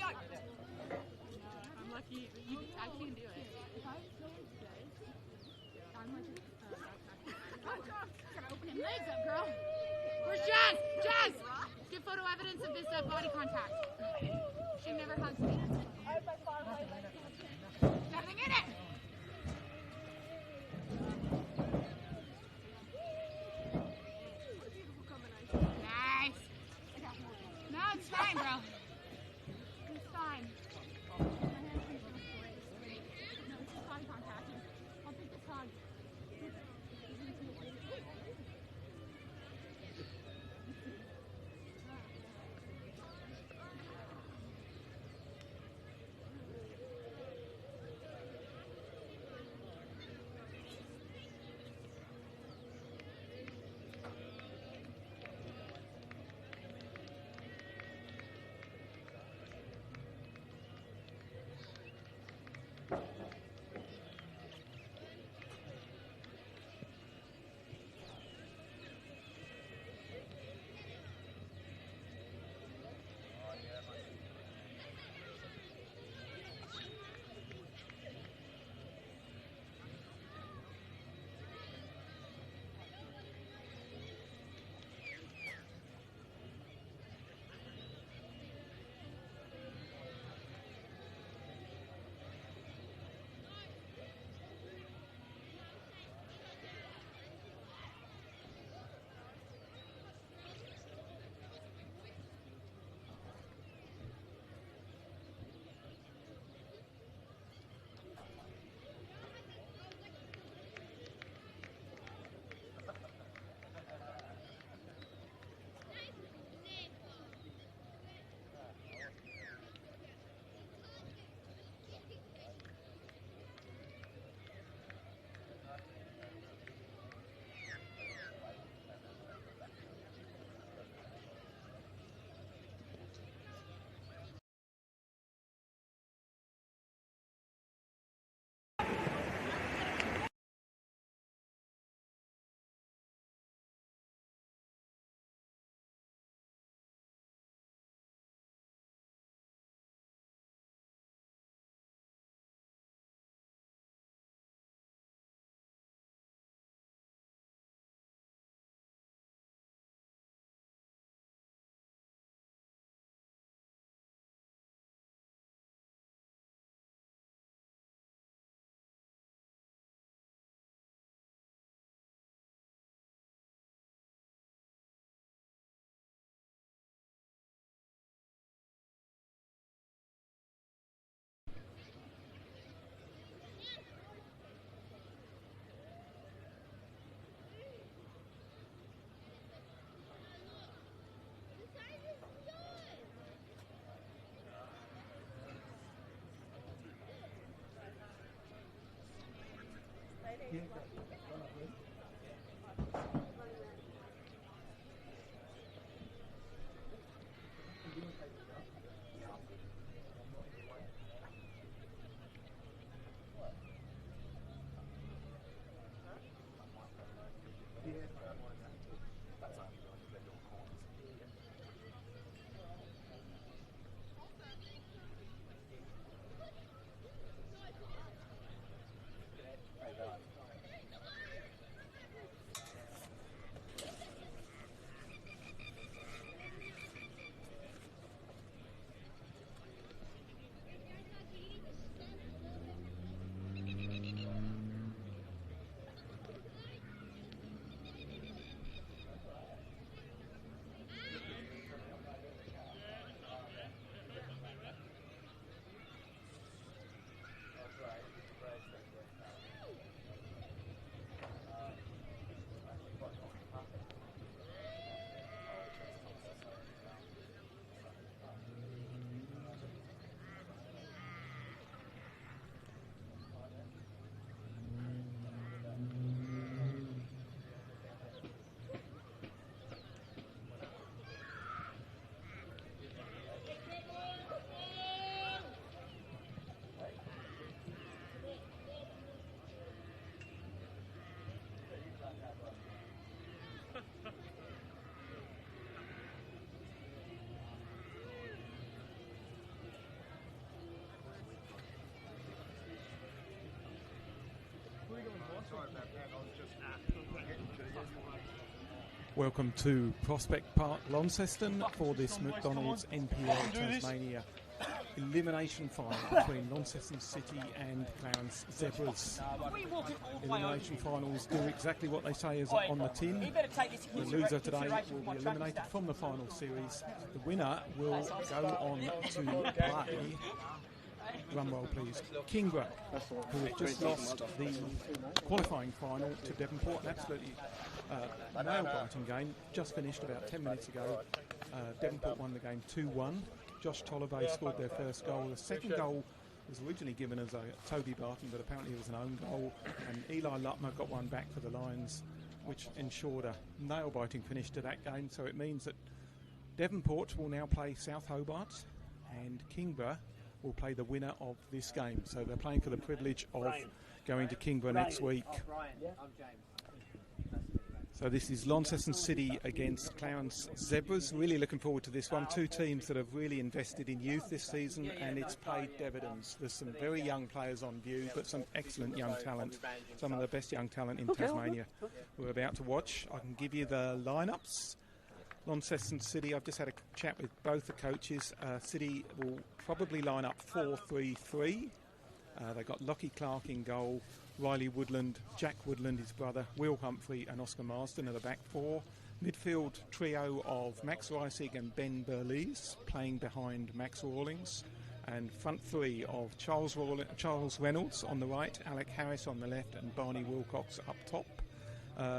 I'm lucky. I can do it. Gotta open his legs up, girl. Where's Jazz? Jazz! Get photo evidence of this body contact. She never hugs me. Nothing in it! Nice. No, it's fine, bro. It's fine. No, it's just body contact. I'll take this hug. Welcome to Prospect Park, Launceston, for this McDonald's NPL Tasmania elimination final between Launceston City and Clarence Zebras. Elimination finals do exactly what they say is on the tin. The loser today will be eliminated from the final series. The winner will go on to play, drumroll please, Kingborough, who have just lost the qualifying final to Devonport. An absolutely nail-biting game, just finished about 10 minutes ago. Devonport won the game 2-1. Josh Tolliver scored their first goal. The second goal was originally given as a Toby Barton, but apparently it was an own goal. And Eli Lutmer got one back for the Lions, which ensured a nail-biting finish to that game. So it means that Devonport will now play South Hobart, and Kingborough will play the winner of this game. So they're playing for the privilege of going to Kingborough next week. So this is Launceston City against Clarence Zebras. Really looking forward to this one. Two teams that have really invested in youth this season, and it's paid dividends. There's some very young players on view, but some excellent young talent. Some of the best young talent in Tasmania we're about to watch. I can give you the lineups. Launceston City, I've just had a chat with both the coaches. City will probably line up 4-3-3. They've got Lockie Clark in goal, Riley Woodland, Jack Woodland, his brother, Will Humphrey and Oscar Marsden are the back four. Midfield trio of Max Reisig and Ben Burlees playing behind Max Rawlings. And front three of Charles Reynolds on the right, Alec Harris on the left and Barney Wilcox up top.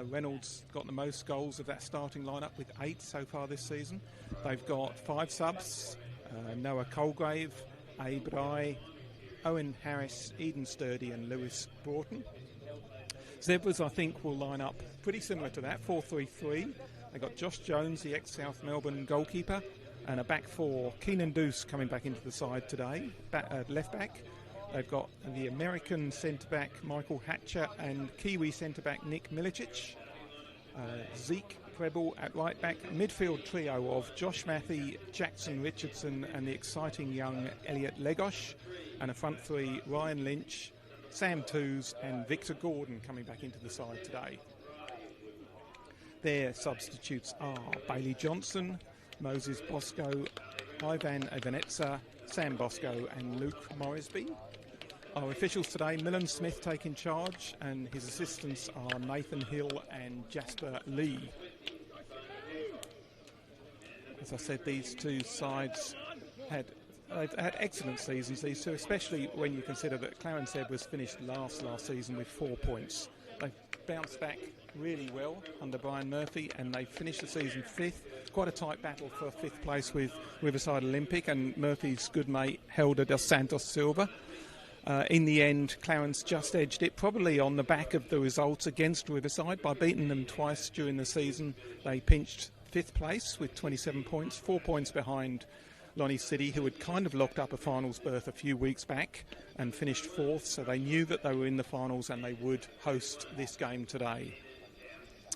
Reynolds got the most goals of that starting lineup with 8 so far this season. They've got 5 subs, Noah Colgrave, Abe Rai, Owen Harris, Eden Sturdy and Lewis Broughton. Zebras, I think, will line up pretty similar to that, 4-3-3. They've got Josh Jones, the ex-South Melbourne goalkeeper, and a back four, Keenan Deuce coming back into the side today, left back. They've got the American centre-back Michael Hatcher and Kiwi centre-back Nick Milicic. Zeke Preble at right back. Midfield trio of Josh Matthey, Jackson Richardson and the exciting young Elliot Legosh. And a front three, Ryan Lynch, Sam Toos and Victor Gordon coming back into the side today. Their substitutes are Bailey Johnson, Moses Bosco, Ivan Evanetza, Sam Bosco and Luke Morrisby. Our officials today, Millen Smith taking charge, and his assistants are Nathan Hill and Jasper Lee. As I said, these two sides they've had excellent seasons, these two, especially when you consider that Clarence Zebras finished last season with 4 points. They've bounced back really well under Brian Murphy, and they finished the season 5th. Quite a tight battle for 5th place with Riverside Olympic and Murphy's good mate Helder dos Santos Silva. In the end, Clarence just edged it, probably on the back of the results against Riverside. By beating them twice during the season, they pinched 5th place with 27 points, 4 points behind Lonnie City, who had kind of locked up a finals berth a few weeks back and finished 4th, so they knew that they were in the finals and they would host this game today.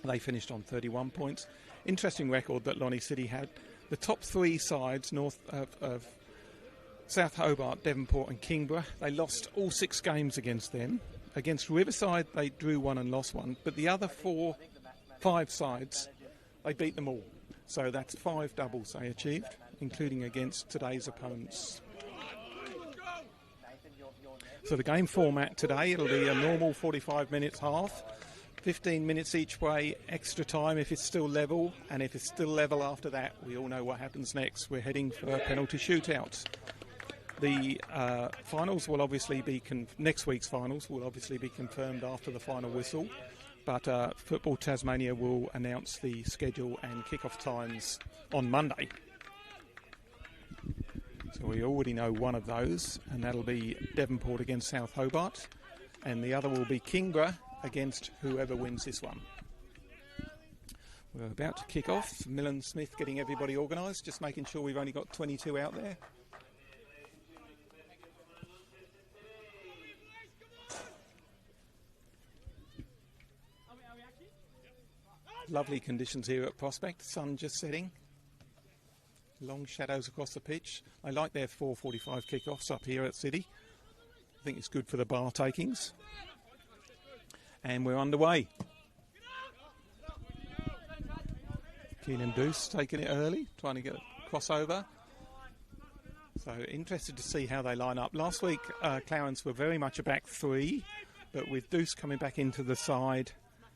They finished on 31 points. Interesting record that Lonnie City had. The top 3 sides north of South Hobart, Devonport and Kingborough, they lost all 6 games against them. Against Riverside, they drew 1 and lost 1. But the other 5 sides, they beat them all. So that's 5 doubles they achieved, including against today's opponents. So the game format today, it'll be a normal 45 minutes half. 15 minutes each way, extra time if it's still level. And if it's still level after that, we all know what happens next. We're heading for a penalty shootout. The finals will obviously be next week's finals will obviously be confirmed after the final whistle, but Football Tasmania will announce the schedule and kick-off times on Monday. So we already know one of those, and that'll be Devonport against South Hobart, and the other will be Kingborough against whoever wins this one. We're about to kick off. Millen Smith getting everybody organised, just making sure we've only got 22 out there. Lovely conditions here at Prospect. Sun just setting. Long shadows across the pitch. I like their 4:45 kickoffs up here at City. I think it's good for the bar takings. And we're underway. Keenan Deuce taking it early, trying to get a crossover. So interested to see how they line up. Last week, Clarence were very much a back three, but with Deuce coming back into the side,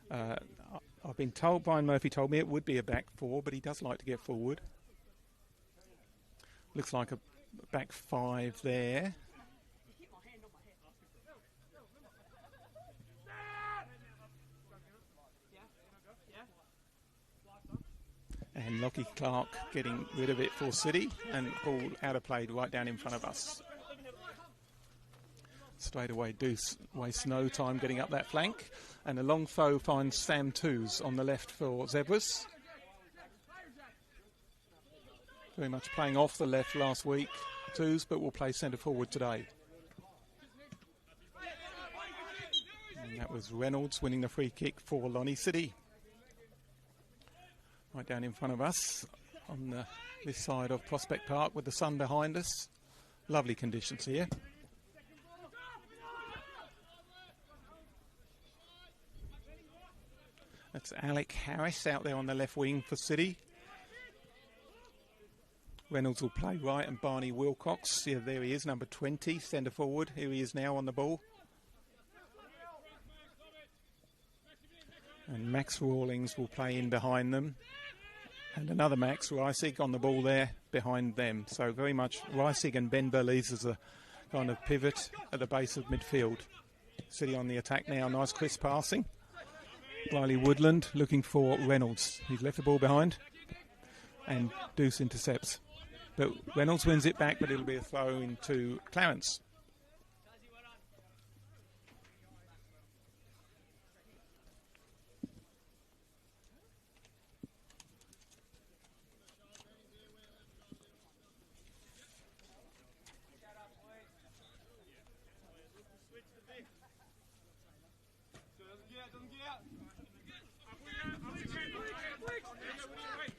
I've been told, Brian Murphy told me it would be a back four, but he does like to get forward. Looks like a back five there. And Lockie Clark getting rid of it for City, and ball out of play right down in front of us. Straight away, Deuce wastes no time getting up that flank, and a long throw finds Sam Toos on the left for Zebras. Very much playing off the left last week, Toos, but will play centre forward today. And that was Reynolds winning the free kick for Lonnie City. Right down in front of us on this side of Prospect Park with the sun behind us. Lovely conditions here. That's Alec Harris out there on the left wing for City. Reynolds will play right, and Barney Wilcox, yeah, there he is, number 20, centre forward. Here he is now on the ball. And Max Rawlings will play in behind them. And another Max Reisig on the ball there behind them. So very much Reisig and Ben Burlees as a kind of pivot at the base of midfield. City on the attack now, nice crisp passing. Riley Woodland looking for Reynolds. He's left the ball behind. And Deuce intercepts. But Reynolds wins it back, but it'll be a throw into Clarence.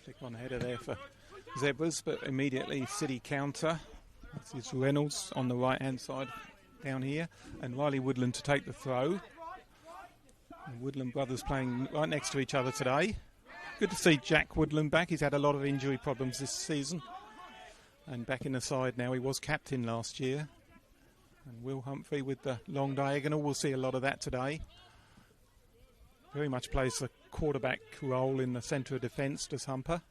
Click on header there for Zebras, but immediately City counter. It's Reynolds on the right hand side down here, and Riley Woodland to take the throw. And Woodland brothers playing right next to each other today. Good to see Jack Woodland back. He's had a lot of injury problems this season, and back in the side now. He was captain last year. And Will Humphrey with the long diagonal. We'll see a lot of that today. Very much plays the quarterback role in the centre of defence, does Humper,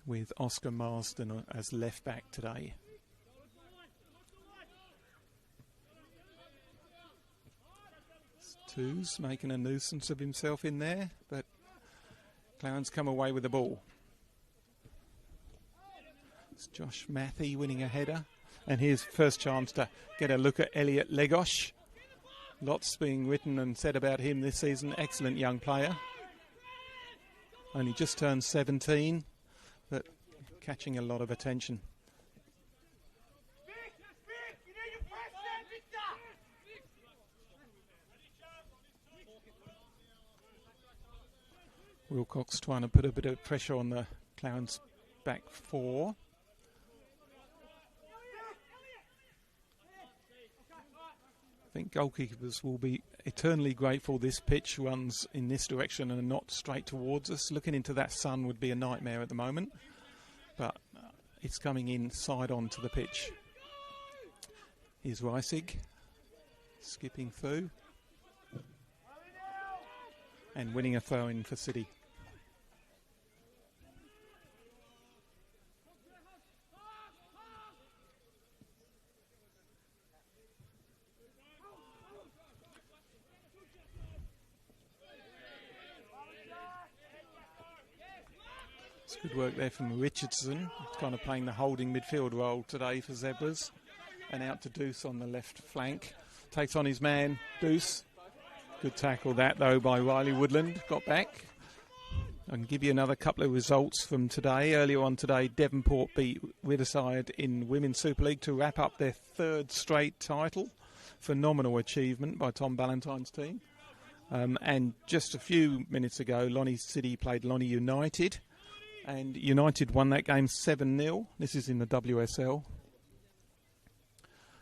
with Oscar Marsden as left back today. Toos making a nuisance of himself in there, but Clarence come away with the ball. It's Josh Matthey winning a header, and here's first chance to get a look at Elliot Legosh. Lots being written and said about him this season. Excellent young player. Only just turned 17, but catching a lot of attention. Wilcox trying to put a bit of pressure on the Clarence back four. I think goalkeepers will be eternally grateful this pitch runs in this direction and not straight towards us. Looking into that sun would be a nightmare at the moment, but it's coming in side on to the pitch. Here's Reisig skipping through and winning a throw in for City. Good work there from Richardson, kind of playing the holding midfield role today for Zebras. And out to Deuce on the left flank. Takes on his man, Deuce. Good tackle that though by Riley Woodland. Got back. I can give you another couple of results from today. Earlier on today, Devonport beat Riverside in Women's Super League to wrap up their third straight title. Phenomenal achievement by Tom Ballantyne's team. And just a few minutes ago, Lonnie City played Lonnie United. And United won that game 7-0. This is in the WSL.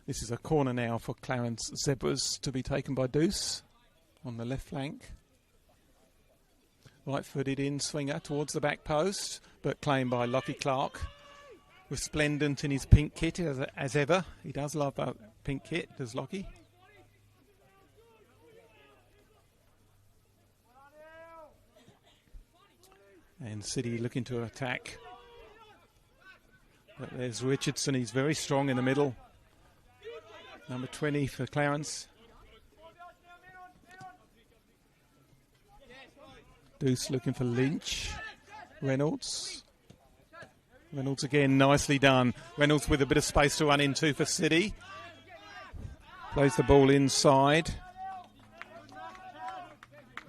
This is a corner now for Clarence Zebras to be taken by Deuce on the left flank. Right-footed in swinger towards the back post, but claimed by Lockie Clark. Resplendent in his pink kit as ever. He does love that pink kit, does Lockie. And City looking to attack. But there's Richardson, he's very strong in the middle. Number 20 for Clarence. Deuce looking for Lynch. Reynolds. Reynolds again, nicely done. Reynolds with a bit of space to run into for City. Plays the ball inside.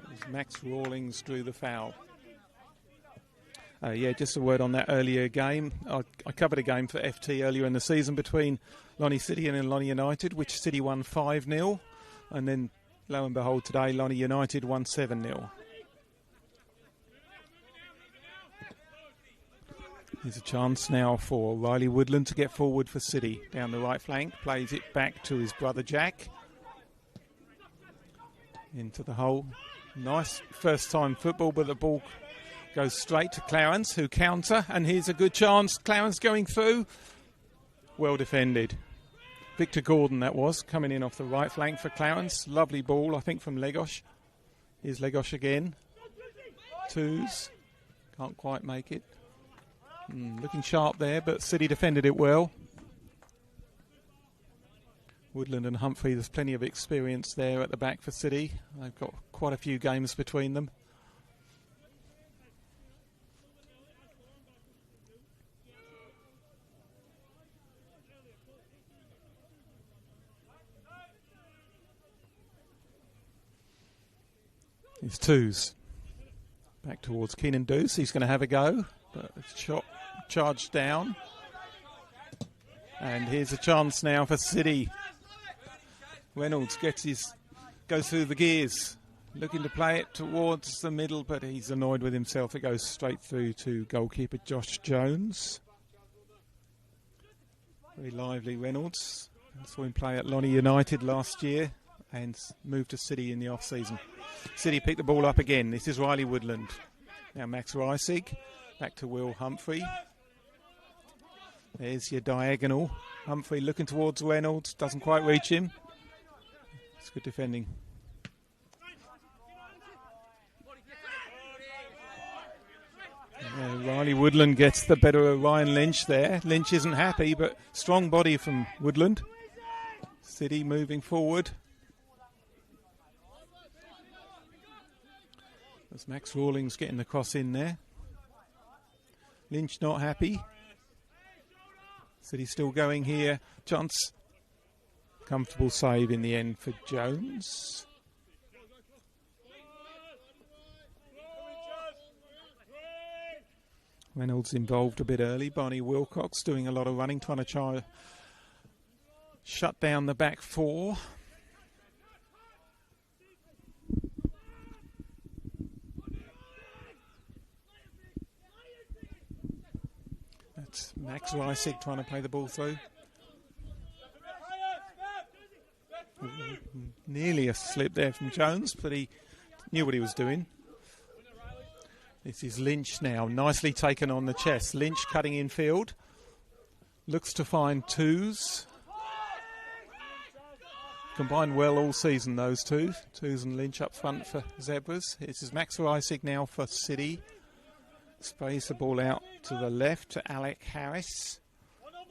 As Max Rawlings drew the foul. Just a word on that earlier game. I covered a game for FT earlier in the season between Lonnie City and Lonnie United, which City won 5-0. And then, lo and behold, today Lonnie United won 7-0. There's a chance now for Riley Woodland to get forward for City. Down the right flank, plays it back to his brother Jack. Into the hole. Nice first time football, but the ball goes straight to Clarence, who counter, and here's a good chance. Clarence going through. Well defended. Victor Gordon that was, coming in off the right flank for Clarence. Lovely ball, I think, from Legosh. Here's Legosh again. Twos. Can't quite make it. Looking sharp there, but City defended it well. Woodland and Humphrey, there's plenty of experience there at the back for City. They've got quite a few games between them. Here's Twos. Back towards Keenan Deuce. He's going to have a go, but it's shot charged down. And here's a chance now for City. Reynolds goes through the gears, looking to play it towards the middle, but he's annoyed with himself. It goes straight through to goalkeeper Josh Jones. Very lively Reynolds. I saw him play at Lonnie United last year and moved to City in the off-season. City picked the ball up again. This is Riley Woodland. Now Max Reisig. Back to Will Humphrey. There's your diagonal. Humphrey looking towards Reynolds. Doesn't quite reach him. It's good defending. Riley Woodland gets the better of Ryan Lynch there. Lynch isn't happy, but strong body from Woodland. City moving forward. There's Max Rawlings getting the cross in there. Lynch not happy. City still going here. Chance. Comfortable save in the end for Jones. Reynolds involved a bit early. Barney Wilcox doing a lot of running, trying to shut down the back four. That's Max Reisig trying to play the ball through. Nearly a slip there from Jones, but he knew what he was doing. This is Lynch now, nicely taken on the chest. Lynch cutting in field. Looks to find Twos. Combined well all season, those two. Twos and Lynch up front for Zebras. This is Max Reisig now for City. Sprays the ball out to the left to Alec Harris.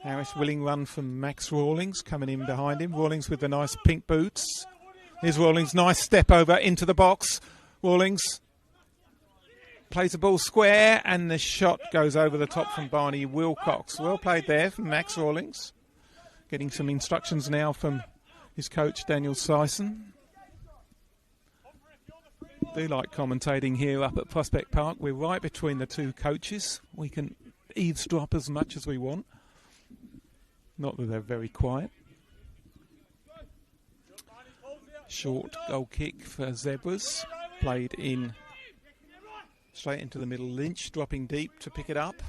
Harris willing run from Max Rawlings, coming in behind him. Rawlings with the nice pink boots. Here's Rawlings, nice step over into the box. Rawlings plays the ball square, and the shot goes over the top from Barney Wilcox. Well played there from Max Rawlings. Getting some instructions now from his coach, Daniel Sison. Do like commentating here up at Prospect Park. We're right between the two coaches. We can eavesdrop as much as we want. Not that they're very quiet. Short goal kick for Zebras. Played in straight into the middle. Lynch dropping deep to pick it up.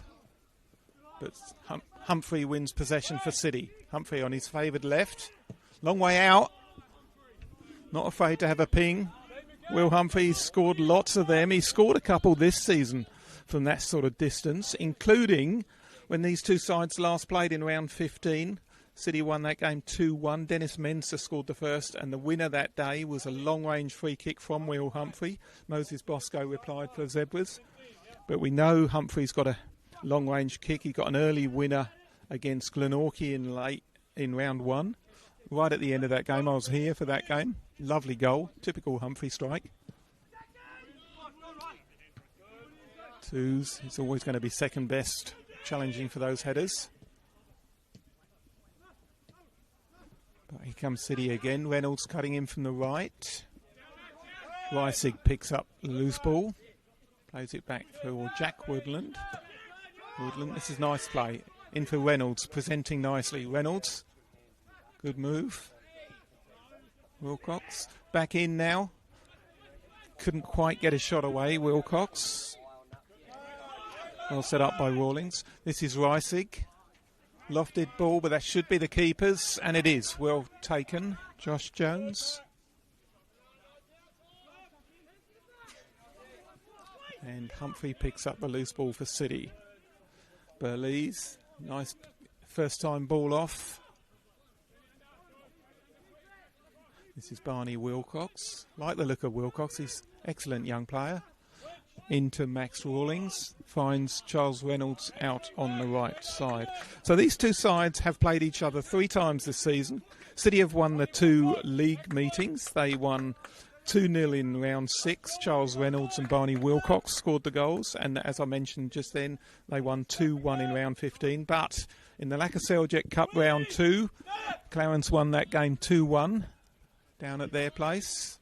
But Humphrey wins possession for City. Humphrey on his favoured left. Long way out. Not afraid to have a ping. Will Humphrey scored lots of them. He scored a couple this season from that sort of distance, including when these two sides last played in round 15. City won that game 2-1. Dennis Mensah scored the first, and the winner that day was a long-range free kick from Will Humphrey. Moses Bosco replied for Zebras. But we know Humphrey's got a long-range kick. He got an early winner against Glenorchy in round 1. Right at the end of that game, I was here for that game. Lovely goal, typical Humphrey strike. Twos, he's always going to be second best, challenging for those headers. But here comes City again. Reynolds cutting in from the right. Reisig picks up the loose ball. Plays it back for Jack Woodland. Woodland, this is nice play. In for Reynolds, presenting nicely. Reynolds, good move. Wilcox, back in now. Couldn't quite get a shot away, Wilcox. Well set up by Rawlings. This is Reisig. Lofted ball, but that should be the keeper's, and it is. Well taken. Josh Jones. And Humphrey picks up the loose ball for City. Burlees, nice first time ball off. This is Barney Wilcox. Like the look of Wilcox, he's an excellent young player. Into Max Rawlings, finds Charles Reynolds out on the right side. So these two sides have played each other 3 times this season. City have won the 2 league meetings. They won 2-0 in round 6. Charles Reynolds and Barney Wilcox scored the goals. And as I mentioned just then, they won 2-1 in round 15. But in the Launceston Cup round 2, Clarence won that game 2-1 down at their place.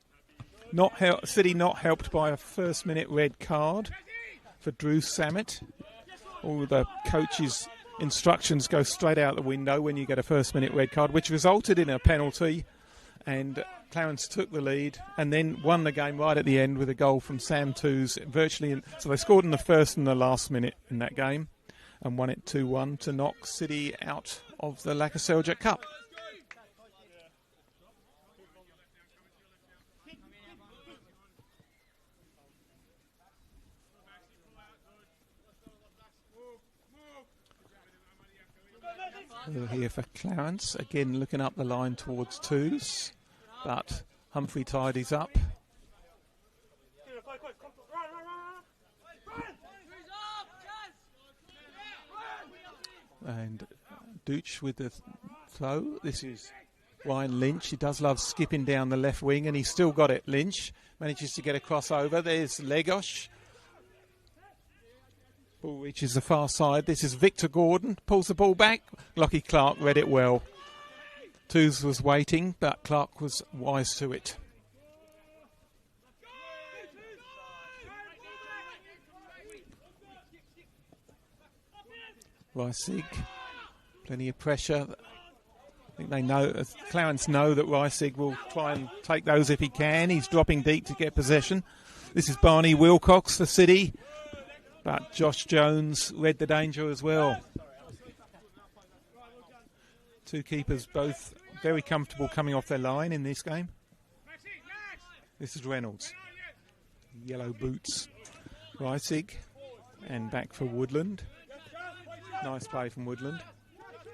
City not helped by a first-minute red card for Drew Samet. All the coach's instructions go straight out the window when you get a first-minute red card, which resulted in a penalty. And Clarence took the lead and then won the game right at the end with a goal from Sam Toos. So they scored in the first and the last minute in that game and won it 2-1 to knock City out of the Launceston Cup. Here for Clarence, again looking up the line towards Twos, but Humphrey tidies up. And Dooch with the throw. This is Ryan Lynch. He does love skipping down the left wing, and he's still got it. Lynch manages to get a crossover. There's Legosh. Ball reaches the far side. This is Victor Gordon. Pulls the ball back. Lockie Clark read it well. Twos was waiting, but Clark was wise to it. Reisig. Plenty of pressure. I think they know, Clarence know that Reisig will try and take those if he can. He's dropping deep to get possession. This is Barney Wilcox for City. But Josh Jones read the danger as well. Two keepers both very comfortable coming off their line in this game. This is Reynolds. Yellow boots. Reisig. And back for Woodland. Nice play from Woodland.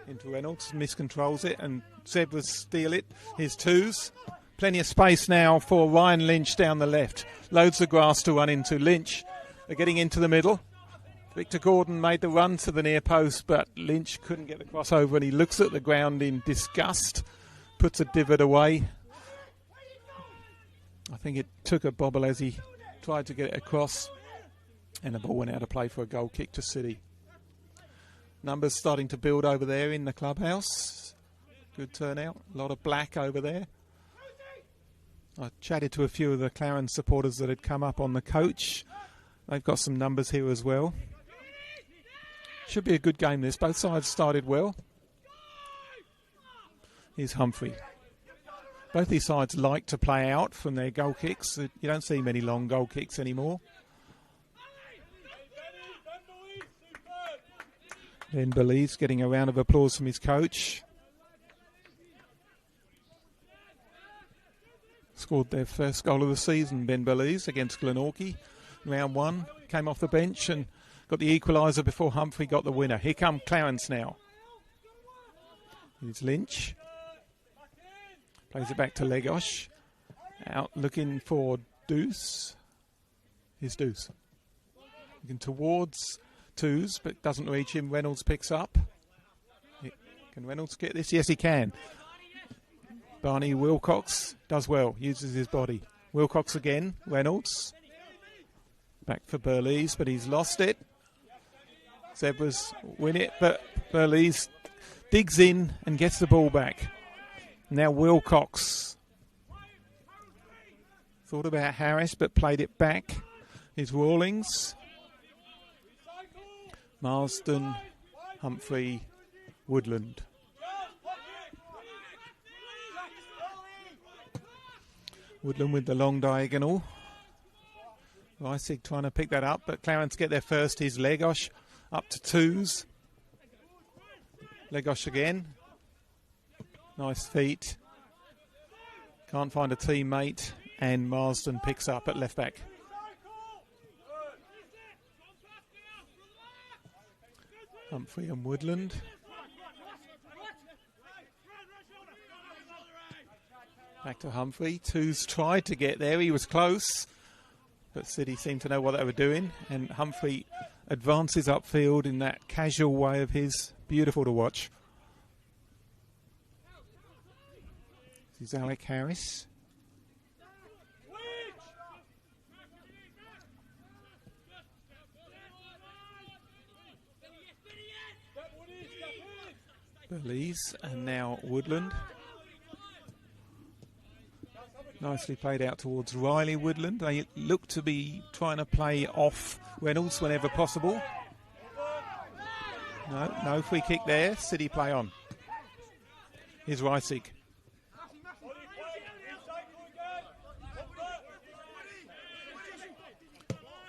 Into Reynolds. Miscontrols it and Zebras steal it. Here's Twos. Plenty of space now for Ryan Lynch down the left. Loads of grass to run into. Lynch. They're getting into the middle. Victor Gordon made the run to the near post, but Lynch couldn't get the crossover, and he looks at the ground in disgust, puts a divot away. I think it took a bobble as he tried to get it across, and the ball went out of play for a goal kick to City. Numbers starting to build over there in the clubhouse. Good turnout. A lot of black over there. I chatted to a few of the Clarence supporters that had come up on the coach. They've got some numbers here as well. Should be a good game this. Both sides started well. Here's Humphrey. Both these sides like to play out from their goal kicks. You don't see many long goal kicks anymore. Then Belize getting a round of applause from his coach. scored their first goal of the season, Ben Belize, against Glenorchy. Round 1, came off the bench and got the equaliser before Humphrey got the winner. Here come Clarence now. Here's Lynch. Plays it back to Legosh. Out looking for Deuce. Here's Deuce. Looking towards Twos, but doesn't reach him. Reynolds picks up. Can Reynolds get this? Yes, he can. Barney Wilcox does well, uses his body. Wilcox again, Reynolds. Back for Burlees, but he's lost it. Zebras win it, but Burlees digs in and gets the ball back. Now Wilcox. Thought about Harris, but played it back. Here's Rawlings. Marsden, Humphrey, Woodland. Woodland with the long diagonal. Reisig trying to pick that up, but Clarence get there first. Here's Legosh up to Twos. Legosh again. Nice feet. Can't find a teammate, and Marsden picks up at left back. Humphrey and Woodland. Back to Humphrey. Twos tried to get there. He was close, but City seemed to know what they were doing. And Humphrey advances upfield in that casual way of his. Beautiful to watch. This is Alec Harris. Belize, and now Woodland. Nicely played out towards Riley Woodland. They look to be trying to play off Reynolds whenever possible. No free kick there. City play on. Here's Reisig.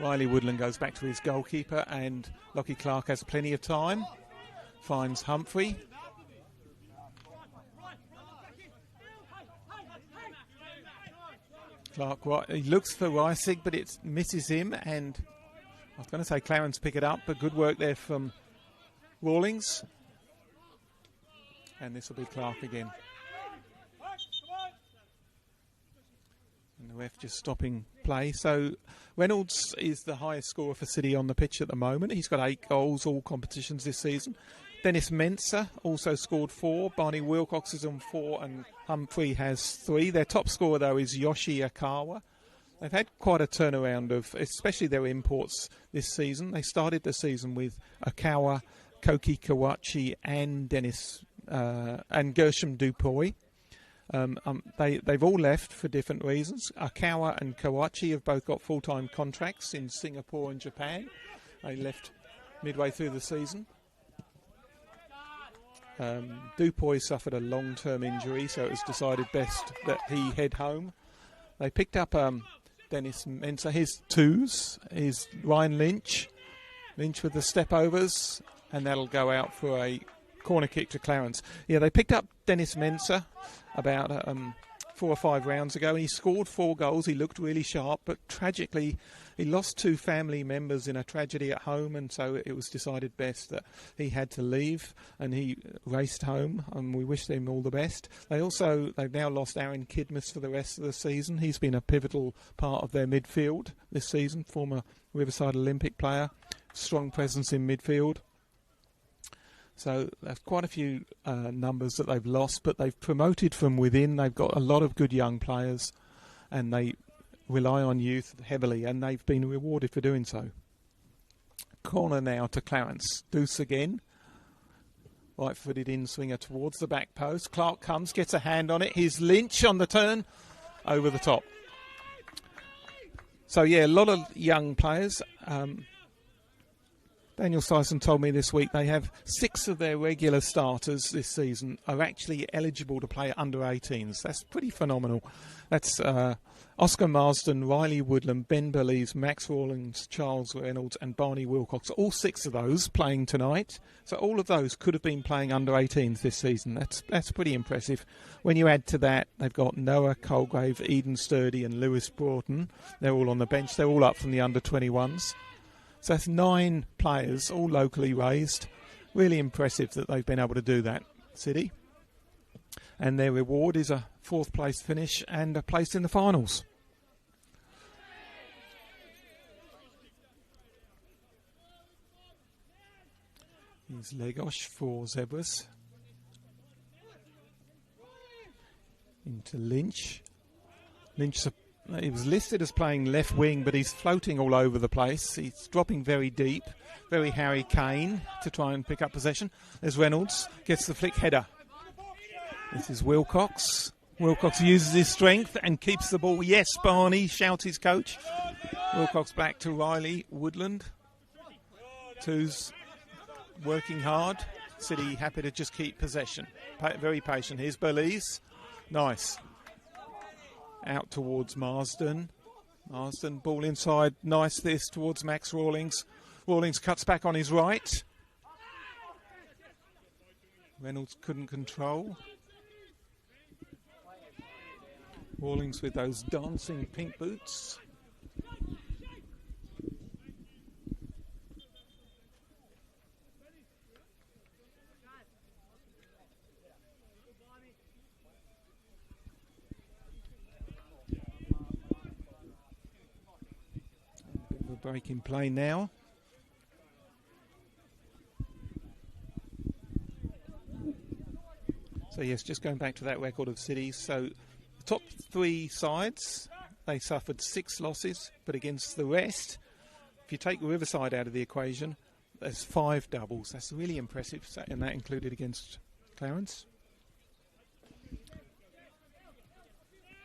Riley Woodland goes back to his goalkeeper, and Lockie Clark has plenty of time. Finds Humphrey. Clark, he looks for Reisig, but it misses him, and I was going to say Clarence pick it up, but good work there from Rawlings. And this will be Clark again. And the ref just stopping play. So Reynolds is the highest scorer for City on the pitch at the moment. He's got 8 goals, all competitions this season. Dennis Mensah also scored 4. Barney Wilcox is on 4, and Humphrey has 3. Their top scorer, though, is Yoshi Akawa. They've had quite a turnaround of, especially their imports this season. They started the season with Akawa, Koki Kawachi, and Dennis and Gershom Dupoy. They've all left for different reasons. Akawa and Kawachi have both got full-time contracts in Singapore and Japan. They left midway through the season. Dupoy suffered a long-term injury, so it was decided best that he head home. They picked up Dennis Mensah, his twos, his Ryan Lynch with the step-overs, and that'll go out for a corner kick to Clarence. Yeah, they picked up Dennis Mensah about 4 or 5 rounds ago, and he scored 4 goals. He looked really sharp, but tragically he lost 2 family members in a tragedy at home, and so it was decided best that he had to leave, and he raced home, and we wish them all the best. They've now lost Aaron Kidmus for the rest of the season. He's been a pivotal part of their midfield this season, former Riverside Olympic player, strong presence in midfield. So there's quite a few numbers that they've lost, but they've promoted from within. They've got a lot of good young players, and they rely on youth heavily, and they've been rewarded for doing so. Corner now to Clarence. Deuce again. Right-footed in-swinger towards the back post. Clark comes, gets a hand on it. Here's Lynch on the turn, over the top. So, yeah, a lot of young players. Daniel Syson told me this week they have 6 of their regular starters this season are actually eligible to play under 18s. That's pretty phenomenal. That's Oscar Marsden, Riley Woodland, Ben Belize, Max Rawlings, Charles Reynolds and Barney Wilcox. All 6 of those playing tonight. So all of those could have been playing under 18s this season. That's pretty impressive. When you add to that, they've got Noah Colgrave, Eden Sturdy and Lewis Broughton. They're all on the bench. They're all up from the under 21s. So that's 9 players, all locally raised. Really impressive that they've been able to do that, City. And their reward is a 4th place finish and a place in the finals. Here's Legosh for Zebras. Into Lynch. Lynch, he was listed as playing left wing, but he's floating all over the place. He's dropping very deep, very Harry Kane to try and pick up possession. There's Reynolds, gets the flick header. This is Wilcox. Wilcox uses his strength and keeps the ball. Yes, Barney, shouts his coach. Wilcox back to Riley Woodland. Two's working hard. City happy to just keep possession. Very patient. Here's Belize. Nice. Out towards Marsden. Marsden, ball inside. Nice this towards Max Rawlings. Rawlings cuts back on his right. Reynolds couldn't control. Rawlings with those dancing pink boots. Break in play now. So yes, just going back to that record of Cities. So the top 3 sides, they suffered 6 losses, but against the rest, if you take Riverside out of the equation, there's 5 doubles. That's really impressive, and that included against Clarence.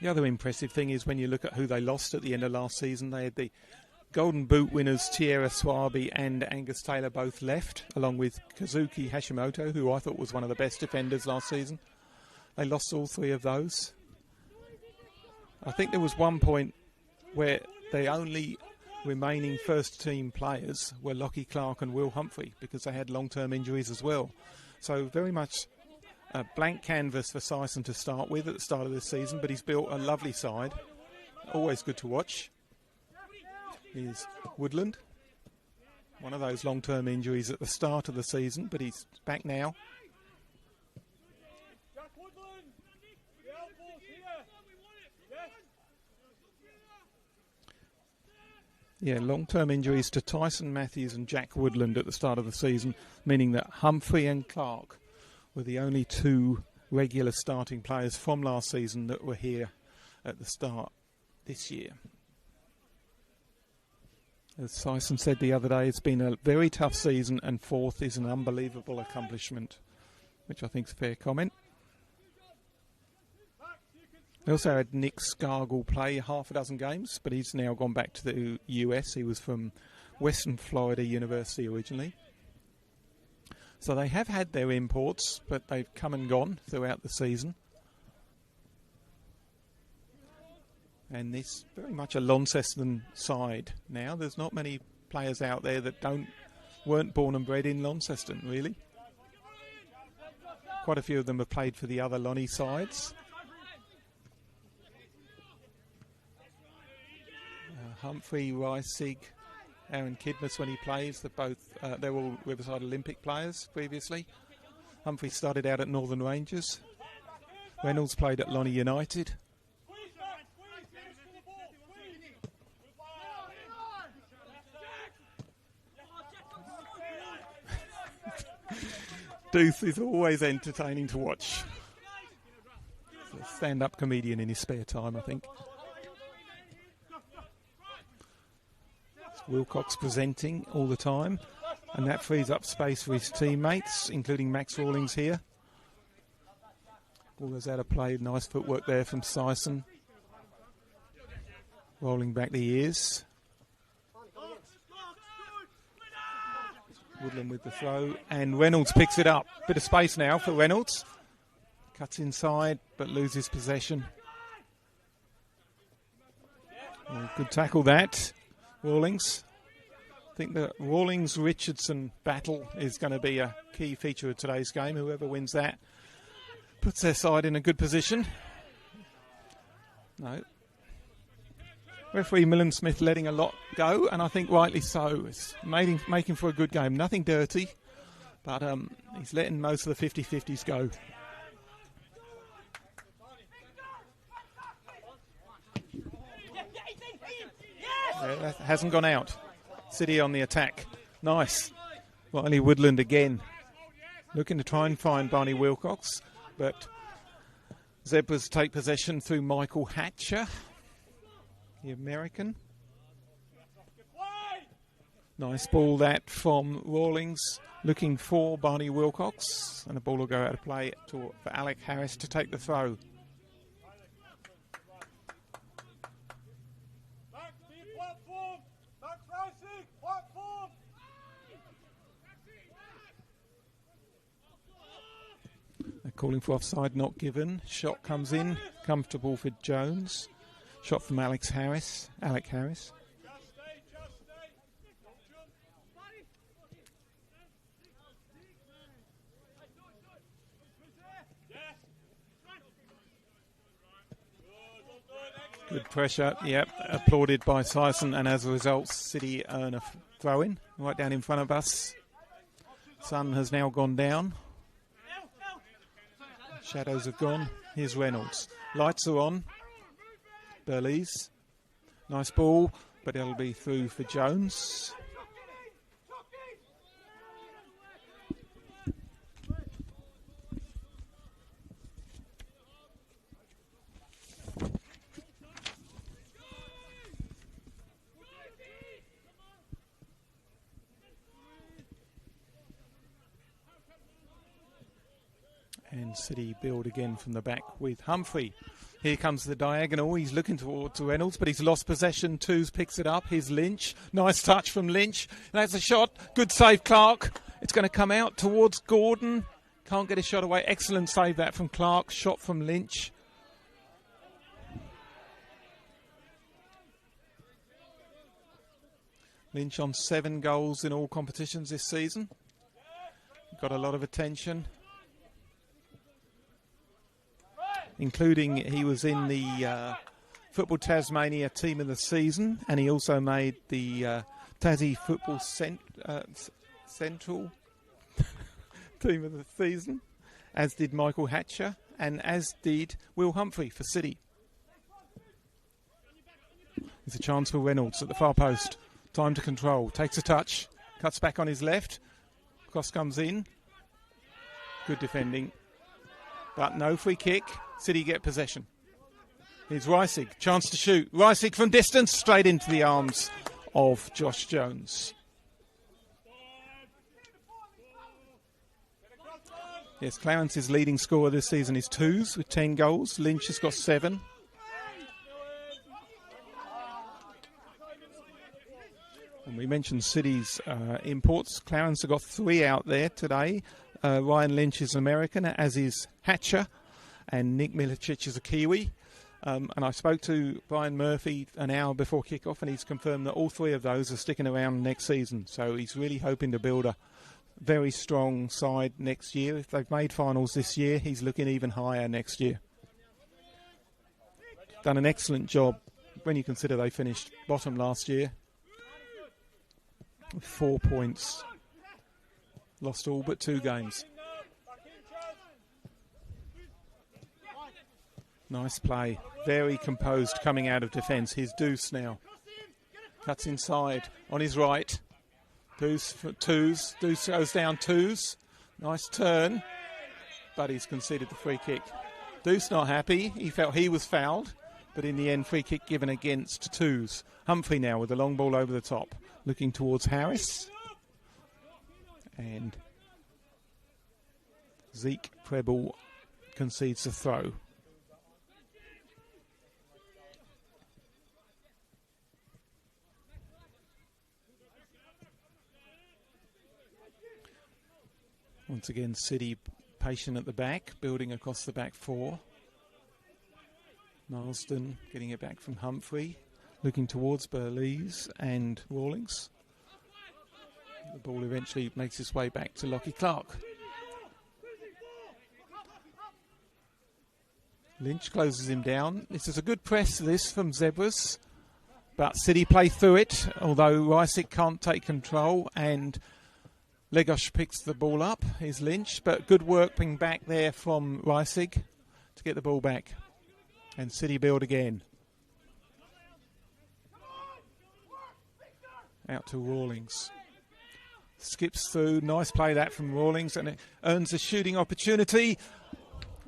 The other impressive thing is when you look at who they lost at the end of last season, they had the Golden Boot winners Tierra Swaby and Angus Taylor both left, along with Kazuki Hashimoto, who I thought was one of the best defenders last season. They lost all 3 of those. I think there was one point where the only remaining first-team players were Lockie Clark and Will Humphrey because they had long-term injuries as well. So very much a blank canvas for Syson to start with at the start of this season, but he's built a lovely side. Always good to watch. Here's Woodland. One of those long-term injuries at the start of the season, but he's back now. Yeah, long-term injuries to Tyson Matthews and Jack Woodland at the start of the season, meaning that Humphrey and Clark were the only 2 regular starting players from last season that were here at the start this year. As Syson said the other day, it's been a very tough season and 4th is an unbelievable accomplishment, which I think is a fair comment. They also had Nick Scargill play half a dozen games, but he's now gone back to the US. He was from Western Florida University originally. So they have had their imports, but they've come and gone throughout the season. And this very much a Launceston side now. There's not many players out there that weren't born and bred in Launceston, really. Quite a few of them have played for the other Lonnie sides. Humphrey, Reisig, Aaron Kidmus when he plays. They're all Riverside Olympic players previously. Humphrey started out at Northern Rangers. Reynolds played at Lonnie United. Deuce is always entertaining to watch. He's a stand-up comedian in his spare time, I think. It's Wilcox presenting all the time, and that frees up space for his teammates, including Max Rawlings here. Ball goes out of play. Nice footwork there from Syson. Rolling back the ears. Woodland with the throw, and Reynolds picks it up. Bit of space now for Reynolds. Cuts inside, but loses possession. Good tackle that, Rawlings. I think the Rawlings-Richardson battle is going to be a key feature of today's game. Whoever wins that puts their side in a good position. No. Referee Millen Smith letting a lot go, and I think rightly so. It's making for a good game. Nothing dirty, but he's letting most of the 50-50s go. That hasn't gone out. City on the attack. Nice. Riley Woodland again. Looking to try and find Barney Wilcox, but Zebras take possession through Michael Hatcher, the American. Nice ball that from Rawlings, looking for Barney Wilcox, and the ball will go out of play for Alec Harris to take the throw. They're calling for offside, not given. Shot comes in, comfortable for Jones. Shot from Alec Harris. Good pressure, yep, applauded by Sison, and as a result, City earn a throw-in right down in front of us. Sun has now gone down. Shadows have gone. Here's Reynolds. Lights are on. Burleys. Nice ball, but it'll be through for Jones. And City build again from the back with Humphrey. Here comes the diagonal. He's looking towards Reynolds, but he's lost possession. Twos picks it up. Here's Lynch. Nice touch from Lynch. That's a shot. Good save, Clark. It's going to come out towards Gordon. Can't get a shot away. Excellent save that from Clark. Shot from Lynch. Lynch on 7 goals in all competitions this season. Got a lot of attention. Including he was in the Football Tasmania Team of the Season, and he also made the Tassie Football Central Team of the Season, as did Michael Hatcher, and as did Will Humphrey for City. There's a chance for Reynolds at the far post. Time to control. Takes a touch. Cuts back on his left. Cross comes in. Good defending. But no free kick. City get possession. Here's Reisig. Chance to shoot. Reisig from distance. Straight into the arms of Josh Jones. Yes, Clarence's leading scorer this season is Twos with 10 goals. Lynch has got 7. And we mentioned City's imports. Clarence have got 3 out there today. Ryan Lynch is an American, as is Hatcher, and Nick Milicic is a Kiwi. And I spoke to Brian Murphy an hour before kick-off, and he's confirmed that all 3 of those are sticking around next season. So he's really hoping to build a very strong side next year. If they've made finals this year, he's looking even higher next year. Done an excellent job when you consider they finished bottom last year. 4 points. Lost all but 2 games. Nice play. Very composed coming out of defence. Here's Deuce now. Cuts inside on his right. Deuce for Twos. Deuce goes down Twos. Nice turn. But he's conceded the free kick. Deuce not happy. He felt he was fouled. But in the end, free kick given against Twos. Humphrey now with a long ball over the top. Looking towards Harris. And Zeke Preble concedes the throw. Once again, City patient at the back, building across the back four. Launceston getting it back from Humphrey, looking towards Burlees and Rawlings. The ball eventually makes its way back to Lockie Clark. Lynch closes him down. This is a good press, this, from Zebras. But City play through it, although Rysick can't take control, and Legosh picks the ball up. Here's Lynch, but good work being back there from Rysick to get the ball back. And City build again. Out to Rawlings. Skips through. Nice play that from Rawlings, and it earns a shooting opportunity.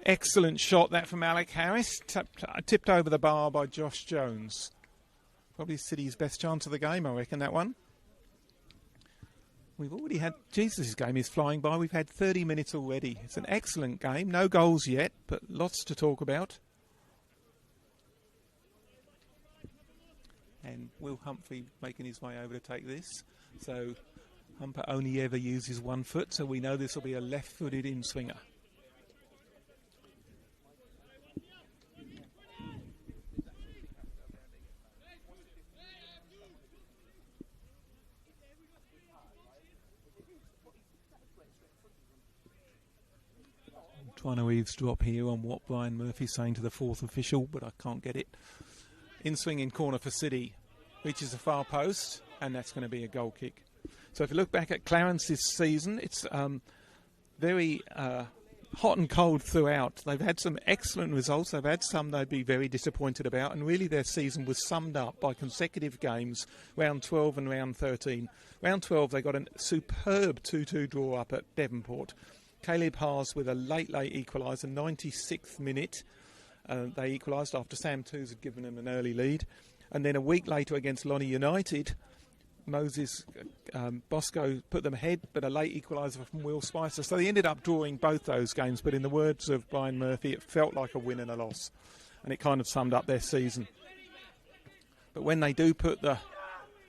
Excellent shot that from Alec Harris. Tipped over the bar by Josh Jones. Probably City's best chance of the game, I reckon, that one. We've already had... Jesus, this game is flying by. We've had 30 minutes already. It's an excellent game. No goals yet, but lots to talk about. And Will Humphrey making his way over to take this. So Humper only ever uses one foot, so we know this will be a left-footed in-swinger. Trying to eavesdrop here on what Brian Murphy's saying to the fourth official, but I can't get it. In-swing in corner for City. Reaches the far post, and that's going to be a goal kick. So if you look back at Clarence this season, it's very hot and cold throughout. They've had some excellent results. They've had some they'd be very disappointed about, and really their season was summed up by consecutive games, round 12 and round 13. Round 12, they got a superb 2-2 draw up at Devonport. Caleb Haas with a late equaliser, 96th minute. They equalised after Sam Toos had given them an early lead. And then a week later against Lonnie United, Moses Bosco put them ahead, but a late equaliser from Will Spicer. So they ended up drawing both those games, but in the words of Brian Murphy, it felt like a win and a loss. And it kind of summed up their season. But when they do put the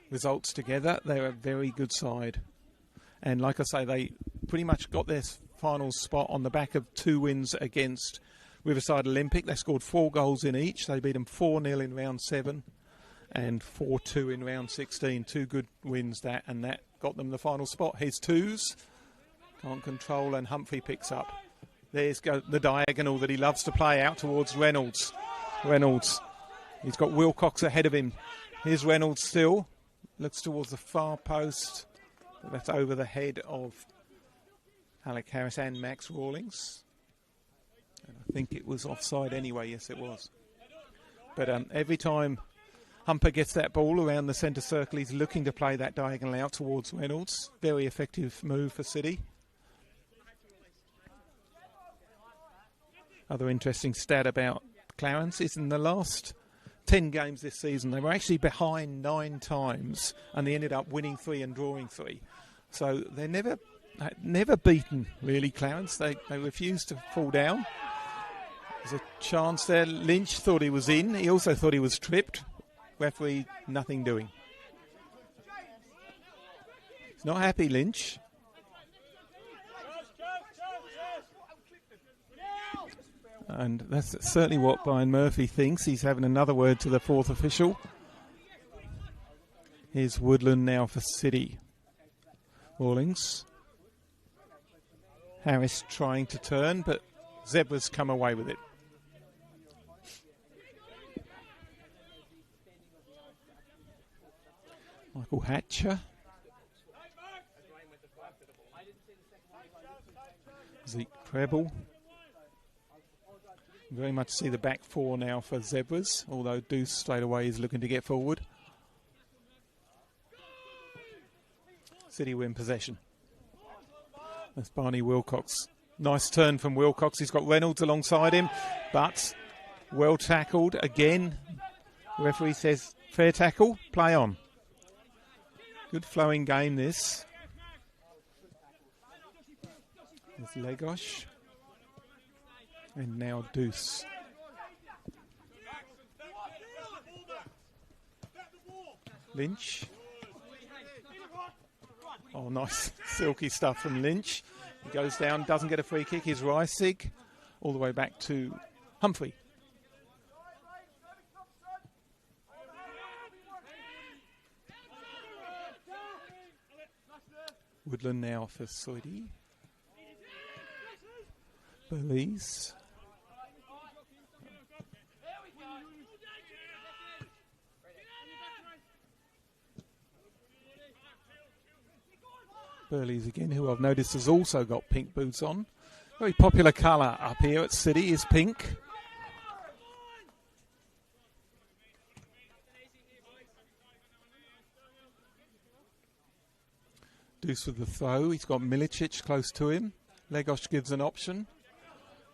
results together, they're a very good side. And like I say, they pretty much got their final spot on the back of 2 wins against Riverside Olympic. They scored 4 goals in each. They beat them 4-0 in round 7 and 4-2 in round 16. 2 good wins that, and that got them the final spot. Here's Toos. Can't control, and Humphrey picks up. There's the diagonal that he loves to play out towards Reynolds. Reynolds. He's got Wilcox ahead of him. Here's Reynolds still. Looks towards the far post. That's over the head of Alec Harris and Max Rawlings. And I think it was offside anyway. Yes, it was. But every time Humper gets that ball around the centre circle, he's looking to play that diagonal out towards Reynolds. Very effective move for City. Other interesting stat about Clarence is in the last 10 games this season, they were actually behind 9 times, and they ended up winning 3 and drawing 3. So they're never beaten, really, Clarence. They refused to fall down. There's a chance there. Lynch thought he was in. He also thought he was tripped. Referee, nothing doing. He's not happy, Lynch. And that's certainly what Brian Murphy thinks. He's having another word to the fourth official. Here's Woodland now for City. Rawlings. Harris trying to turn, but Zebras come away with it. Michael Hatcher. Zeke Preble. Very much see the back 4 now for Zebras, although Deuce straight away is looking to get forward. City win possession. That's Barney Wilcox. Nice turn from Wilcox. He's got Reynolds alongside him, but well tackled again. The referee says fair tackle, play on. Good flowing game this. There's Legosh. And now Deuce. Lynch. Oh, nice silky stuff from Lynch. He goes down, doesn't get a free kick. Here's Reisig, all the way back to Humphrey. Woodland now for Soidi. Belize. Burley's again, who I've noticed has also got pink boots on. Very popular colour up here at City is pink. Deuce with the throw. He's got Milicic close to him. Legos gives an option.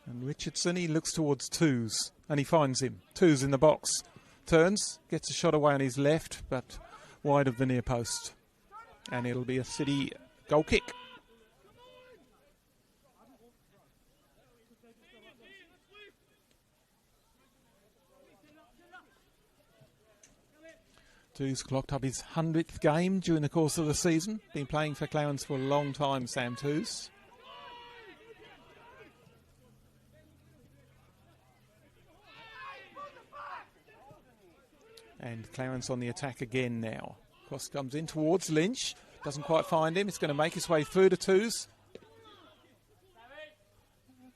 And Richardson, he looks towards Twos. And he finds him. Twos in the box. Turns, gets a shot away on his left, but wide of the near post. And it'll be a City goal kick. Twos clocked up his 100th game during the course of the season. Been playing for Clarence for a long time, Sam Twos. And Clarence on the attack again now. Cross comes in towards Lynch. Doesn't quite find him. It's going to make his way through to Twos.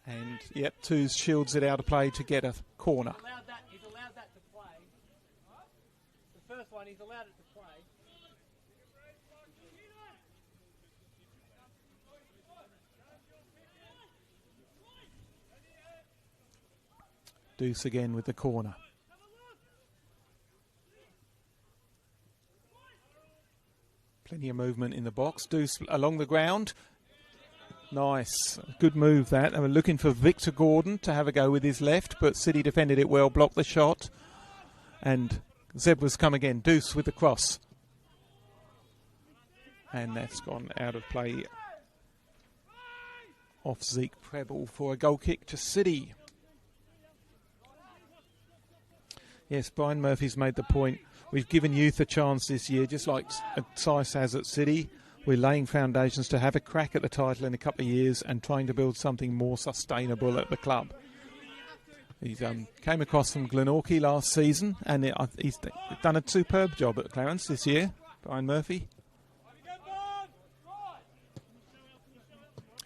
And, yep, Twos shields it out of play to get a corner. He's allowed that to play. The first one, he's allowed it to play. Deuce again with the corner. Plenty of movement in the box. Deuce along the ground. Nice. Good move that. They were looking for Victor Gordon to have a go with his left, but City defended it well, blocked the shot. And Zebras come again. Deuce with the cross. And that's gone out of play off Zeke Preble for a goal kick to City. Yes, Brian Murphy's made the point. We've given youth a chance this year, just like Sice has at City. We're laying foundations to have a crack at the title in a couple of years and trying to build something more sustainable at the club. He came across from Glenorchy last season, and he's done a superb job at Clarence this year, Brian Murphy.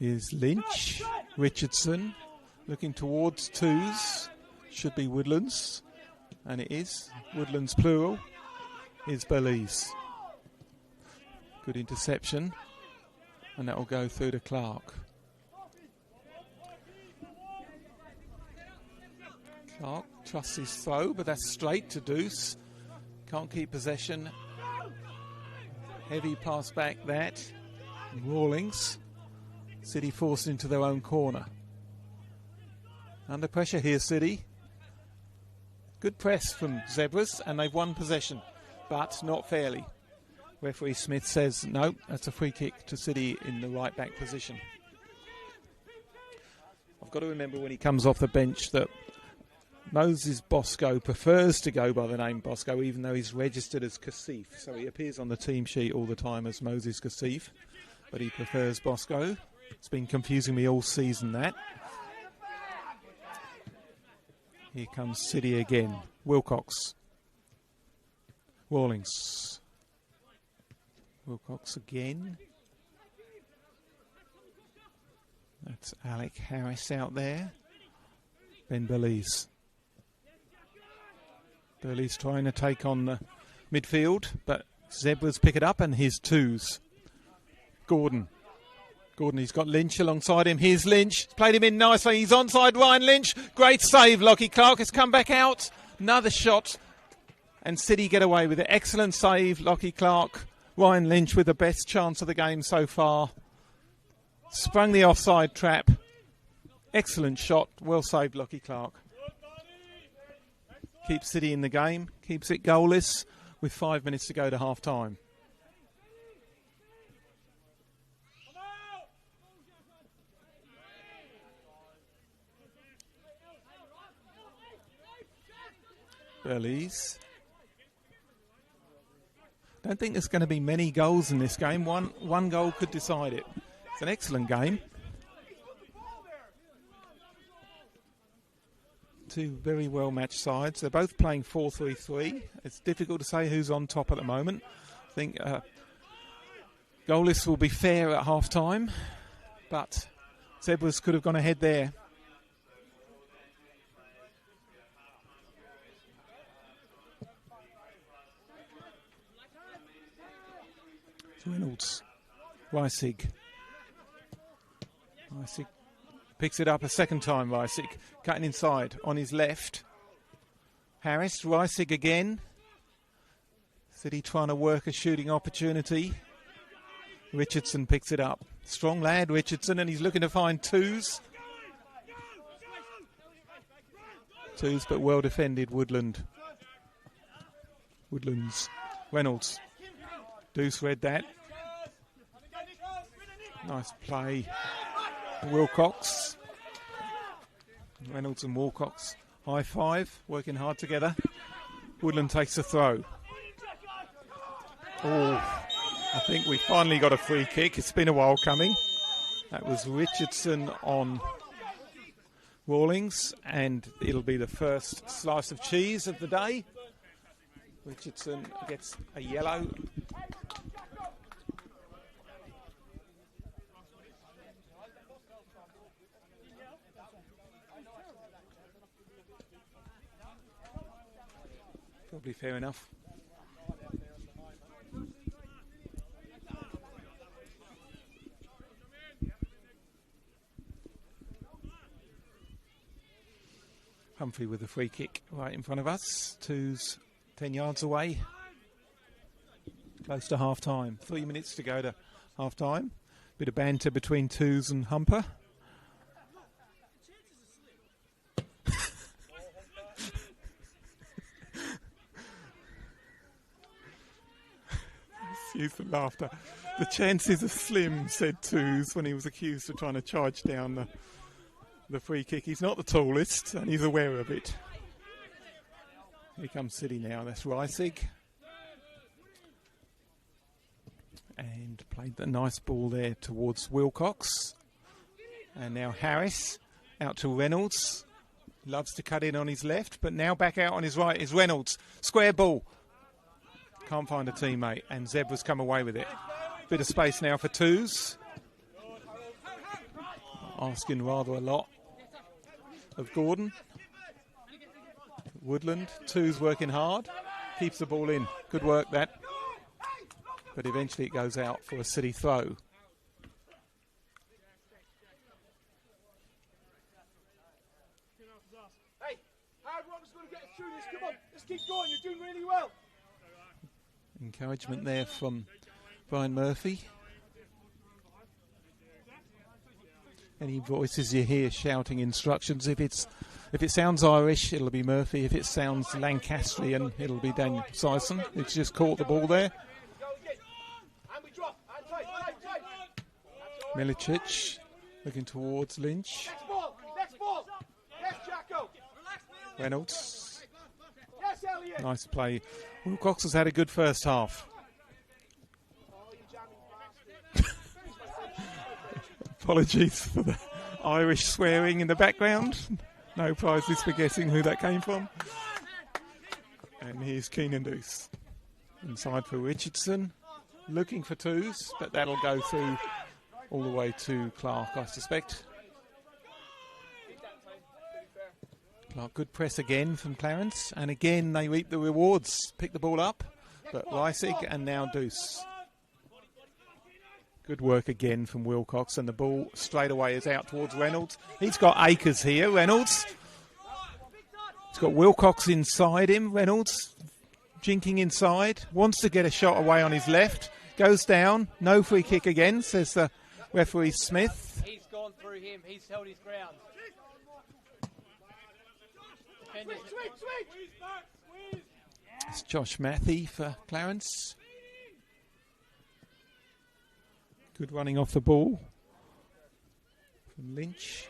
Here's Lynch, Richardson, looking towards Twos. Should be Woodlands, and it is. Woodlands plural. Here's Belize. Good interception, and that will go through to Clark. Clark trusts his throw, but that's straight to Deuce. Can't keep possession. Heavy pass back that. Rawlings. City forced into their own corner. Under pressure here, City. Good press from Zebras, and they've won possession, but not fairly. Referee Smith says, no, that's a free kick to City in the right back position. I've got to remember when he comes off the bench that Moses Bosco prefers to go by the name Bosco, even though he's registered as Kasif. So he appears on the team sheet all the time as Moses Kasif, but he prefers Bosco. It's been confusing me all season, that. Here comes City again. Wilcox. Rawlings. Wilcox again. That's Alec Harris out there. Ben Belize. Belize trying to take on the midfield, but Zebras pick it up, and here's Twos. Gordon, he's got Lynch alongside him. Here's Lynch. Played him in nicely. He's onside. Ryan Lynch. Great save. Lockie Clark has come back out. Another shot. And City get away with it. Excellent save, Lockie Clark. Ryan Lynch with the best chance of the game so far. Sprung the offside trap. Excellent shot. Well saved, Lockie Clark. Keeps City in the game. Keeps it goalless with 5 minutes to go to half time. Belize. Don't think there's going to be many goals in this game. One goal could decide it. It's an excellent game. Two very well matched sides. They're both playing 4-3-3. It's difficult to say who's on top at the moment. I think goalless will be fair at half time, but Zebras could have gone ahead there. Reynolds, Reisig picks it up a second time. Reisig cutting inside on his left. Harris, Reisig again. City trying to work a shooting opportunity. Richardson picks it up. Strong lad, Richardson, and he's looking to find twos. Twos, but well defended, Woodlands. Reynolds. Deuce read that. Nice play. Wilcox. Reynolds and Wilcox. High five, working hard together. Woodland takes a throw. Oh, I think we finally got a free kick. It's been a while coming. That was Richardson on Rawlings, and it'll be the first slice of cheese of the day. Richardson gets a yellow. Probably fair enough. Humphrey with a free kick right in front of us. Twos 10 yards away. Close to half time. 3 minutes to go to half time. Bit of banter between Twos and Humper. Excuse the laughter. The chances are slim, said Twos when he was accused of trying to charge down the free kick. He's not the tallest, and he's aware of it. Here comes City now. That's Reisig. And played the nice ball there towards Wilcox. And now Harris out to Reynolds. Loves to cut in on his left, but now back out on his right is Reynolds. Square ball. Can't find a teammate, and Zebras come away with it. Bit of space now for Twos. Asking rather a lot of Gordon. Woodland, Twos working hard. Keeps the ball in. Good work that. But eventually it goes out for a City throw. Hey, hard work is going to get us through this. Come on, let's keep going. You're doing really well. Encouragement there from Brian Murphy. Any voices you hear shouting instructions, if it sounds Irish, it'll be Murphy. If it sounds Lancastrian, it'll be Dan Sison. It's just caught the ball there. Milicic looking towards Lynch. Reynolds. Nice play. Wilcox has had a good first half. Apologies for the Irish swearing in the background. No prizes for guessing who that came from. And here's Keenan Deuce. Inside for Richardson. Looking for Twos, but that'll go through all the way to Clark, I suspect. Clark, good press again from Clarence. And again, they reap the rewards. Pick the ball up, but Reisig and now Deuce. Good work again from Wilcox, and the ball straight away is out towards Reynolds. He's got acres here, Reynolds. He's got Wilcox inside him. Reynolds jinking inside. Wants to get a shot away on his left. Goes down. No free kick again, says the referee Smith. He's gone through him. He's held his ground. It's Josh Matthey for Clarence. Good running off the ball from Lynch.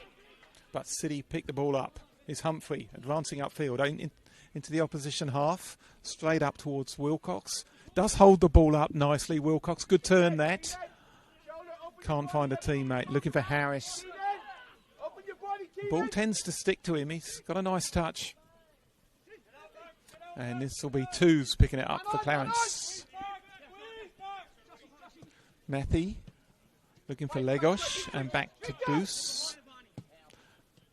But City picked the ball up. It's Humphrey advancing upfield into the opposition half. Straight up towards Wilcox. Does hold the ball up nicely, Wilcox. Good turn that. Can't find a teammate. Looking for Harris. Ball tends to stick to him. He's got a nice touch. And this will be twos picking it up for Clarence. Matthew looking for Legosh and back to Deuce.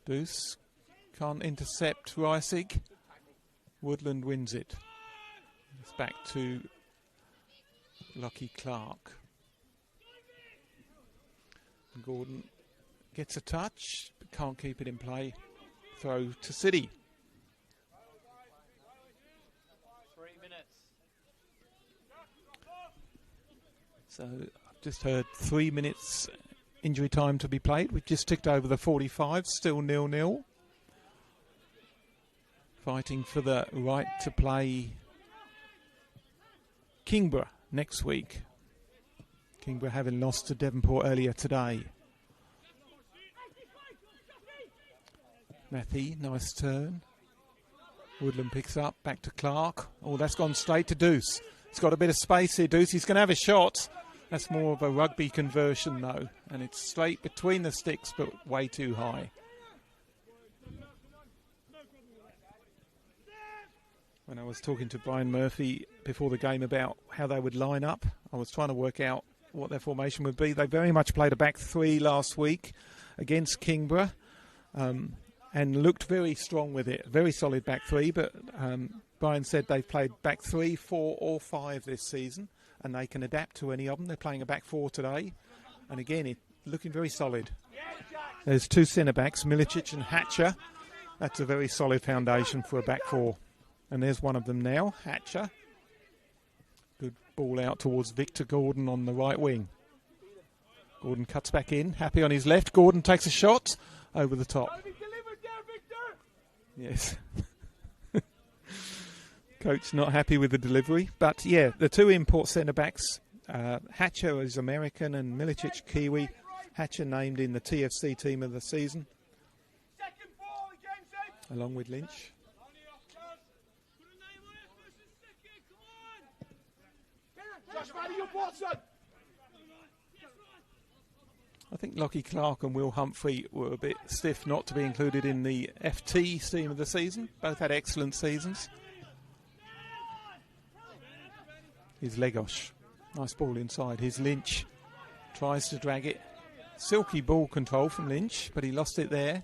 Deuce can't intercept Reisig. Woodland wins it. It's back to Lockie Clark. Gordon gets a touch, but can't keep it in play. Throw to City. 3 minutes. So I've just heard 3 minutes injury time to be played. We've just ticked over the 45, still 0-0. Fighting for the right to play Kingborough next week. Kingborough having lost to Devonport earlier today. Matthew, nice turn. Woodland picks up, back to Clark. Oh, that's gone straight to Deuce. He's got a bit of space here, Deuce. He's going to have a shot. That's more of a rugby conversion, though. And it's straight between the sticks, but way too high. When I was talking to Brian Murphy before the game about how they would line up, I was trying to work out what their formation would be. They very much played a back three last week against Kingborough and looked very strong with it. Very solid back three, but Brian said they've played back 3, 4 or 5 this season and they can adapt to any of them. They're playing a back 4 today and again, looking very solid. There's 2 centre-backs, Milicic and Hatcher. That's a very solid foundation for a back 4. And there's one of them now, Hatcher. Good ball out towards Victor Gordon on the right wing. Gordon cuts back in, happy on his left. Gordon takes a shot over the top. Yes. Coach not happy with the delivery. But yeah, the 2 import centre-backs, Hatcher is American and Milicic Kiwi. Hatcher named in the TFC team of the season, along with Lynch. I think Lockie Clark and Will Humphrey were a bit stiff not to be included in the FT team of the season. Both had excellent seasons. Here's Legosh. Nice ball inside. Here's Lynch. Tries to drag it. Silky ball control from Lynch, but he lost it there.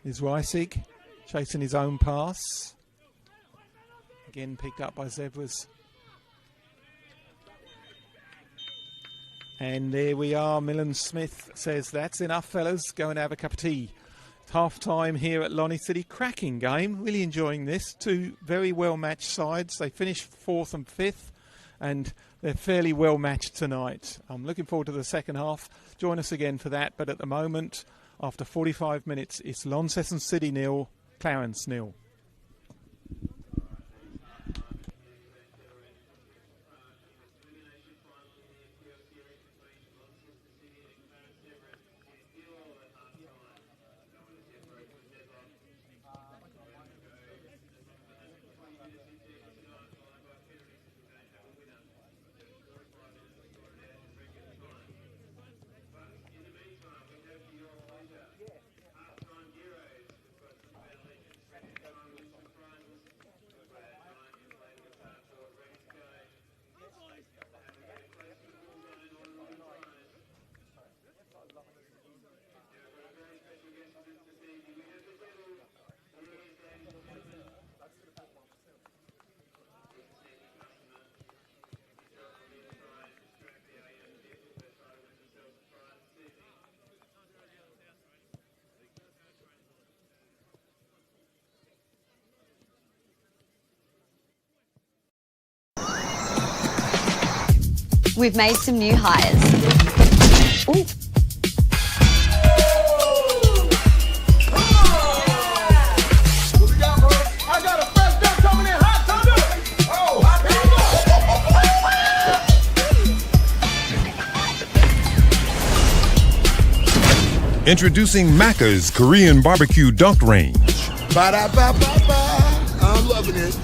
Here's Reisig chasing his own pass. Again picked up by Zebras. And there we are. Millen Smith says, that's enough, fellas. Go and have a cup of tea. Half time here at Lonnie City. Cracking game. Really enjoying this. 2 very well matched sides. They finished 4th and 5th. And they're fairly well matched tonight. I'm looking forward to the second half. Join us again for that. But at the moment, after 45 minutes, it's Launceston City 0, Clarence 0. We've made some new hires. Ooh. Introducing Macca's Korean Barbecue Dunk Range. Ba-da-ba-ba-ba. I'm loving it.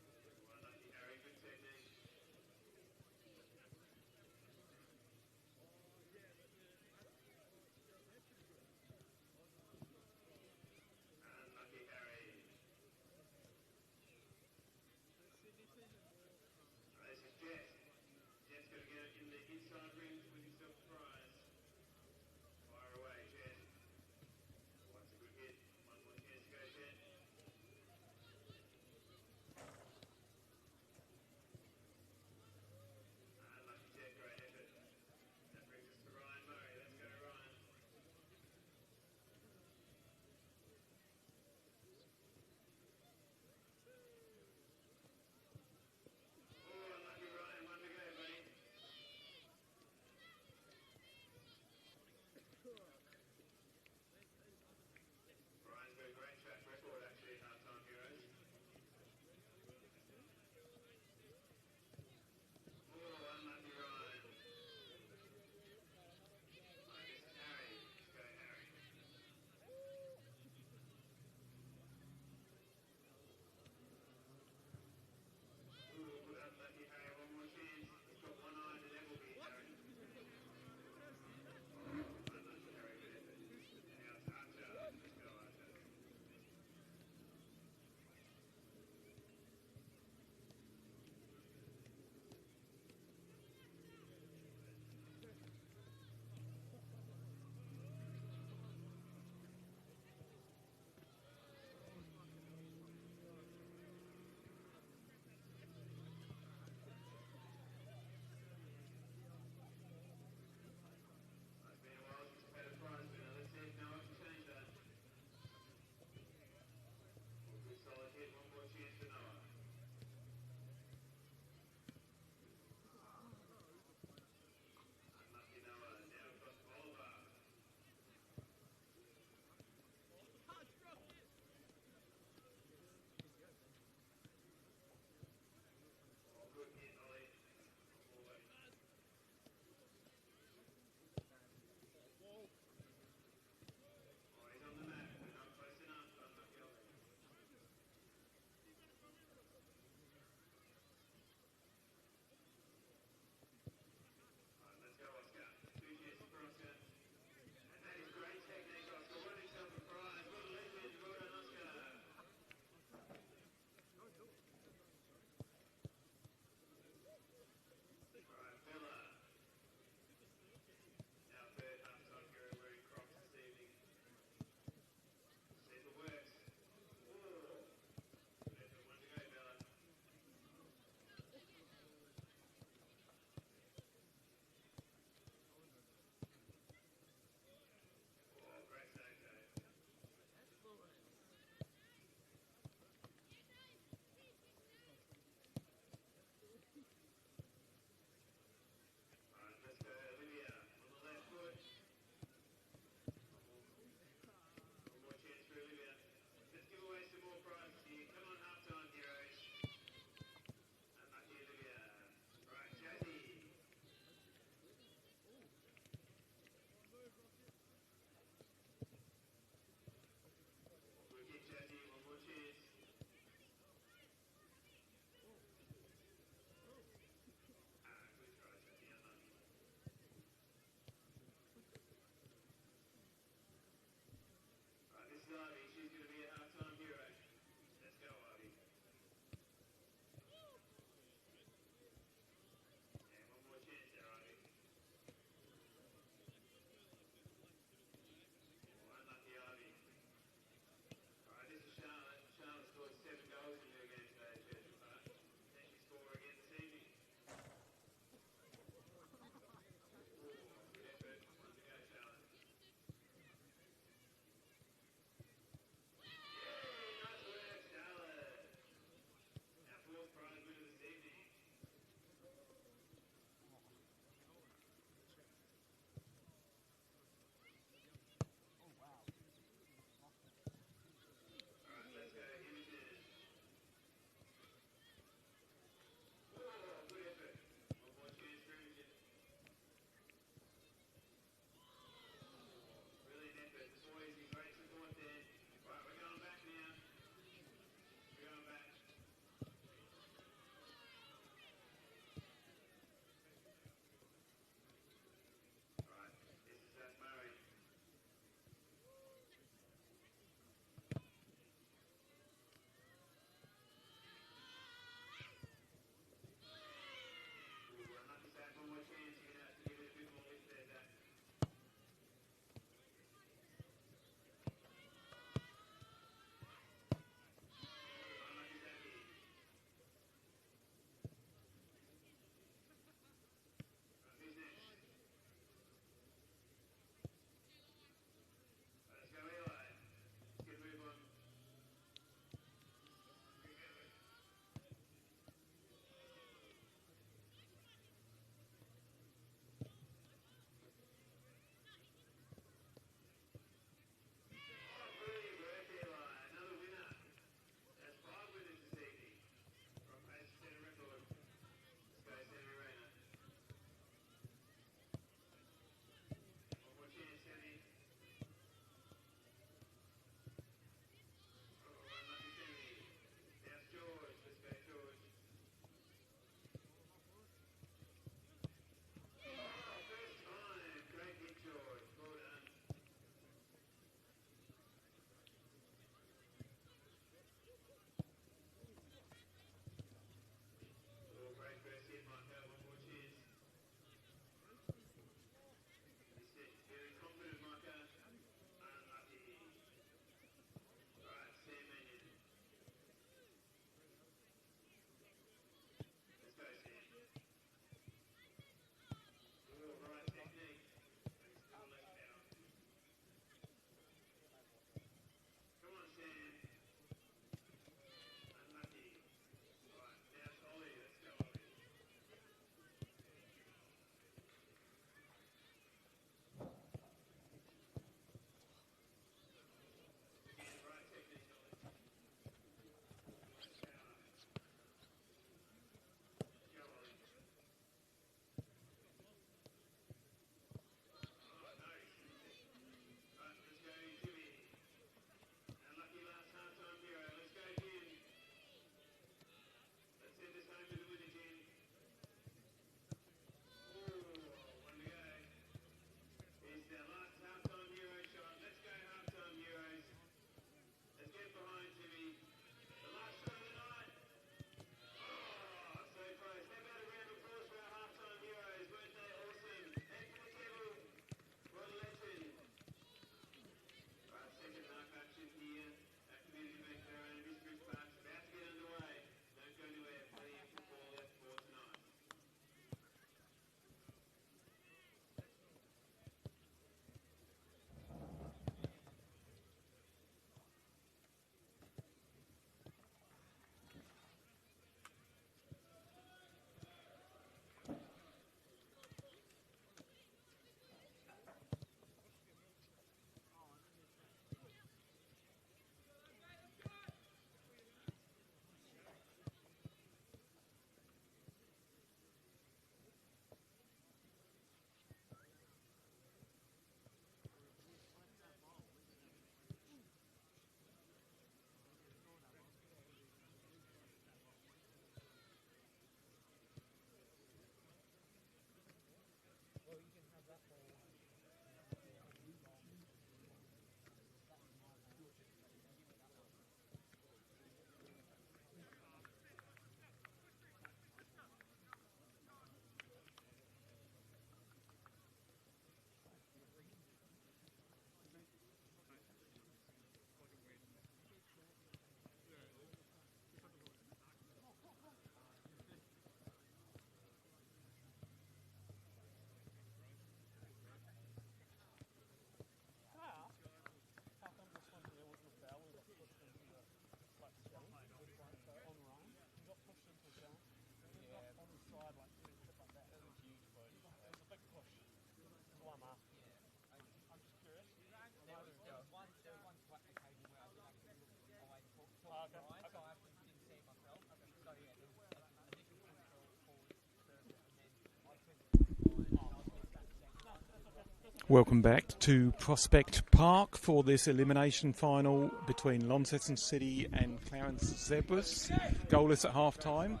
Welcome back to Prospect Park for this elimination final between Launceston City and Clarence Zebras. Goalless at half time,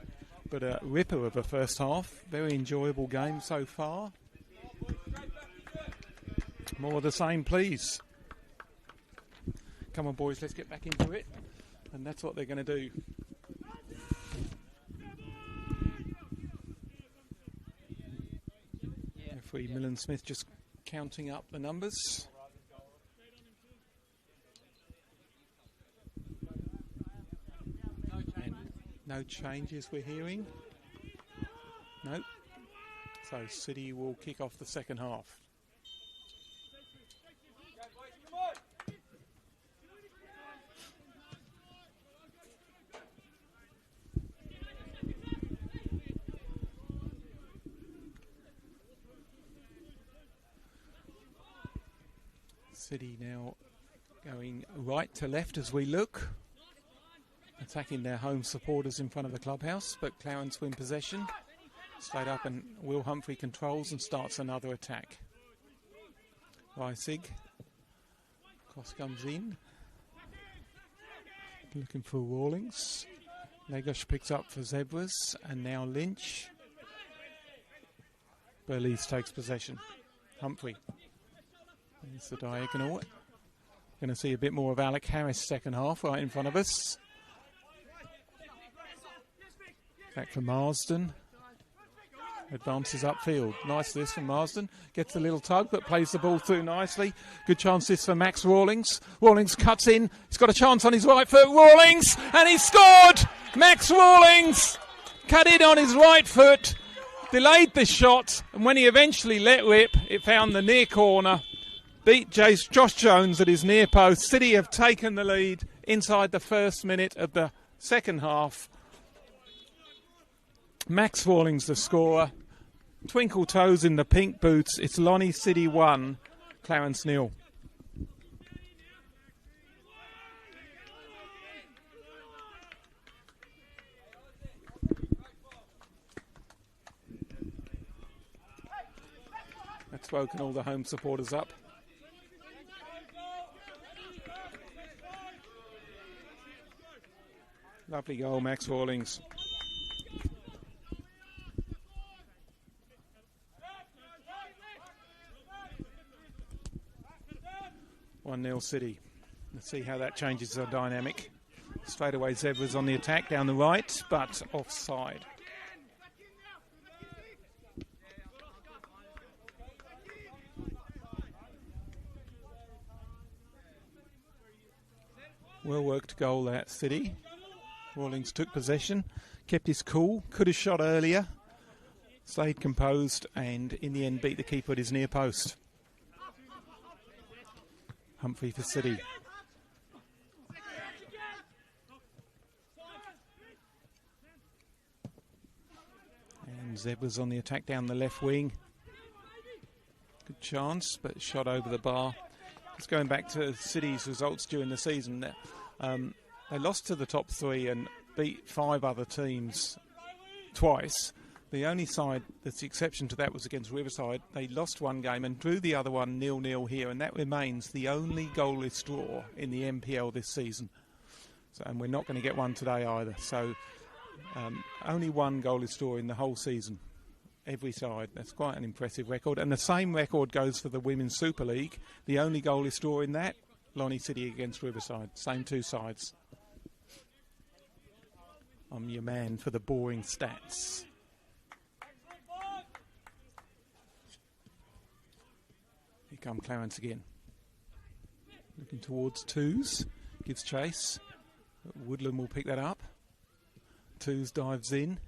but a ripper of a first half. Very enjoyable game so far. More of the same, please. Come on, boys, let's get back into it. And that's what they're going to do. Referee Millen Smith just counting up the numbers. And no changes we're hearing. No. So City will kick off the second half. City now going right to left as we look, attacking their home supporters in front of the clubhouse, but Clarence win possession. Straight up, and Will Humphrey controls and starts another attack. Reisig, cross comes in, looking for Rawlings. Legosh picks up for Zebras, and now Lynch. Burlees takes possession. Humphrey. There's the diagonal. Going to see a bit more of Alec Harris second half right in front of us. Back for Marsden. Advances upfield. Nice this from Marsden. Gets a little tug but plays the ball through nicely. Good chance this for Max Rawlings. Rawlings cuts in. He's got a chance on his right foot. Rawlings! And he scored! Max Rawlings cut in on his right foot. Delayed the shot. And when he eventually let rip, it found the near corner. Beat Josh Jones at his near post. City have taken the lead inside the first minute of the second half. Max Rawlings the scorer. Twinkle toes in the pink boots. It's Lonnie City 1, Clarence 0. That's woken all the home supporters up. Lovely goal, Max Rawlings. 1-0 City. Let's see how that changes the dynamic. Straight away Zebras on the attack down the right, but offside. Well worked goal that City. Rawlings took possession, kept his cool, could have shot earlier, stayed composed, and in the end beat the keeper at his near post. Humphrey for City. And Zebras on the attack down the left wing. Good chance, but shot over the bar. Just going back to City's results during the season, they lost to the top three and beat 5 other teams twice. The only side that's the exception to that was against Riverside. They lost one game and drew the other one 0-0 here, and that remains the only goalless draw in the NPL this season. So, and we're not going to get one today either. So only one goalless draw in the whole season, every side. That's quite an impressive record. And the same record goes for the Women's Super League. The only goalless draw in that, Lonnie City against Riverside. Same 2 sides. I'm your man for the boring stats. Here come Clarence again. Looking towards twos. Gives chase. Woodland will pick that up. Twos dives in.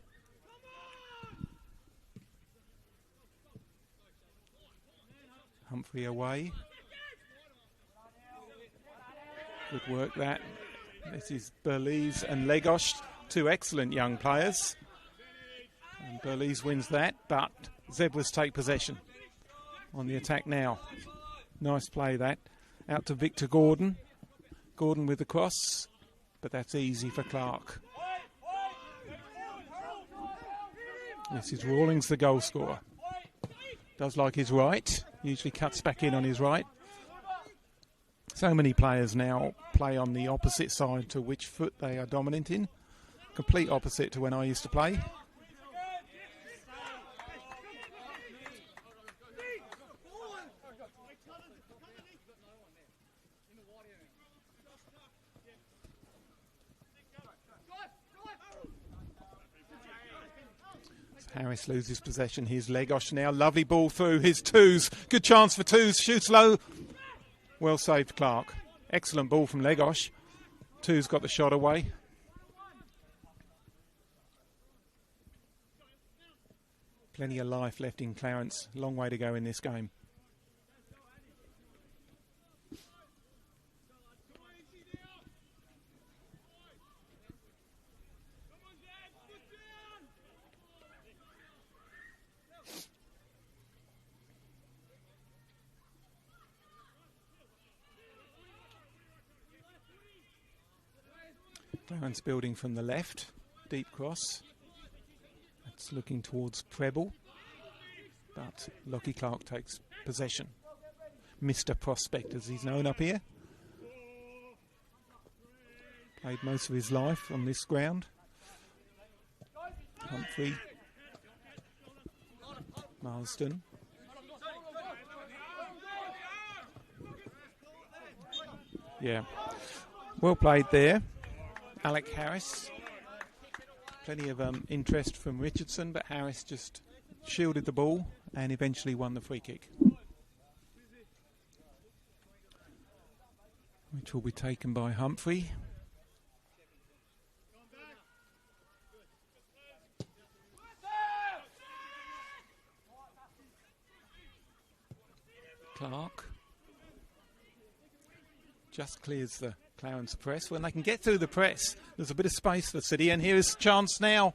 Humphrey away. Good work that. This is Burlees and Legosh, 2 excellent young players. And Burlees wins that, but Zebras take possession. On the attack now. Nice play that. Out to Victor Gordon. Gordon with the cross, but that's easy for Clark. This is Rawlings, the goal scorer. Does like his right. Usually cuts back in on his right. So many players now play on the opposite side to which foot they are dominant in. Complete opposite to when I used to play. Harris loses possession. Here's Legosh now. Lovely ball through. Here's Twos. Good chance for Twos. Shoots low. Well saved, Clark. Excellent ball from Legosh. Twos got the shot away. Plenty of life left in Clarence. Long way to go in this game. Clarence building from the left, deep cross. That's looking towards Preble, but Lockie Clark takes possession. Mr. Prospect, as he's known up here. Played most of his life on this ground. Humphrey, Marsden. Yeah, well played there. Alec Harris, plenty of interest from Richardson, but Harris just shielded the ball and eventually won the free kick, which will be taken by Humphrey. Clark just clears the Clarence press. When they can get through the press, there's a bit of space for City, and here is chance now.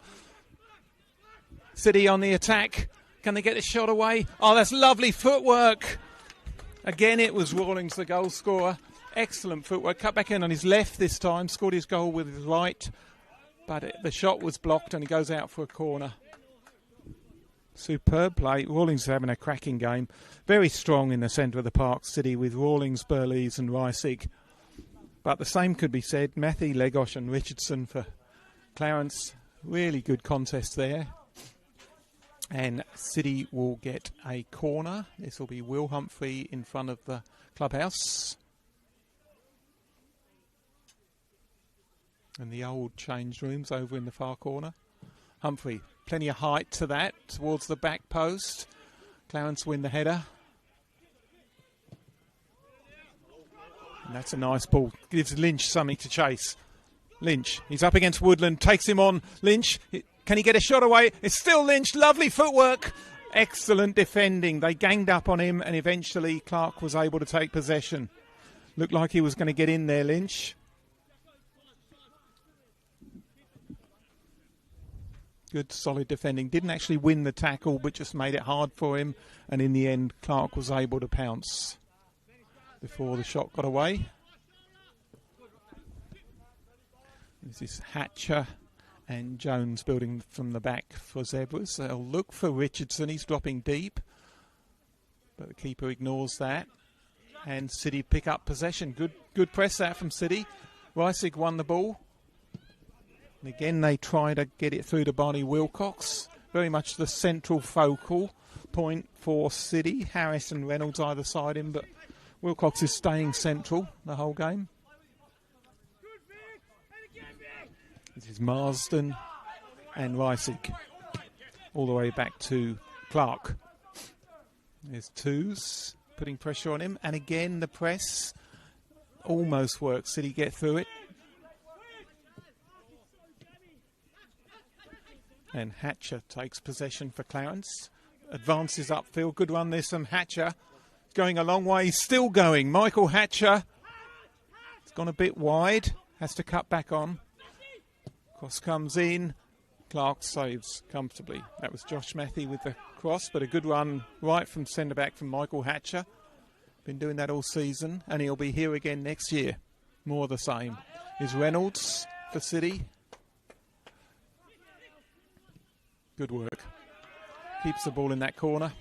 City on the attack. Can they get the shot away? Oh, that's lovely footwork. Again, it was Rawlings, the goal scorer. Excellent footwork. Cut back in on his left this time. Scored his goal with his right, but the shot was blocked and he goes out for a corner. Superb play. Rawlings is having a cracking game. Very strong in the centre of the park, City, with Rawlings, Burlees and Reisig. But the same could be said, Matthew, Legosh and Richardson for Clarence. Really good contest there. And City will get a corner. This will be Will Humphrey in front of the clubhouse. And the old change rooms over in the far corner. Humphrey, plenty of height to that, towards the back post. Clarence win the header. And that's a nice ball. Gives Lynch something to chase. Lynch, he's up against Woodland, takes him on. Lynch, can he get a shot away? It's still Lynch, lovely footwork. Excellent defending. They ganged up on him and eventually Clark was able to take possession. Looked like he was going to get in there, Lynch. Good solid defending. Didn't actually win the tackle but just made it hard for him, and in the end Clark was able to pounce before the shot got away. This is Hatcher and Jones building from the back for Zebras. They'll look for Richardson. He's dropping deep, but the keeper ignores that. And City pick up possession. Good press out from City. Reisig won the ball. And again, they try to get it through to Barney Wilcox. Very much the central focal point for City. Harris and Reynolds either side him, but Wilcox is staying central the whole game. This is Marsden and Reisig. All the way back to Clark. There's Twos putting pressure on him. And again, the press almost works. City get through it. And Hatcher takes possession for Clarence. Advances upfield. Good run this from Hatcher. Going a long way. He's still going. Michael Hatcher. It's gone a bit wide. Has to cut back on. Cross comes in. Clark saves comfortably. That was Josh Matthew with the cross, but a good run right from centre-back from Michael Hatcher. Been doing that all season, and he'll be here again next year. More of the same. Is Reynolds for City. Good work. Keeps the ball in that corner.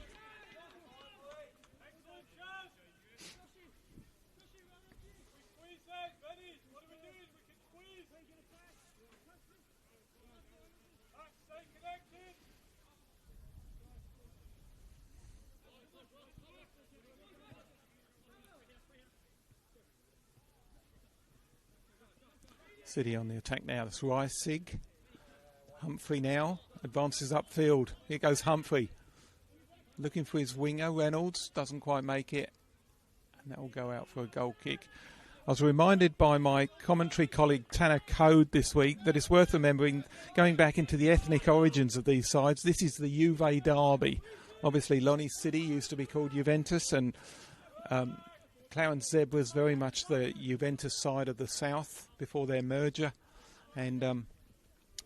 City on the attack now. That's Reisig. Humphrey now advances upfield. Here goes Humphrey. Looking for his winger. Reynolds doesn't quite make it. And that will go out for a goal kick. I was reminded by my commentary colleague Tanner Code this week that it's worth remembering, going back into the ethnic origins of these sides, this is the Juve derby. Obviously, Lonnie City used to be called Juventus, and Clarence Zebras very much the Juventus side of the south before their merger. And,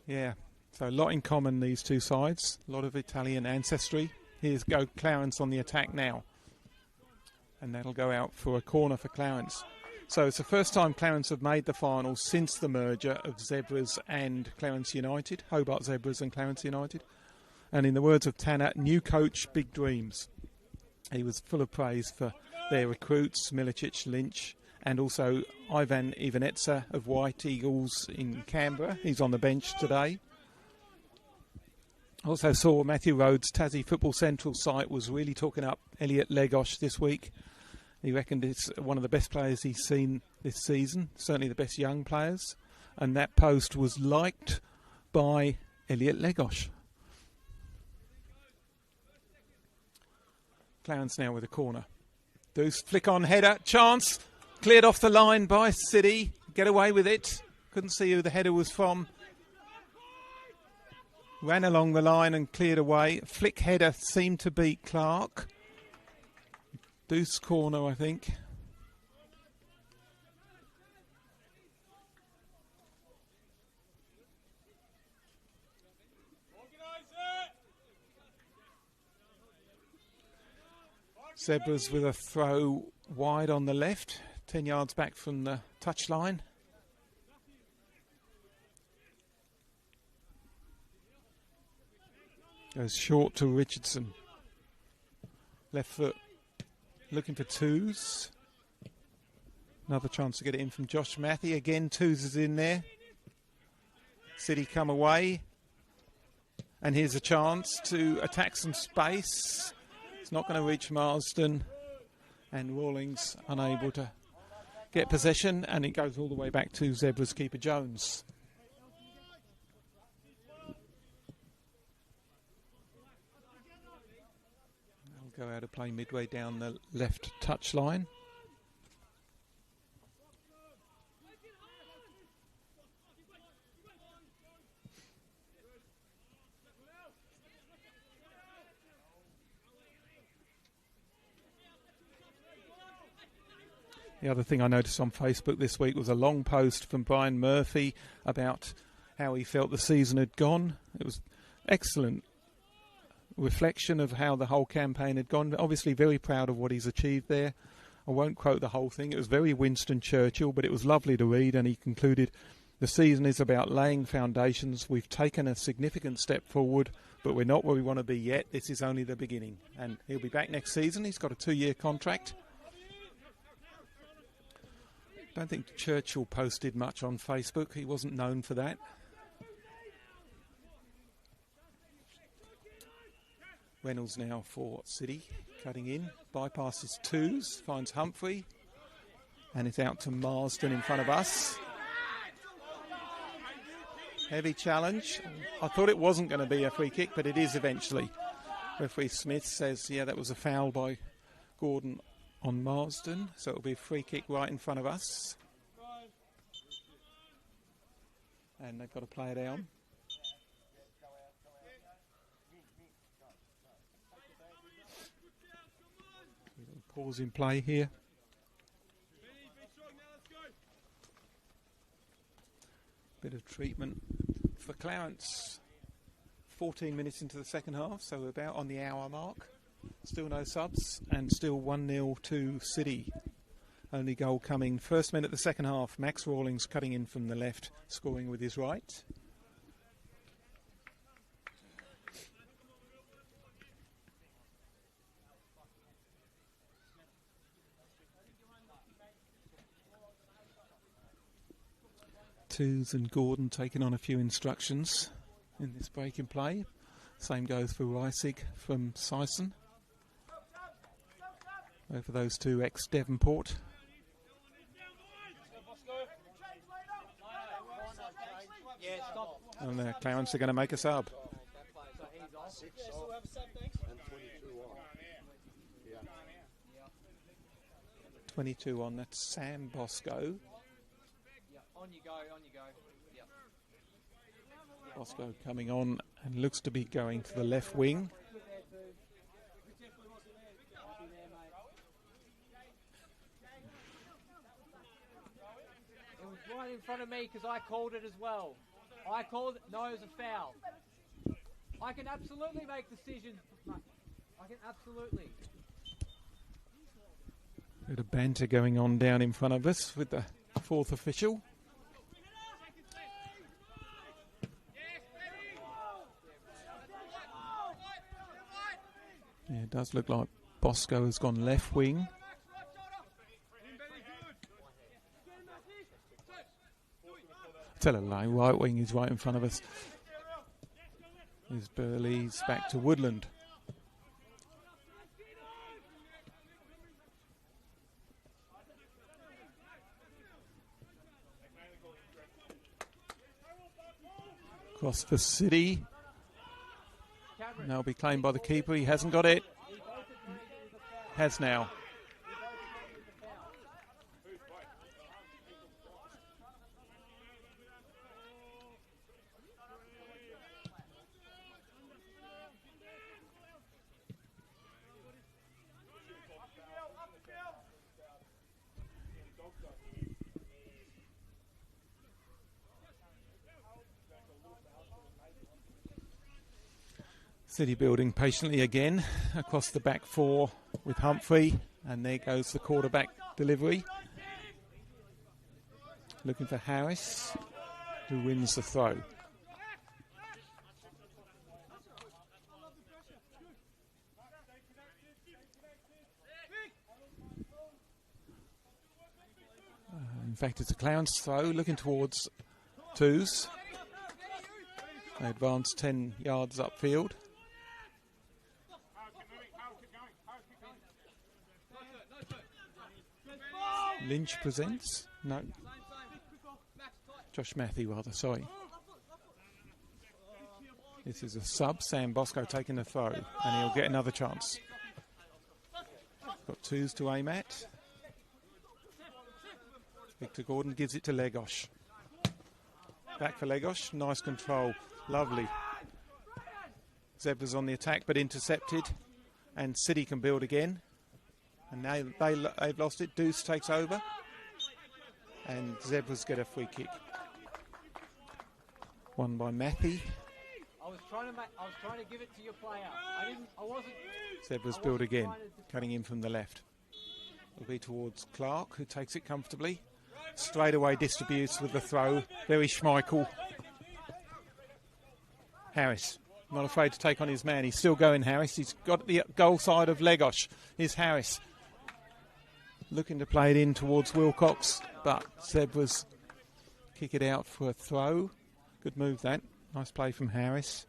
yeah, so a lot in common, these two sides. A lot of Italian ancestry. Here's go Clarence on the attack now. And that'll go out for a corner for Clarence. So it's the first time Clarence have made the final since the merger of Zebras and Clarence United, Hobart Zebras and Clarence United. And in the words of Tanner, new coach, big dreams. He was full of praise for their recruits, Milicic, Lynch, and also Ivan Ivanetza of White Eagles in Canberra. He's on the bench today. Also saw Matthew Rhodes' Tassie Football Central site was really talking up Elliot Legosh this week. He reckoned it's one of the best players he's seen this season, certainly the best young players. And that post was liked by Elliot Legosh. Clarence now with a corner. Deuce, flick on header, chance. Cleared off the line by City. Get away with it. Couldn't see who the header was from. Ran along the line and cleared away. Flick header seemed to beat Clark. Deuce corner, I think. Zebras with a throw wide on the left, 10 yards back from the touchline. Goes short to Richardson. Left foot. Looking for twos. Another chance to get it in from Josh Matthew. Again, twos is in there. City come away. And here's a chance to attack some space. It's not going to reach Marsden. And Rawlings unable to get possession. And it goes all the way back to Zebras keeper Jones. Go out of play midway down the left touch line. The other thing I noticed on Facebook this week was a long post from Brian Murphy about how he felt the season had gone. It was excellent reflection of how the whole campaign had gone. Obviously very proud of what he's achieved there. I won't quote the whole thing. It was very Winston Churchill, but it was lovely to read, and he concluded, the season is about laying foundations. We've taken a significant step forward, but we're not where we want to be yet. This is only the beginning. And he'll be back next season. He's got a 2-year contract. I don't think Churchill posted much on Facebook. He wasn't known for that. Reynolds now for City, cutting in, bypasses twos, finds Humphrey, and it's out to Marsden in front of us. Heavy challenge. I thought it wasn't going to be a free kick, but it is eventually. Referee Smith says, yeah, that was a foul by Gordon on Marsden, so it'll be a free kick right in front of us. And they've got to play it down. Pause in play here. Bit of treatment for Clarence. 14 minutes into the second half, so we're about on the hour mark. Still no subs, and still 1-0 to City. Only goal coming first minute of the second half. Max Rawlings cutting in from the left, scoring with his right. Twos and Gordon taking on a few instructions in this break in play. Same goes for Reisig from Sison. Both of those two ex-Devonport. And Clarence are going to make a sub. So he's off. 22 on, that's Sam Bosco. Yeah, on you go, on you go. Yeah. Bosco coming on and looks to be going to the left wing. It was right in front of me because I called it as well. I called it, no, it was a foul. I can absolutely make decisions. I can absolutely. Bit of banter going on down in front of us with the fourth official. Yeah, it does look like Bosco has gone left wing. Tell a lie, right wing is right in front of us. Here's Burley's back to Woodland. Cross for City. And they'll be claimed by the keeper. He hasn't got it. Has now. City building patiently again across the back four with Humphrey, and there goes the quarterback delivery. Looking for Harris, who wins the throw. In fact, it's a Clarence throw, looking towards twos. They advance 10 yards upfield. Lynch presents. No. Josh Matthew, rather, sorry. This is a sub. Sam Bosco taking the throw, and he'll get another chance. Got twos to aim at. Victor Gordon gives it to Legosh. Back for Legosh. Nice control. Lovely. Zebras on the attack, but intercepted. And City can build again. And now they've lost it. Deuce takes over. And Zebras get a free kick. Won by Matthew. I was trying to give it to your player. I wasn't. Zebras build again. Cutting in from the left. It'll be towards Clark, who takes it comfortably. Straight away distributes with the throw. Very Schmeichel. Harris. Not afraid to take on his man. He's still going, Harris. He's got the goal side of Legosh. Here's Harris. Looking to play it in towards Wilcox, but Zebras kick it out for a throw. Good move, that. Nice play from Harris.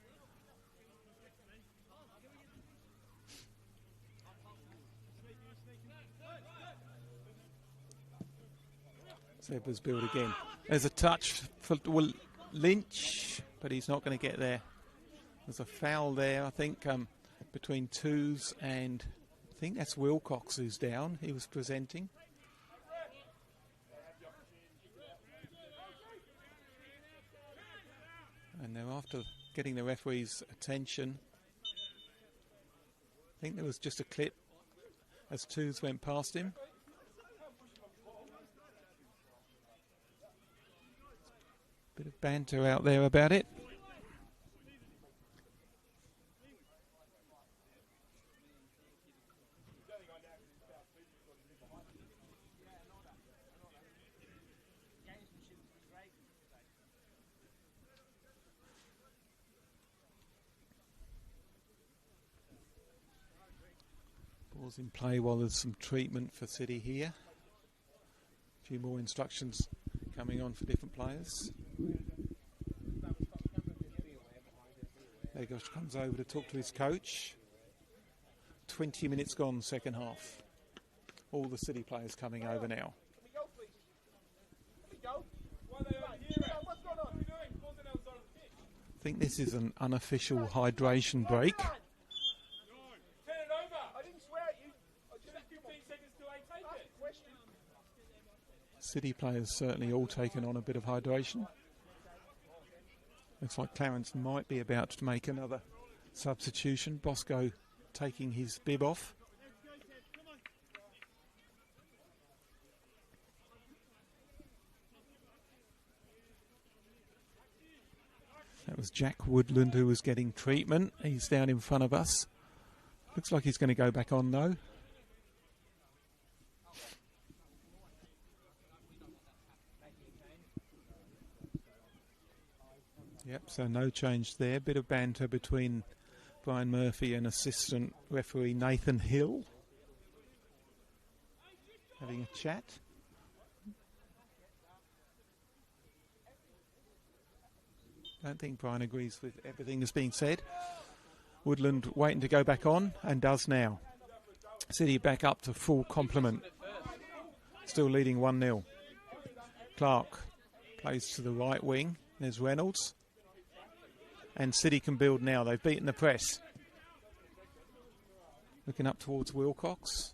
Zebras build again. There's a touch for Lynch, but he's not going to get there. There's a foul there, I think, between twos and I think that's Wilcox who's down. He was presenting. And they're after getting the referee's attention. I think there was just a clip as twos went past him. Bit of banter out there about it. Ball's in play while there's some treatment for City here. A few more instructions coming on for different players. Legosh comes over to talk to his coach. 20 minutes gone, second half. All the City players coming over now. I think this is an unofficial hydration break. Turn it over. I didn't swear at you. I just had 15 seconds till I take it. Question. City players certainly all taken on a bit of hydration. Looks like Clarence might be about to make another substitution. Bosco taking his bib off. That was Jack Woodland who was getting treatment. He's down in front of us. Looks like he's going to go back on though. Yep, so no change there. Bit of banter between Brian Murphy and assistant referee Nathan Hill. Having a chat. Don't think Brian agrees with everything that's being said. Woodland waiting to go back on and does now. City back up to full complement. Still leading 1-0. Clark plays to the right wing. There's Reynolds. And City can build now. They've beaten the press. Looking up towards Wilcox.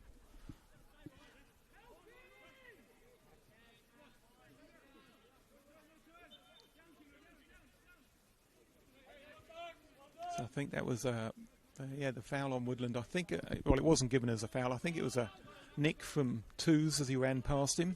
So I think that was the foul on Woodland. I think, well, it wasn't given as a foul. I think it was a nick from Twos as he ran past him.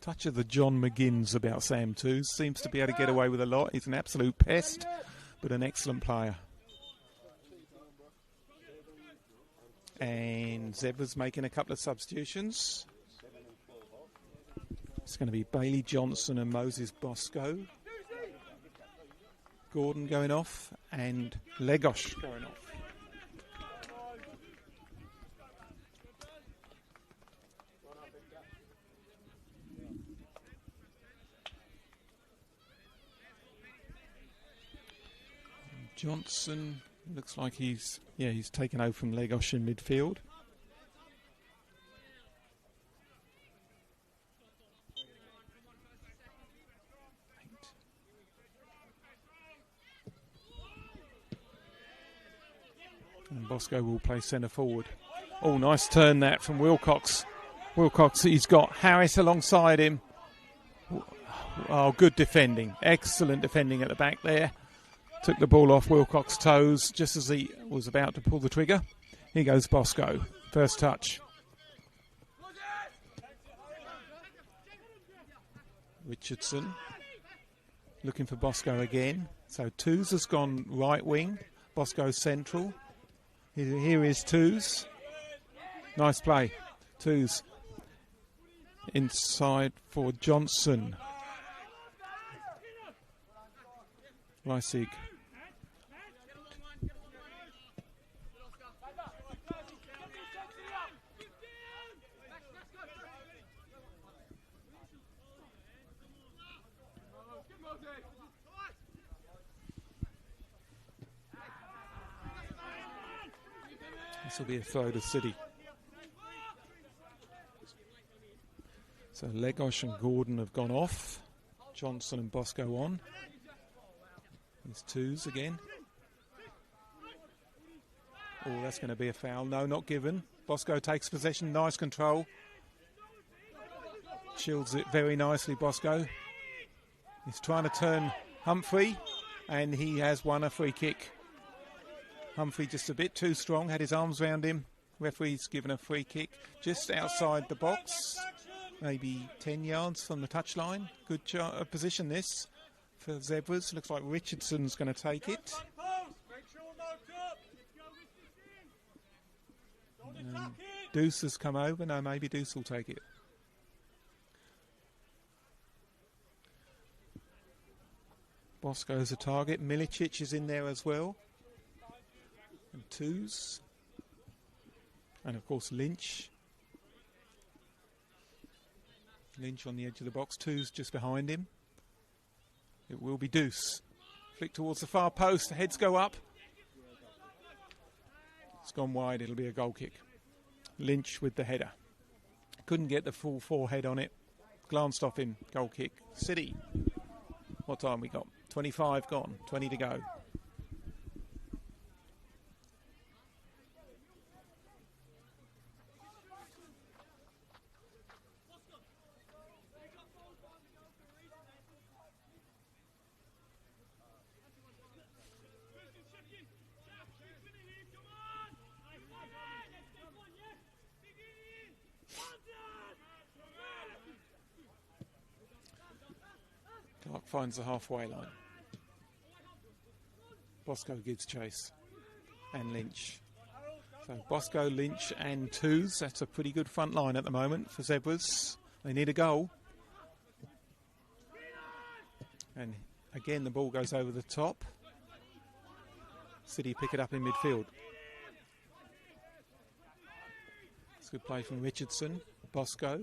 Touch of the John McGinns about Sam Twos. Seems to be able to get away with a lot. He's an absolute pest, but an excellent player. And Zebra's making a couple of substitutions. It's going to be Bailey Johnson and Moses Bosco. Gordon going off and Legosh going off. Johnson looks like he's taken over from Legosh in midfield. And Bosco will play centre forward. Oh, nice turn that from Wilcox. Wilcox, he's got Harris alongside him. Oh, good defending. Excellent defending at the back there. Took the ball off Wilcox's toes just as he was about to pull the trigger. Here goes Bosco. First touch. Richardson looking for Bosco again. So Twos has gone right wing. Bosco central. Here is Twos. Nice play. Twos inside for Johnson. Leisig. This will be a throw to City. So Legosh and Gordon have gone off. Johnson and Bosco on. There's Twos again. Oh, that's going to be a foul. No, not given. Bosco takes possession. Nice control. Shields it very nicely, Bosco. He's trying to turn Humphrey, and he has won a free kick. Humphrey just a bit too strong, had his arms round him. Referee's given a free kick just outside the box, maybe 10 yards from the touchline. Good position this for Zebras. Looks like Richardson's going to take it. Deuce has come over. No, maybe Deuce will take it. Bosco's a target. Milicic is in there as well. And Twos. And of course Lynch. Lynch on the edge of the box. Twos just behind him. It will be Deuce. Flick towards the far post. The heads go up. It's gone wide. It'll be a goal kick. Lynch with the header. Couldn't get the full forehead on it. Glanced off him. Goal kick. City. What time we got? 25 gone. 20 to go. Clark finds the halfway line. Bosco gives chase. And Lynch. So Bosco, Lynch and Twos. That's a pretty good front line at the moment for Zebras. They need a goal. And again the ball goes over the top. City pick it up in midfield. It's a good play from Richardson. Bosco.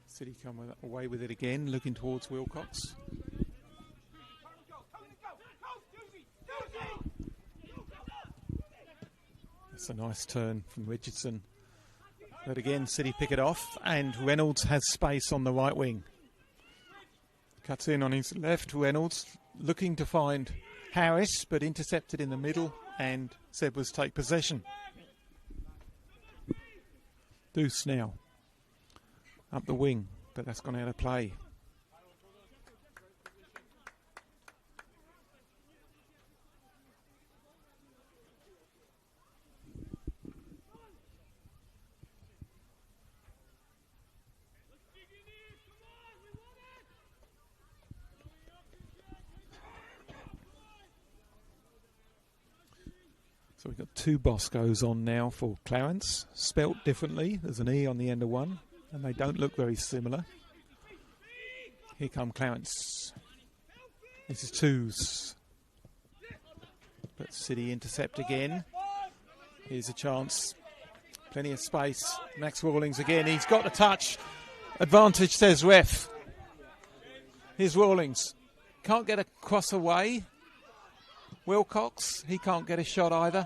City come away with it again, looking towards Wilcox. That's a nice turn from Richardson. But again, City pick it off, and Reynolds has space on the right wing. Cuts in on his left, Reynolds looking to find Harris, but intercepted in the middle, and Zebras take possession. Deuce now. Up the wing, but that's gone out of play. So we've got two Boscos on now for Clarence, spelt differently. There's an E on the end of one, and they don't look very similar. Here come Clarence. This is Twos. But City intercept again. Here's a chance. Plenty of space. Max Rawlings again. He's got the touch. Advantage, says ref. Here's Rawlings. Can't get a cross away. Wilcox, he can't get a shot either.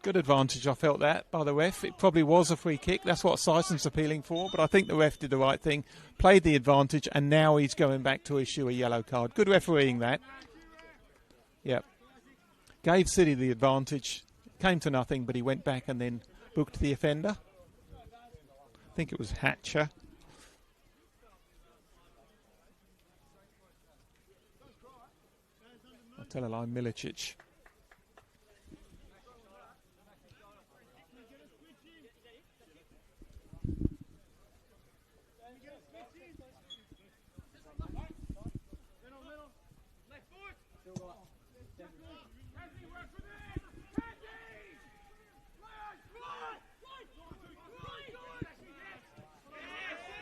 Good advantage, I felt that, by the ref. It probably was a free kick. That's what Syson's appealing for, but I think the ref did the right thing. Played the advantage, and now he's going back to issue a yellow card. Good refereeing that. Yep. Gave City the advantage. Came to nothing, but he went back and then booked the offender. I think it was Hatcher. Tell a line, Milicic.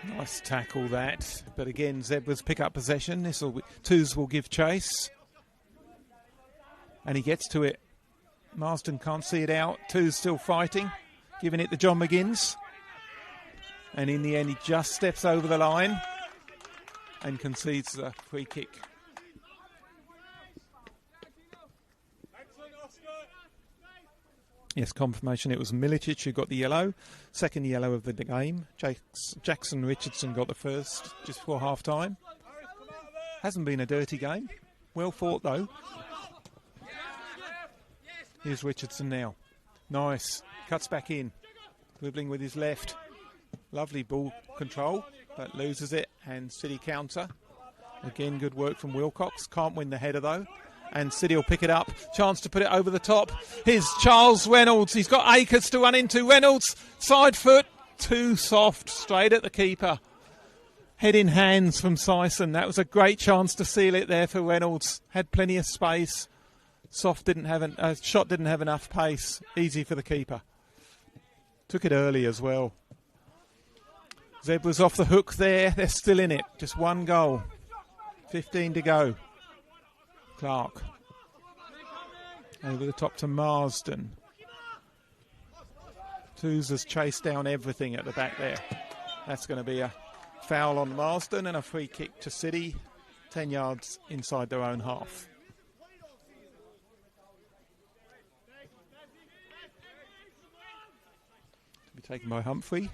Nice tackle that, but again Zebras pick up possession. Twos will give chase. And he gets to it. Marsden can't see it out. Twos still fighting. Giving it to John McGinns. And in the end, he just steps over the line and concedes the free kick. Yes, confirmation. It was Milicic who got the yellow. Second yellow of the game. Jackson Richardson got the first just before half-time. Hasn't been a dirty game. Well fought, though. Here's Richardson now. Nice. Cuts back in. Dribbling with his left. Lovely ball control, but loses it. And City counter. Again, good work from Wilcox. Can't win the header, though. And City will pick it up. Chance to put it over the top. Here's Charles Reynolds. He's got Akers to run into. Reynolds, side foot. Too soft. Straight at the keeper. Head in hands from Sison. That was a great chance to seal it there for Reynolds. Had plenty of space. Shot didn't have enough pace. Easy for the keeper. Took it early as well. Zebras off the hook there. They're still in it. Just one goal. 15 to go. Clark. Over the top to Marsden. Twos has chased down everything at the back there. That's going to be a foul on Marsden and a free kick to City, 10 yards inside their own half. To be taken by Humphrey.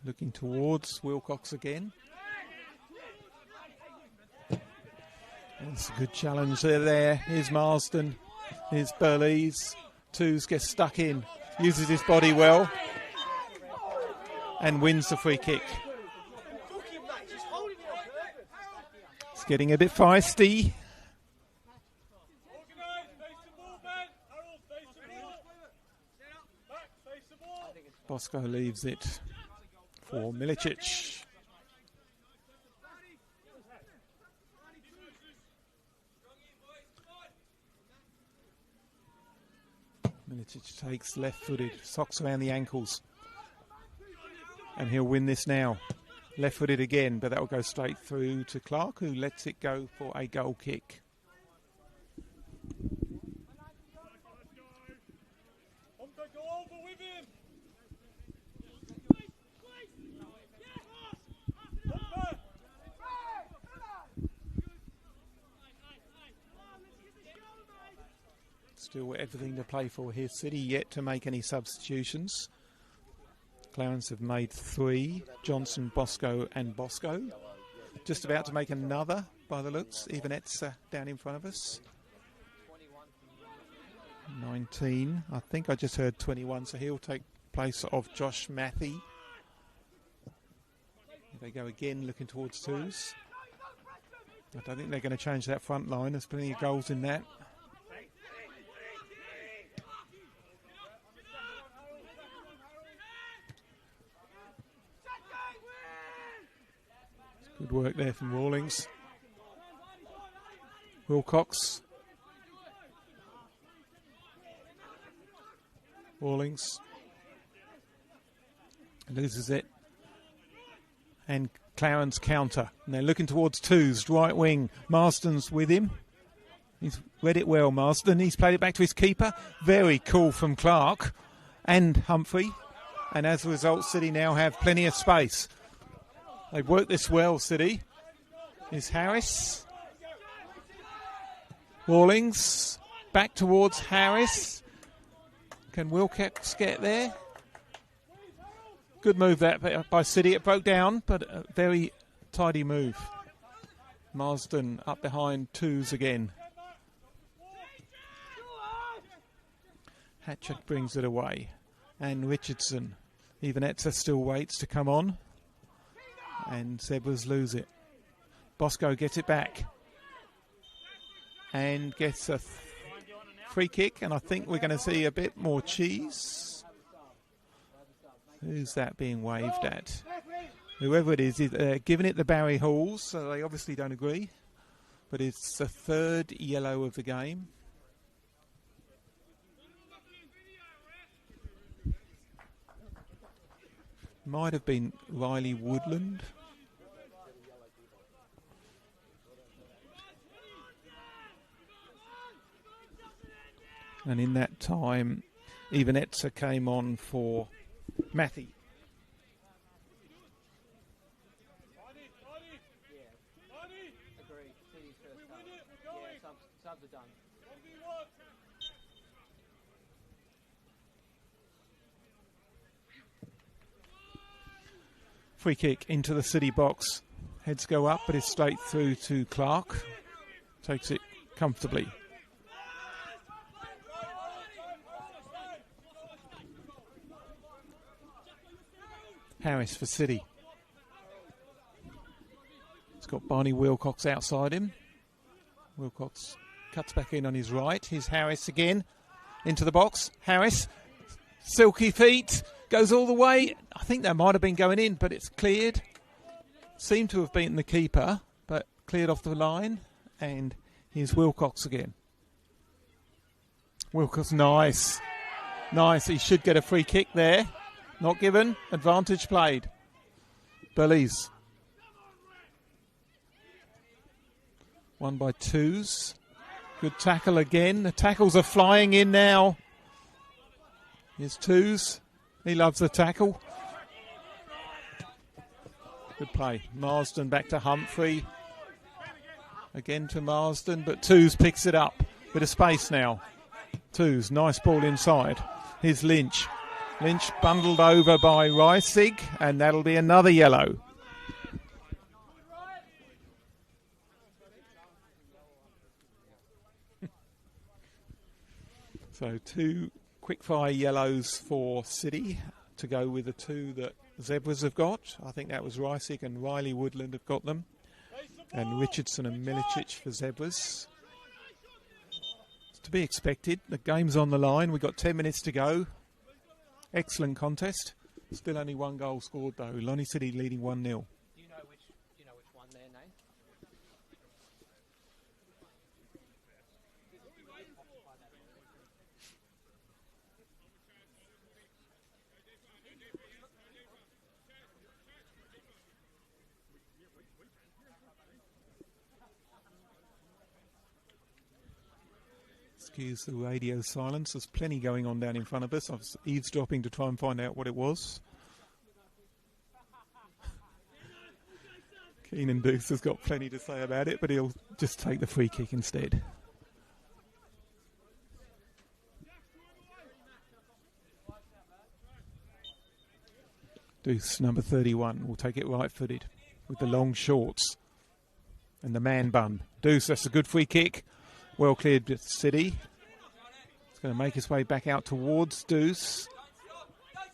Looking towards Wilcox again. It's a good challenge there. Here's Marsden. Here's Burleys. Twos gets stuck in. Uses his body well. And wins the free kick. It's getting a bit feisty. Bosco leaves it for Milicic. Milicic takes left-footed, socks around the ankles. And he'll win this now. Left-footed again, but that will go straight through to Clark, who lets it go for a goal kick. Still everything to play for here. City yet to make any substitutions. Clarence have made 3. Johnson, Bosco and Bosco. Just about to make another by the looks. Even Etzer down in front of us. 19. I think I just heard 21, so he'll take place of Josh Matthey. Here they go again, looking towards twos. I don't think they're going to change that front line. There's plenty of goals in that. Good work there from Rawlings. Wilcox. Rawlings. Loses it. And Clarence counter. And they're looking towards twos. Right wing. Marsden's with him. He's read it well, Marsden. He's played it back to his keeper. Very cool from Clark and Humphrey. And as a result, City now have plenty of space. They've worked this well, City. Here's Harris. Rawlings. Back towards Harris. Can Wilcox get there? Good move that by City. It broke down, but a very tidy move. Marsden up behind twos again. Hatchett brings it away. And Richardson. Even Etzer still waits to come on. And Zebras lose it. Bosco gets it back. And gets a free kick. And I think we're going to see a bit more cheese. Who's that being waved at? Whoever it is, giving it the Barry Halls. So they obviously don't agree. But it's the 3rd yellow of the game. Might have been Riley Woodland. And in that time, even Etzer came on for Matthey. Subs are done. Free kick into the City box. Heads go up, but it's straight through to Clark. Takes it comfortably. Harris for City. It's got Barney Wilcox outside him. Wilcox cuts back in on his right. Here's Harris again. Into the box. Harris. Silky feet. Goes all the way. I think that might have been going in, but it's cleared. Seemed to have beaten the keeper, but cleared off the line. And here's Wilcox again. Wilcox, nice. Nice. He should get a free kick there. Not given. Advantage played. Belize. Won by twos. Good tackle again. The tackles are flying in now. Here's Twos. He loves the tackle. Good play. Marsden back to Humphrey. Again to Marsden, but Twos picks it up. Bit of space now. Twos, nice ball inside. Here's Lynch. Lynch bundled over by Reisig, and that'll be another yellow. So 2 quickfire yellows for City to go with the 2 that Zebras have got. I think that was Reisig and Riley Woodland have got them. And Richardson and Milicic for Zebras. It's to be expected. The game's on the line. We've got 10 minutes to go. Excellent contest. Still only 1 goal scored though. Lonnie City leading 1-0. Do you know which one there, Nate? Excuse the radio silence. There's plenty going on down in front of us. I was eavesdropping to try and find out what it was. Keenan Deuce has got plenty to say about it, but he'll just take the free kick instead. Deuce, number 31, will take it right-footed with the long shorts and the man bun. Deuce, that's a good free kick. Well cleared to City. It's going to make his way back out towards Deuce.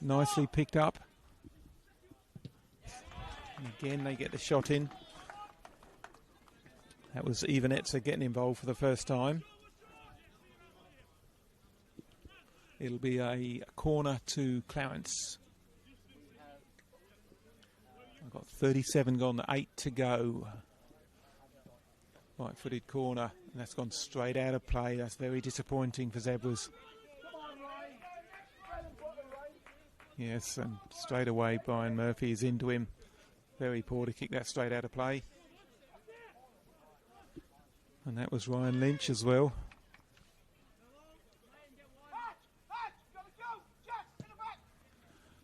Nicely picked up. And again, they get the shot in. That was Ivanetza getting involved for the first time. It'll be a corner to Clarence. I've got 37 gone, 8 to go. Right-footed corner, and that's gone straight out of play. That's very disappointing for Zebras. Yes, and straight away Brian Murphy is into him. Very poor to kick that straight out of play. And that was Ryan Lynch as well.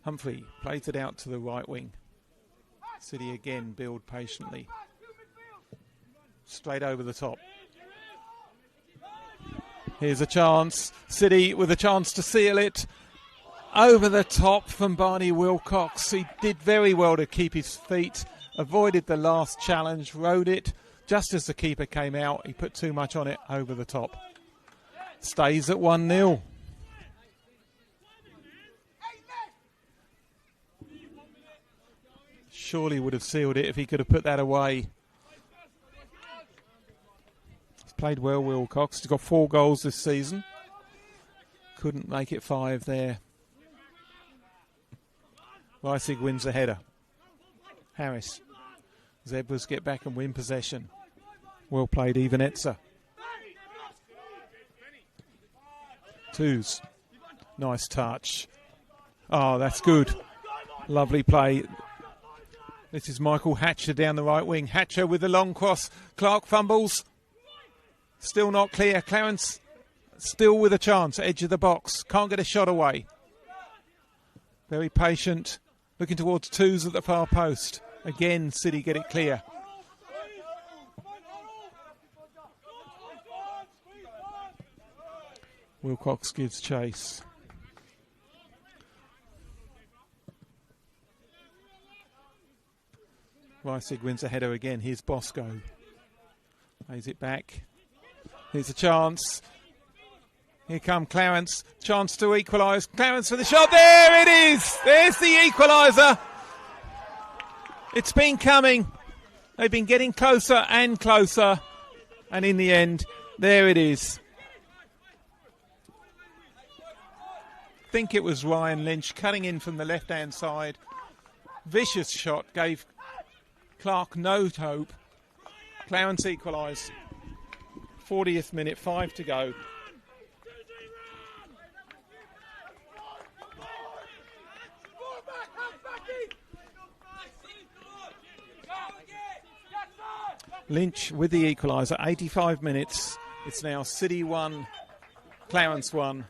Humphrey plays it out to the right wing. City again build patiently. Straight over the top. Here's a chance. City with a chance to seal it. Over the top from Barney Wilcox. He did very well to keep his feet. Avoided the last challenge. Rode it. Just as the keeper came out, he put too much on it over the top. Stays at 1-0. Surely would have sealed it if he could have put that away. Played well, Wilcox. He's got 4 goals this season. Couldn't make it 5 there. Reisig wins the header. Harris. Zebras get back and win possession. Well played, Ivanetza. Twos. Nice touch. Oh, that's good. Lovely play. This is Michael Hatcher down the right wing. Hatcher with the long cross. Clark fumbles. Still not clear. Clarence still with a chance. Edge of the box. Can't get a shot away. Very patient. Looking towards Twos at the far post. Again, City get it clear. Wilcox gives chase. Reisig wins a header again. Here's Bosco. Plays it back. Here's a chance. Here come Clarence. Chance to equalise. Clarence for the shot. There it is. There's the equaliser. It's been coming. They've been getting closer and closer. And in the end, there it is. I think it was Ryan Lynch cutting in from the left-hand side. Vicious shot. Gave Clark no hope. Clarence equalised. 40th minute, 5 to go. Lynch with the equaliser, 85 minutes. It's now City 1, Clarence 1.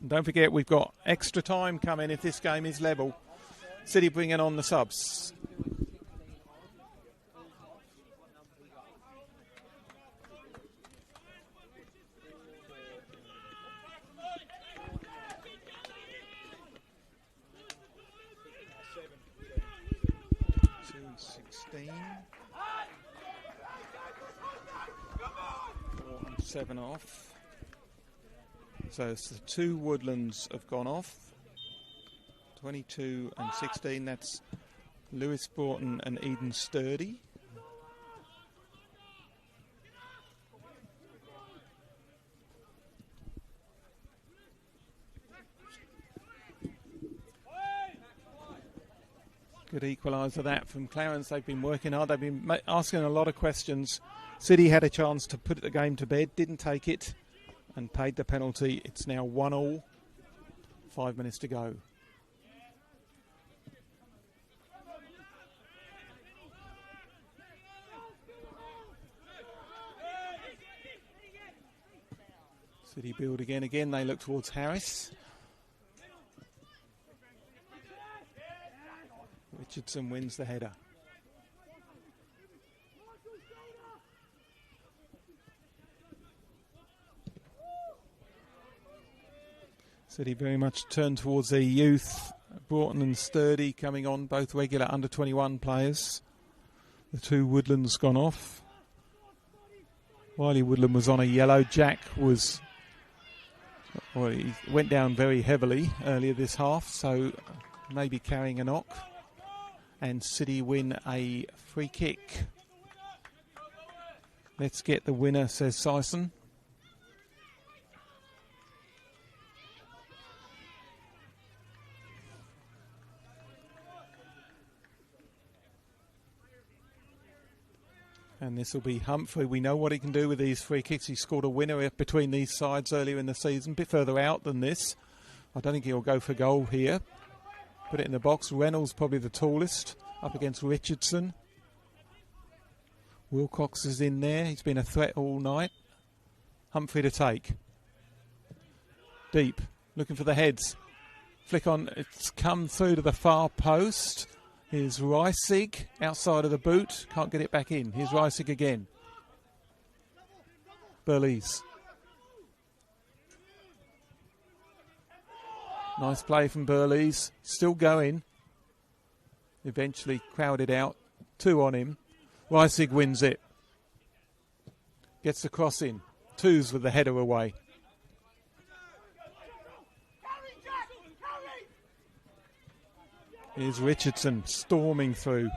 And don't forget, we've got extra time coming if this game is level. City bringing on the subs. Seven off. So it's the two Woodlands have gone off. 22 and 16. That's Lewis Broughton and Eden Sturdy. Good equaliser that from Clarence. They've been working hard. They've been asking a lot of questions. City had a chance to put the game to bed, didn't take it, and paid the penalty. It's now 1-1, 5 minutes to go. City build again. They look towards Harris. Richardson wins the header. City very much turned towards their youth. Broughton and Sturdy coming on, both regular under-21 players. The two Woodlands gone off. Wiley Woodland was on a yellow. Jack was... Well, he went down very heavily earlier this half, so maybe carrying a knock. And City win a free kick. Let's get the winner, says Sison. And this will be Humphrey. We know what he can do with these free kicks. He scored a winner between these sides earlier in the season, a bit further out than this. I don't think he'll go for goal here. Put it in the box. Reynolds probably the tallest, up against Richardson. Wilcox is in there. He's been a threat all night. Humphrey to take. Deep, looking for the heads. Flick on, it's come through to the far post. Here's Reisig outside of the boot. Can't get it back in. Here's Reisig again. Burlees. Nice play from Burlees. Still going. Eventually crowded out. 2 on him. Reisig wins it. Gets the cross in. 2's with the header away. Here's Richardson storming through.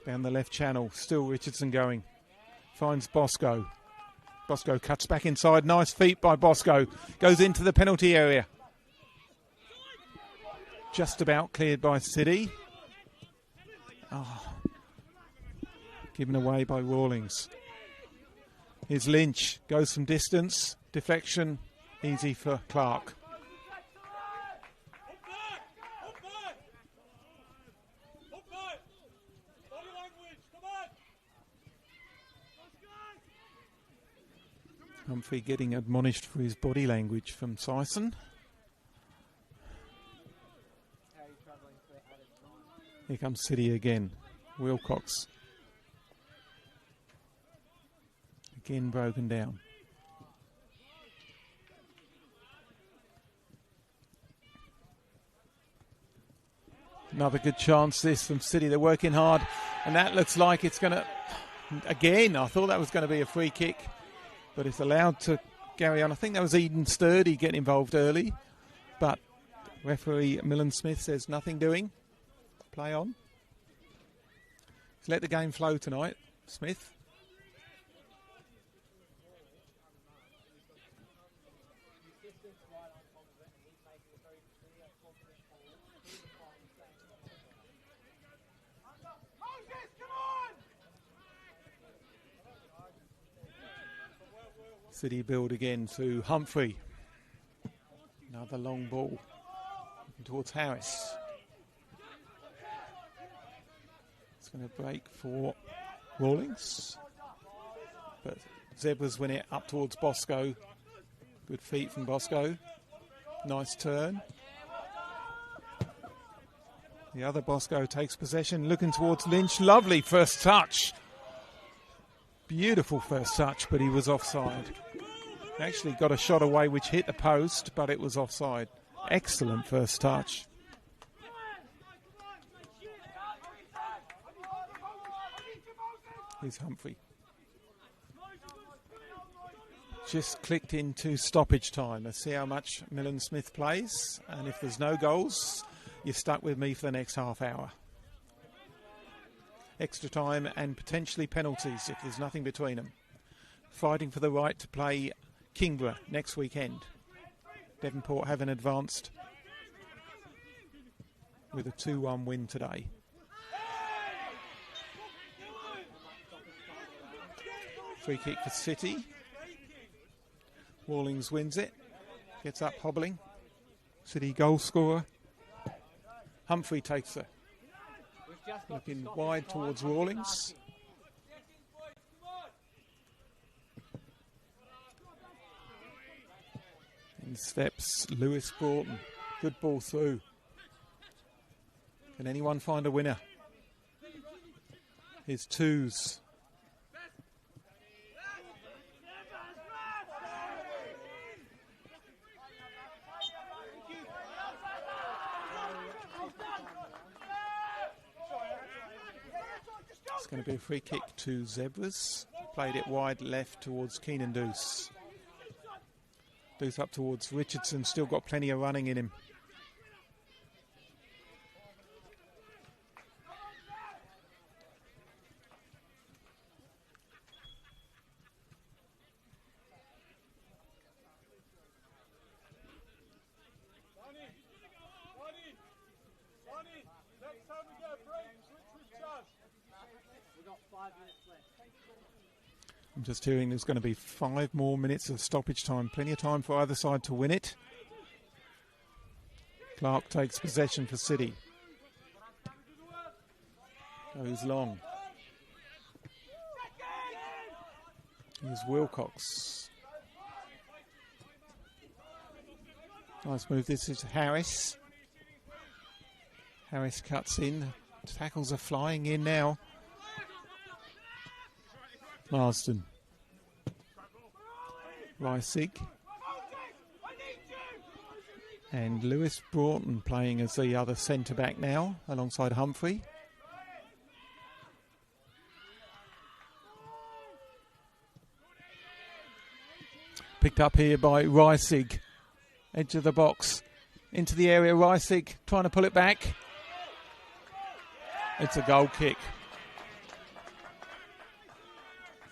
Down the left channel. Still Richardson going. Finds Bosco. Bosco cuts back inside. Nice feet by Bosco. Goes into the penalty area. Just about cleared by City. Oh. Given away by Rawlings. Here's Lynch. Goes from distance. Deflection. Easy for Clark. Humphrey getting admonished for his body language from Sison. Here comes City again. Wilcox. Again broken down. Another good chance this from City. They're working hard. And that looks like it's going to... Again, I thought that was going to be a free kick. But it's allowed to carry on. I think that was Eden Sturdy getting involved early. But referee Millen Smith says nothing doing. Play on. Let's let the game flow tonight, Smith. City build again to Humphrey. Another long ball towards Harris. It's going to break for Rawlings. But Zebras win it up towards Bosco. Good feet from Bosco. Nice turn. The other Bosco takes possession, looking towards Lynch. Lovely first touch. Beautiful first touch, but he was offside. Actually got a shot away which hit the post, but it was offside. Excellent first touch. Here's Humphrey. Just clicked into stoppage time. Let's see how much Millen Smith plays. And if there's no goals, you're stuck with me for the next half hour. Extra time and potentially penalties if there's nothing between them. Fighting for the right to play Kingborough next weekend. Devonport haven't advanced with a 2-1 win today. Free kick for City. Wallings wins it. Gets up hobbling. City goal scorer. Humphrey takes her. Looking wide towards Rawlings. In steps Lewis Broughton. Good ball through. Can anyone find a winner? Here's Twos. It's going to be a free kick to Zebras. Played it wide left towards Keenan Deuce. Deuce up towards Richardson, still got plenty of running in him. I'm just hearing there's going to be 5 more minutes of stoppage time. Plenty of time for either side to win it. Clark takes possession for City. Goes long. Here's Wilcox. Nice move. This is Harris. Harris cuts in. Tackles are flying in now. Marsden. Reisig. And Lewis Broughton playing as the other centre-back now, alongside Humphrey. Picked up here by Reisig. Edge of the box. Into the area, Reisig trying to pull it back. It's a goal kick.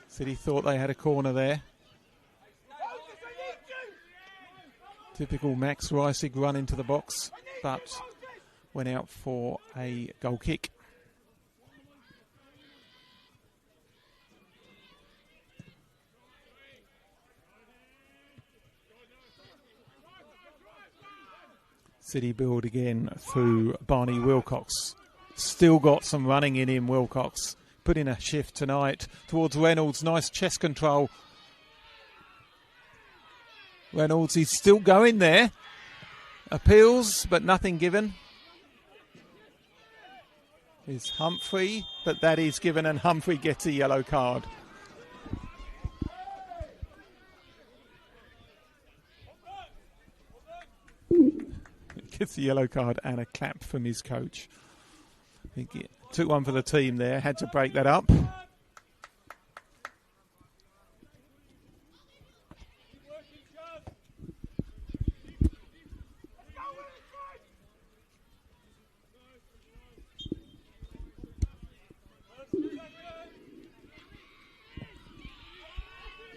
City thought they had a corner there. Typical Max Reisig run into the box, but went out for a goal kick. City build again through Barney Wilcox. Still got some running in him, Wilcox. Put in a shift tonight towards Reynolds. Nice chest control. Reynolds, he's still going there. Appeals, but nothing given. Is Humphrey, but that is given, and Humphrey gets a yellow card. Gets a yellow card and a clap from his coach. I think he took one for the team there, had to break that up.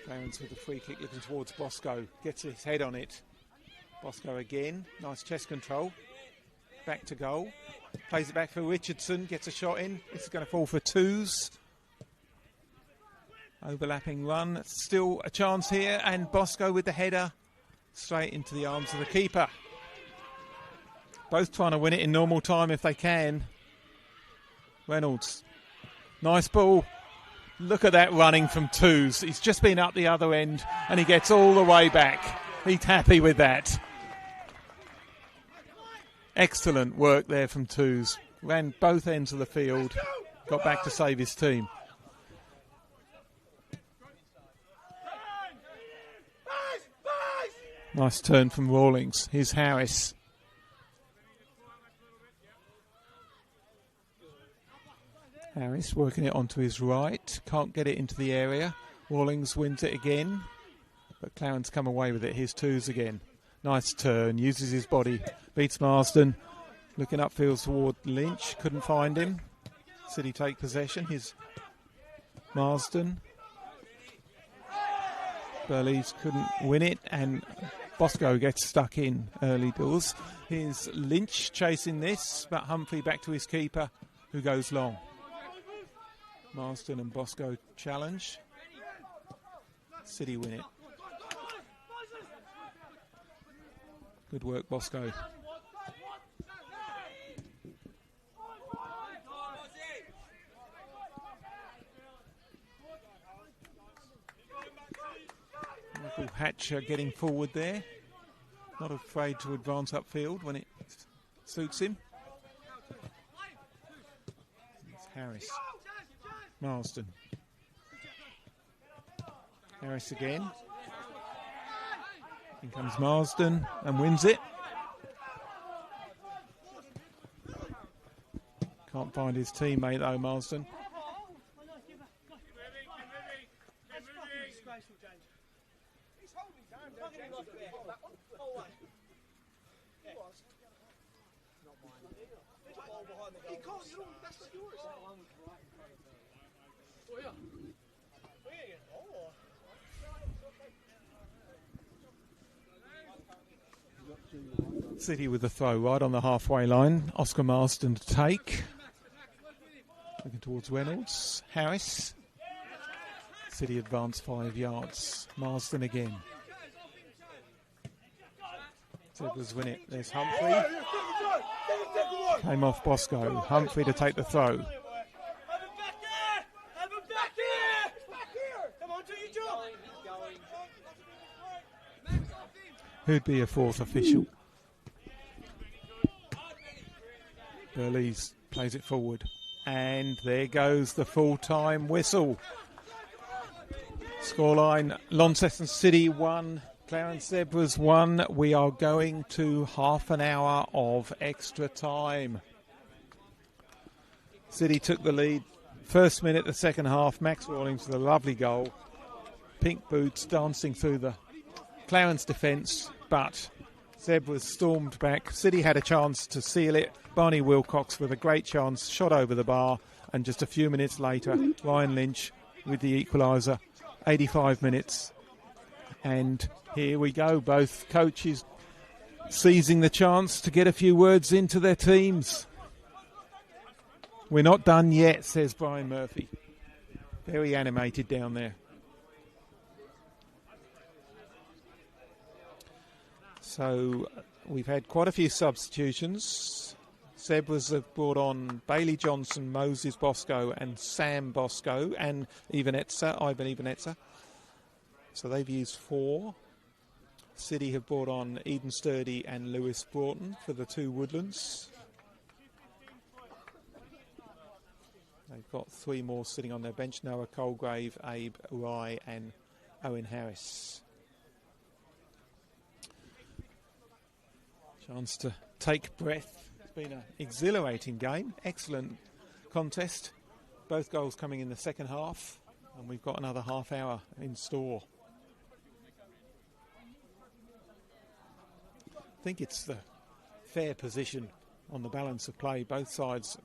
Clarence with the free kick looking towards Bosco. Gets his head on it. Bosco again. Nice chest control. Back to goal. Plays it back for Richardson. Gets a shot in. This is going to fall for Twos. Overlapping run. Still a chance here. And Bosco with the header. Straight into the arms of the keeper. Both trying to win it in normal time if they can. Reynolds. Nice ball. Look at that running from Twos. He's just been up the other end and he gets all the way back. He's happy with that. Excellent work there from Twos. Ran both ends of the field. Got back to save his team. Nice turn from Rawlings. Here's Harris. Harris working it onto his right. Can't get it into the area. Rawlings wins it again. But Clarence come away with it. Here's Twos again. Nice turn. Uses his body. Beats Marsden. Looking upfield toward Lynch. Couldn't find him. City take possession. Here's Marsden. Burleys couldn't win it. And Bosco gets stuck in early doors. Here's Lynch chasing this. But Humphrey back to his keeper, who goes long. Marsden and Bosco challenge. City win it. Good work, Bosco. Michael Hatcher getting forward there. Not afraid to advance upfield when it suits him. It's Harris. Marsden. Harris again. In comes Marsden and wins it. Can't find his teammate though, Marsden. City with the throw right on the halfway line. Oscar Marsden to take. Looking towards Reynolds. Harris. City advance 5 yards. Marsden again. Zebras win it. There's Humphrey. Came off Bosco. Humphrey to take the throw. Who'd be a fourth official? Burleys plays it forward. And there goes the full-time whistle. Scoreline, Launceston City 1, Clarence Zebras 1. We are going to half an hour of extra time. City took the lead. First minute, the second half. Max Rawlings with a lovely goal. Pink boots dancing through the Clarence defence, but Zebras stormed back. City had a chance to seal it. Barney Wilcox with a great chance, shot over the bar, and just a few minutes later, Ryan Lynch with the equaliser. 85 minutes. And here we go, both coaches seizing the chance to get a few words into their teams. We're not done yet, says Brian Murphy. Very animated down there. So we've had quite a few substitutions. Zebras have brought on Bailey Johnson, Moses Bosco and Sam Bosco and Ivan Ivanetza. So they've used 4. City have brought on Eden Sturdy and Lewis Broughton for the 2 Woodlands. They've got 3 more sitting on their bench. Noah Colgrave, Abe Rye and Owen Harris. Chance to take breath. It's been an exhilarating game. Excellent contest. Both goals coming in the second half. And we've got another half hour in store. I think it's the fair position on the balance of play. Both sides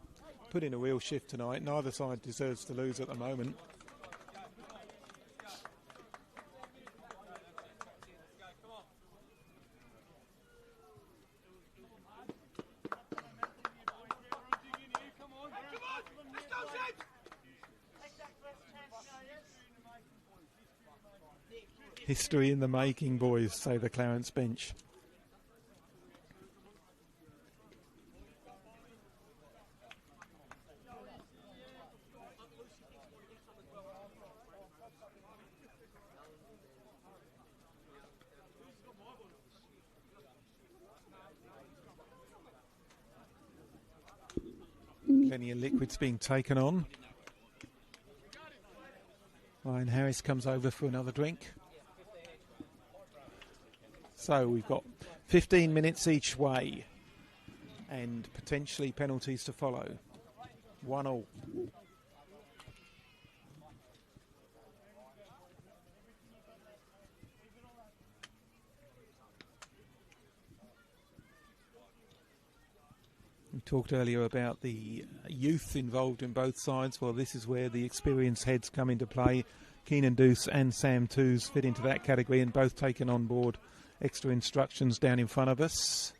put in a real shift tonight. Neither side deserves to lose at the moment. History in the making, boys, say the Clarence bench. Plenty of liquids being taken on. Ryan Harris comes over for another drink. So we've got 15 minutes each way and potentially penalties to follow. 1-1. We talked earlier about the youth involved in both sides. Well, this is where the experienced heads come into play. Keenan Deuce and Sam Toos fit into that category and both taken on board extra instructions down in front of us.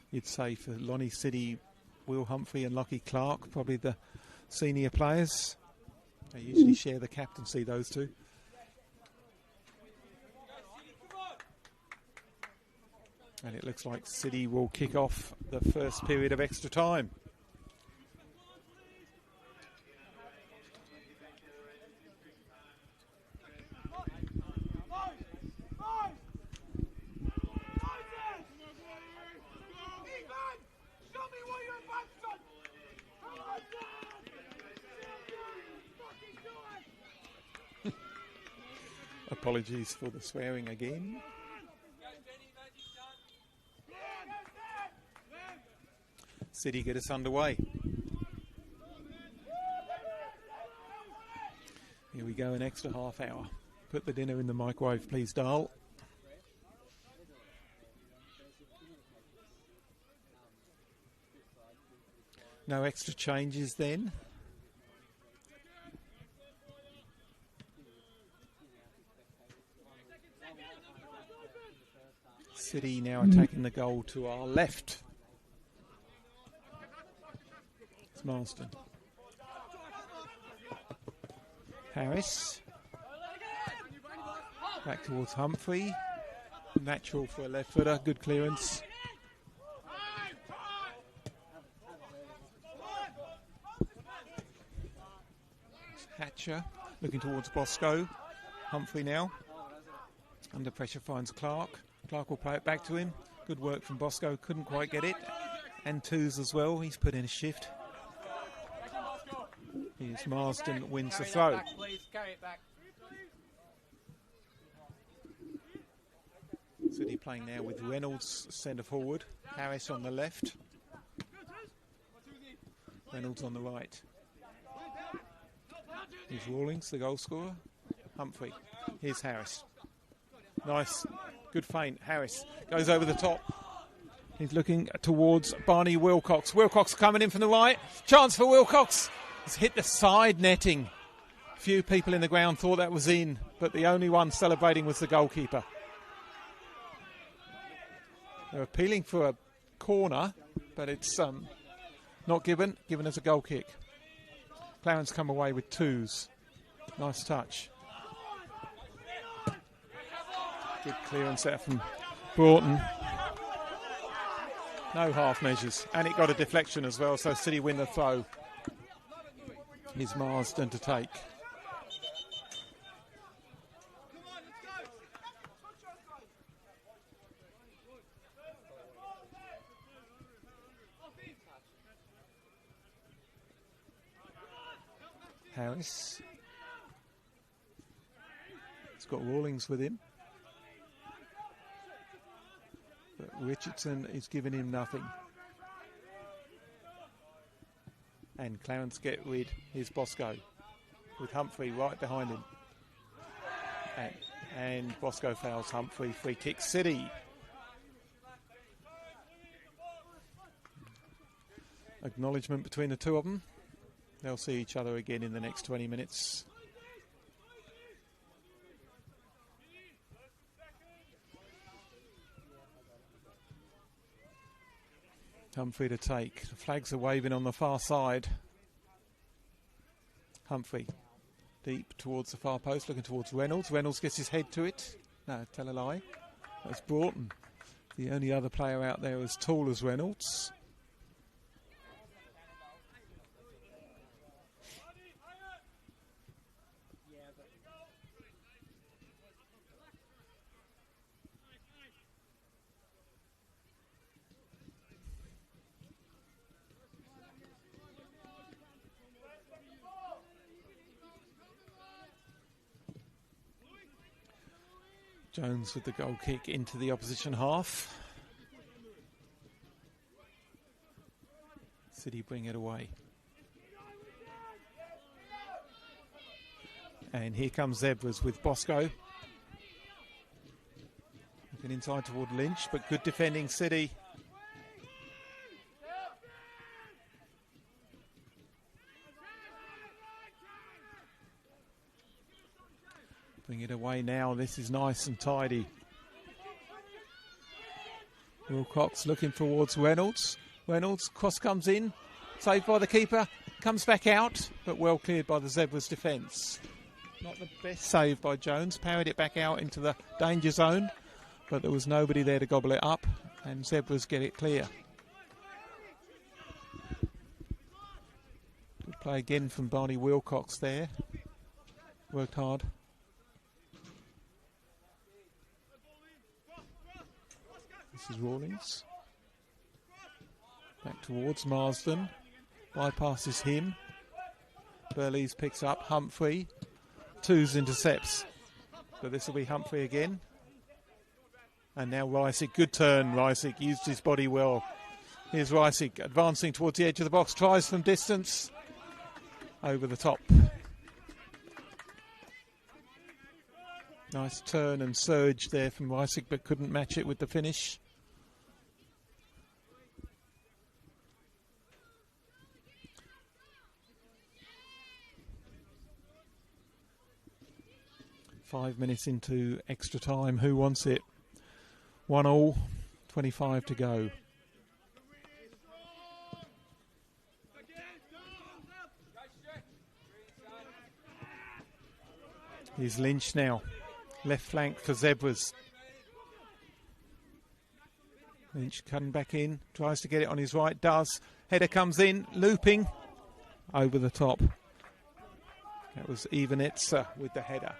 You'd say for Lonnie City, Will Humphrey and Lockie Clark, probably the senior players. They usually share the captaincy, those two. And it looks like City will kick off the first period of extra time. Apologies for the swearing again. City get us underway. Here we go, an extra half hour. Put the dinner in the microwave, please, Darl. No extra changes then. City now attacking the goal to our left. It's Marsden. Harris. Back towards Humphrey. Natural for a left footer. Good clearance. Hatcher looking towards Bosco. Humphrey now. Under pressure finds Clark. Clark will play it back to him. Good work from Bosco. Couldn't quite get it. And Toos as well. He's put in a shift. Here's Marsden wins the throw. Back, please. Carry it back. City playing now with Reynolds centre forward. Harris on the left. Reynolds on the right. Here's Rawlings, the goal scorer. Humphrey. Here's Harris. Nice. Good feint. Harris goes over the top. He's looking towards Barney Wilcox. Wilcox coming in from the right. Chance for Wilcox. He's hit the side netting. Few people in the ground thought that was in, but the only one celebrating was the goalkeeper. They're appealing for a corner, but it's not given. Given as a goal kick. Clarence come away with twos. Nice touch. Good clearance there from Broughton. No half measures. And it got a deflection as well, so City win the throw. Here's Marsden to take. Harris. He's got Rawlings with him. But Richardson is giving him nothing. And Clarence get rid. Here's Bosco with Humphrey right behind him. And Bosco fouls Humphrey. Free kick City. Acknowledgement between the two of them. They'll see each other again in the next 20 minutes. Humphrey to take. The flags are waving on the far side. Humphrey deep towards the far post, looking towards Reynolds. Reynolds gets his head to it. No, tell a lie. That's Broughton. The only other player out there as tall as Reynolds. Jones with the goal kick into the opposition half. City bring it away. And here comes Zebras with Bosco. Looking inside toward Lynch, but good defending City. Bring it away now. This is nice and tidy. Wilcox looking towards Reynolds. Reynolds, cross comes in. Saved by the keeper. Comes back out, but well cleared by the Zebras defence. Not the best save by Jones. Parried it back out into the danger zone, but there was nobody there to gobble it up, and Zebras get it clear. Good play again from Barney Wilcox there. Worked hard. This is Rawlings. Back towards Marsden. Bypasses him. Burleys picks up Humphrey. Twos intercepts. But this will be Humphrey again. And now Reisick. Good turn. Reisick used his body well. Here's Reisick advancing towards the edge of the box. Tries from distance. Over the top. Nice turn and surge there from Reisick, but couldn't match it with the finish. Five minutes into extra time. Who wants it? 1-1, 25 to go. Here's Lynch now. Left flank for Zebras. Lynch cutting back in. Tries to get it on his right. Does. Header comes in. Looping. Over the top. That was Ivanetza with the header.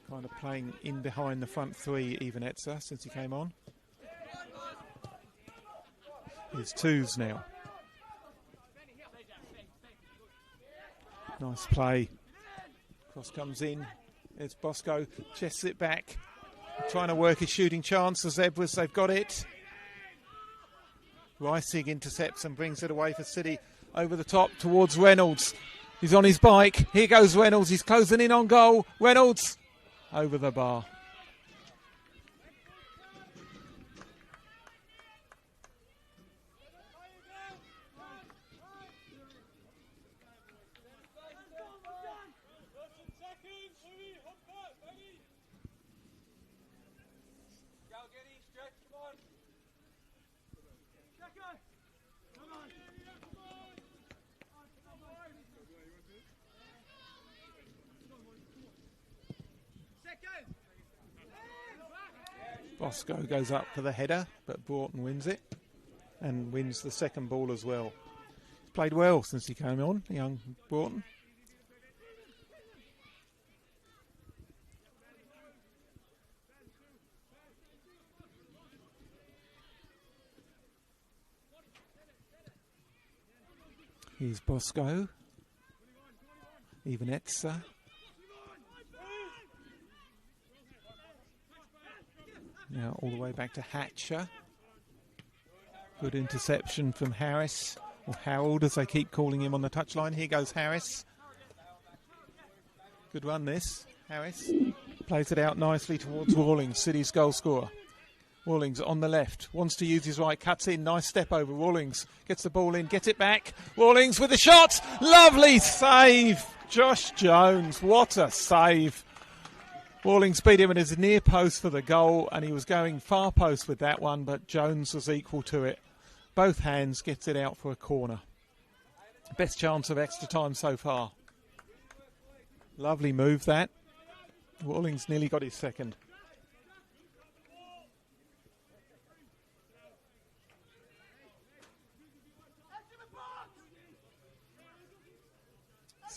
Kind of playing in behind the front three, Ivanetza, since he came on. Here's twos now. Nice play. Cross comes in. There's Bosco. Chests it back. Trying to work his shooting chance. The Zebras, they've got it. Reisig intercepts and brings it away for City. Over the top towards Reynolds. He's on his bike. Here goes Reynolds. He's closing in on goal. Reynolds. Over the bar. Bosco goes up for the header, but Broughton wins it and wins the second ball as well. He's played well since he came on, young Broughton. Here's Bosco. Ivanetza. Now all the way back to Hatcher. Good interception from Harris, or Harold as they keep calling him on the touchline. Here goes Harris. Good run this. Harris plays it out nicely towards Rawlings, City's goal scorer. Rawlings on the left, wants to use his right, cuts in, nice step over. Rawlings gets the ball in, gets it back. Rawlings with the shot, lovely save. Josh Jones, what a save. Rawlings beat him at his near post for the goal, and he was going far post with that one, but Jones was equal to it. Both hands, gets it out for a corner. Best chance of extra time so far. Lovely move that. Rawlings nearly got his second.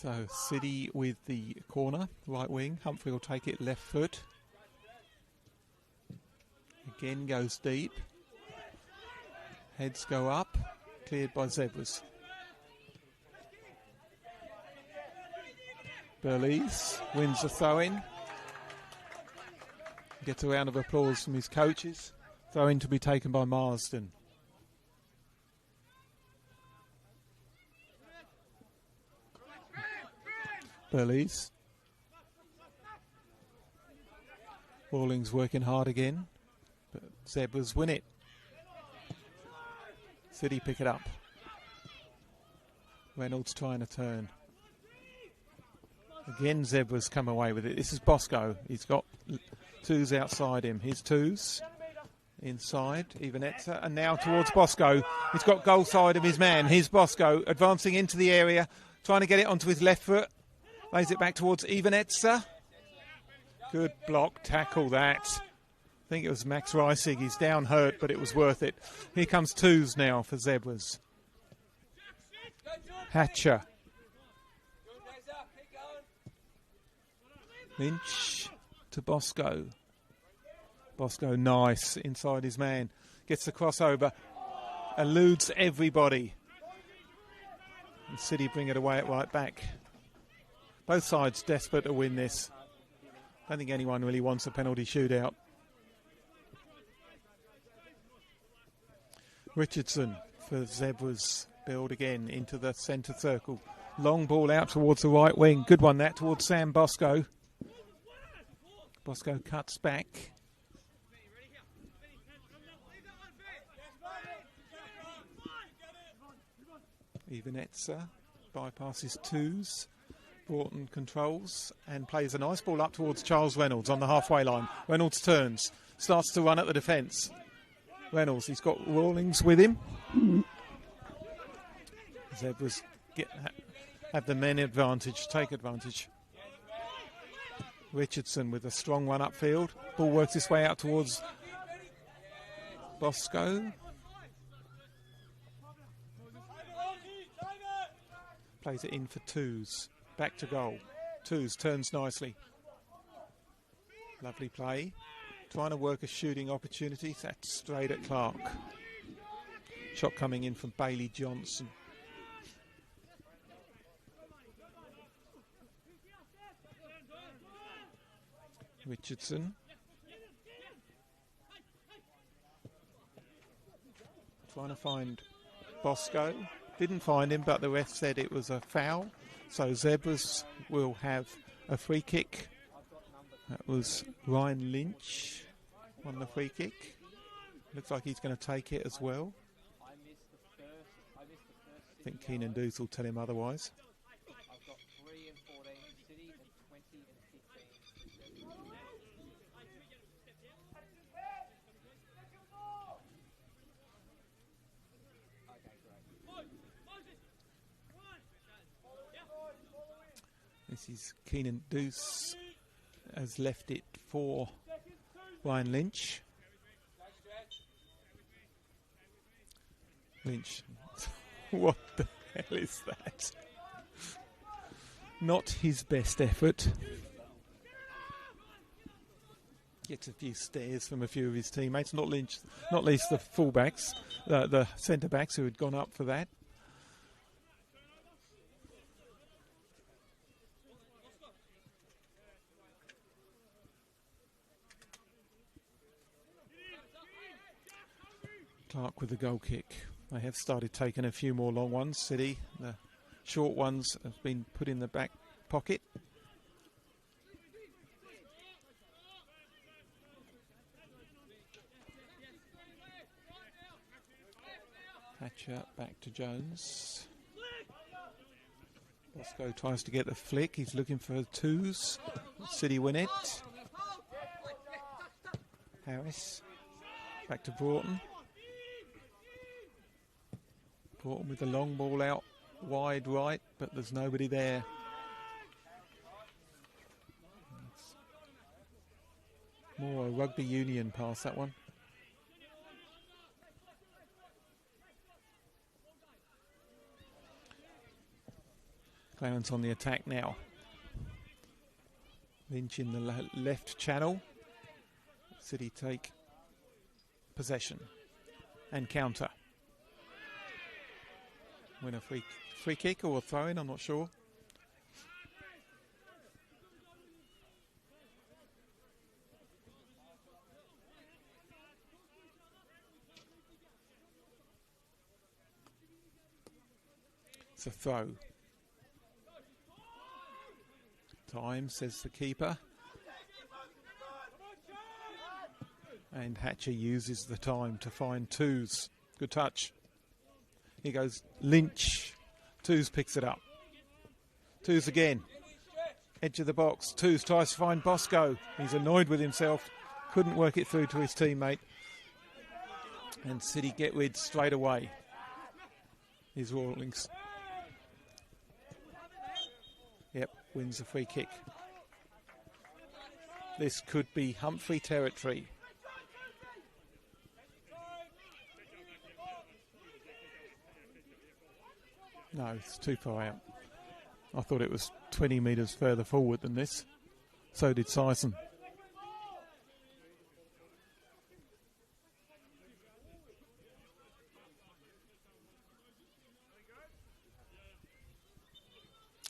So City with the corner, right wing. Humphrey will take it left foot. Again goes deep. Heads go up. Cleared by Zebras. Burlees wins the throw-in. Gets a round of applause from his coaches. Throw-in to be taken by Marsden. Burlees. Rawlings working hard again, but Zebras win it. City pick it up. Reynolds trying to turn. Again, Zebras come away with it. This is Bosco. He's got twos outside him. His twos inside, Ivanetza, and now towards Bosco. He's got goal side of his man. Here's Bosco advancing into the area, trying to get it onto his left foot. Lays it back towards Ivanetza. Good block tackle that. I think it was Max Reisig. He's down hurt, but it was worth it. Here comes twos now for Zebras. Hatcher. Lynch to Bosco. Bosco nice inside his man. Gets the crossover. Eludes everybody. And City bring it away at right back. Both sides desperate to win this. I don't think anyone really wants a penalty shootout. Richardson for Zebras. Build again into the centre circle. Long ball out towards the right wing. Good one that towards Sam Bosco. Bosco cuts back. Ivanetza bypasses twos. Broughton controls and plays a nice ball up towards Charles Reynolds on the halfway line. Reynolds turns, starts to run at the defence. Reynolds, he's got Rawlings with him. Zebras have the men advantage, take advantage. Richardson with a strong one upfield. Ball works its way out towards Bosco. Plays it in for twos. Back to goal. Twos turns nicely. Lovely play. Trying to work a shooting opportunity. That's straight at Clark. Shot coming in from Bailey Johnson. Richardson. Trying to find Bosco. Didn't find him, but the ref said it was a foul. So Zebras will have a free kick. That was Ryan Lynch on the free kick. Looks like he's going to take it as well. I think Keenan Deuce will tell him otherwise. I've got 3 and 14 City and 20 and 15. This is Keenan Deuce has left it for Ryan Lynch. Lynch. What the hell is that? Not his best effort. Gets a few stares from a few of his teammates, not Lynch, not least the fullbacks, the centre backs who had gone up for that. Clark with the goal kick. They have started taking a few more long ones, City. The short ones have been put in the back pocket. Hatcher back to Jones. Bosco tries to get the flick. He's looking for twos. City win it. Harris back to Broughton. Broughton with the long ball out wide right, but there's nobody there. More a rugby union pass, that one. Clarence on the attack now. Lynch in the left channel. City take possession and counter. Win a free kick or a throw-in, I'm not sure. It's a throw. Time, says the keeper. And Hatcher uses the time to find Twos. Good touch. Here goes Lynch. Twos picks it up. Twos again. Edge of the box. Twos tries to find Bosco. He's annoyed with himself. Couldn't work it through to his teammate. And City get rid straight away. Here's Rawlings. Yep, wins the free kick. This could be Humphrey territory. No, it's too far out. I thought it was 20 metres further forward than this. So did Sison.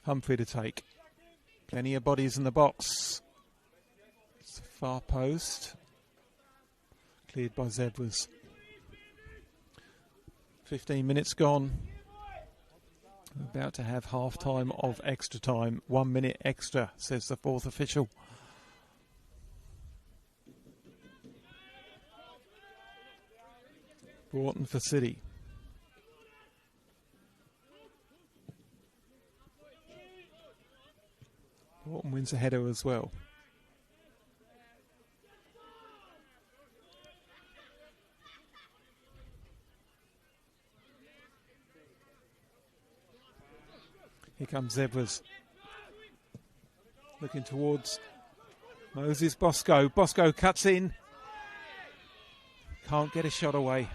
Humphrey to take. Plenty of bodies in the box. It's a far post. Cleared by Zebras. 15 minutes gone. We're about to have half time of extra time. 1 minute extra, says the fourth official. Broughton for City. Broughton wins a header as well. Here comes Zebras. Looking towards Moses Bosco. Bosco cuts in. Can't get a shot away.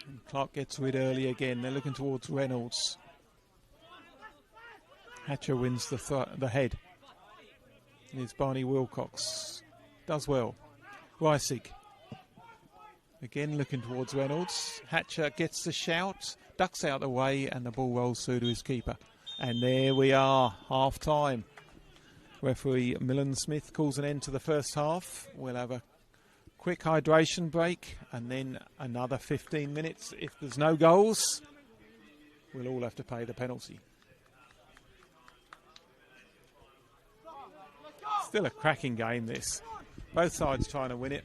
And Clark gets rid early again. They're looking towards Reynolds. Hatcher wins the head. Here's Barney Wilcox. Does well. Reisig. Again looking towards Reynolds. Hatcher gets the shout. Ducks out the way and the ball rolls through to his keeper. And there we are. Half time. Referee Millen Smith calls an end to the first half. We'll have a quick hydration break and then another 15 minutes. If there's no goals, we'll all have to pay the penalty. Still a cracking game, this. Both sides trying to win it.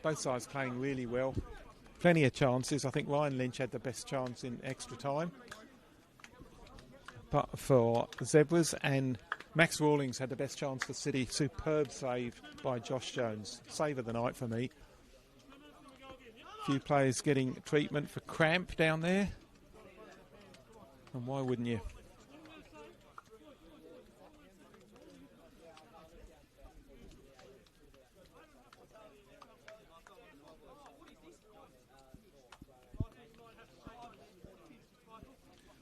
Both sides playing really well. Plenty of chances. I think Ryan Lynch had the best chance in extra time. But for Zebras, and Max Rawlings had the best chance for City. Superb save by Josh Jones. Save of the night for me. A few players getting treatment for cramp down there. And why wouldn't you?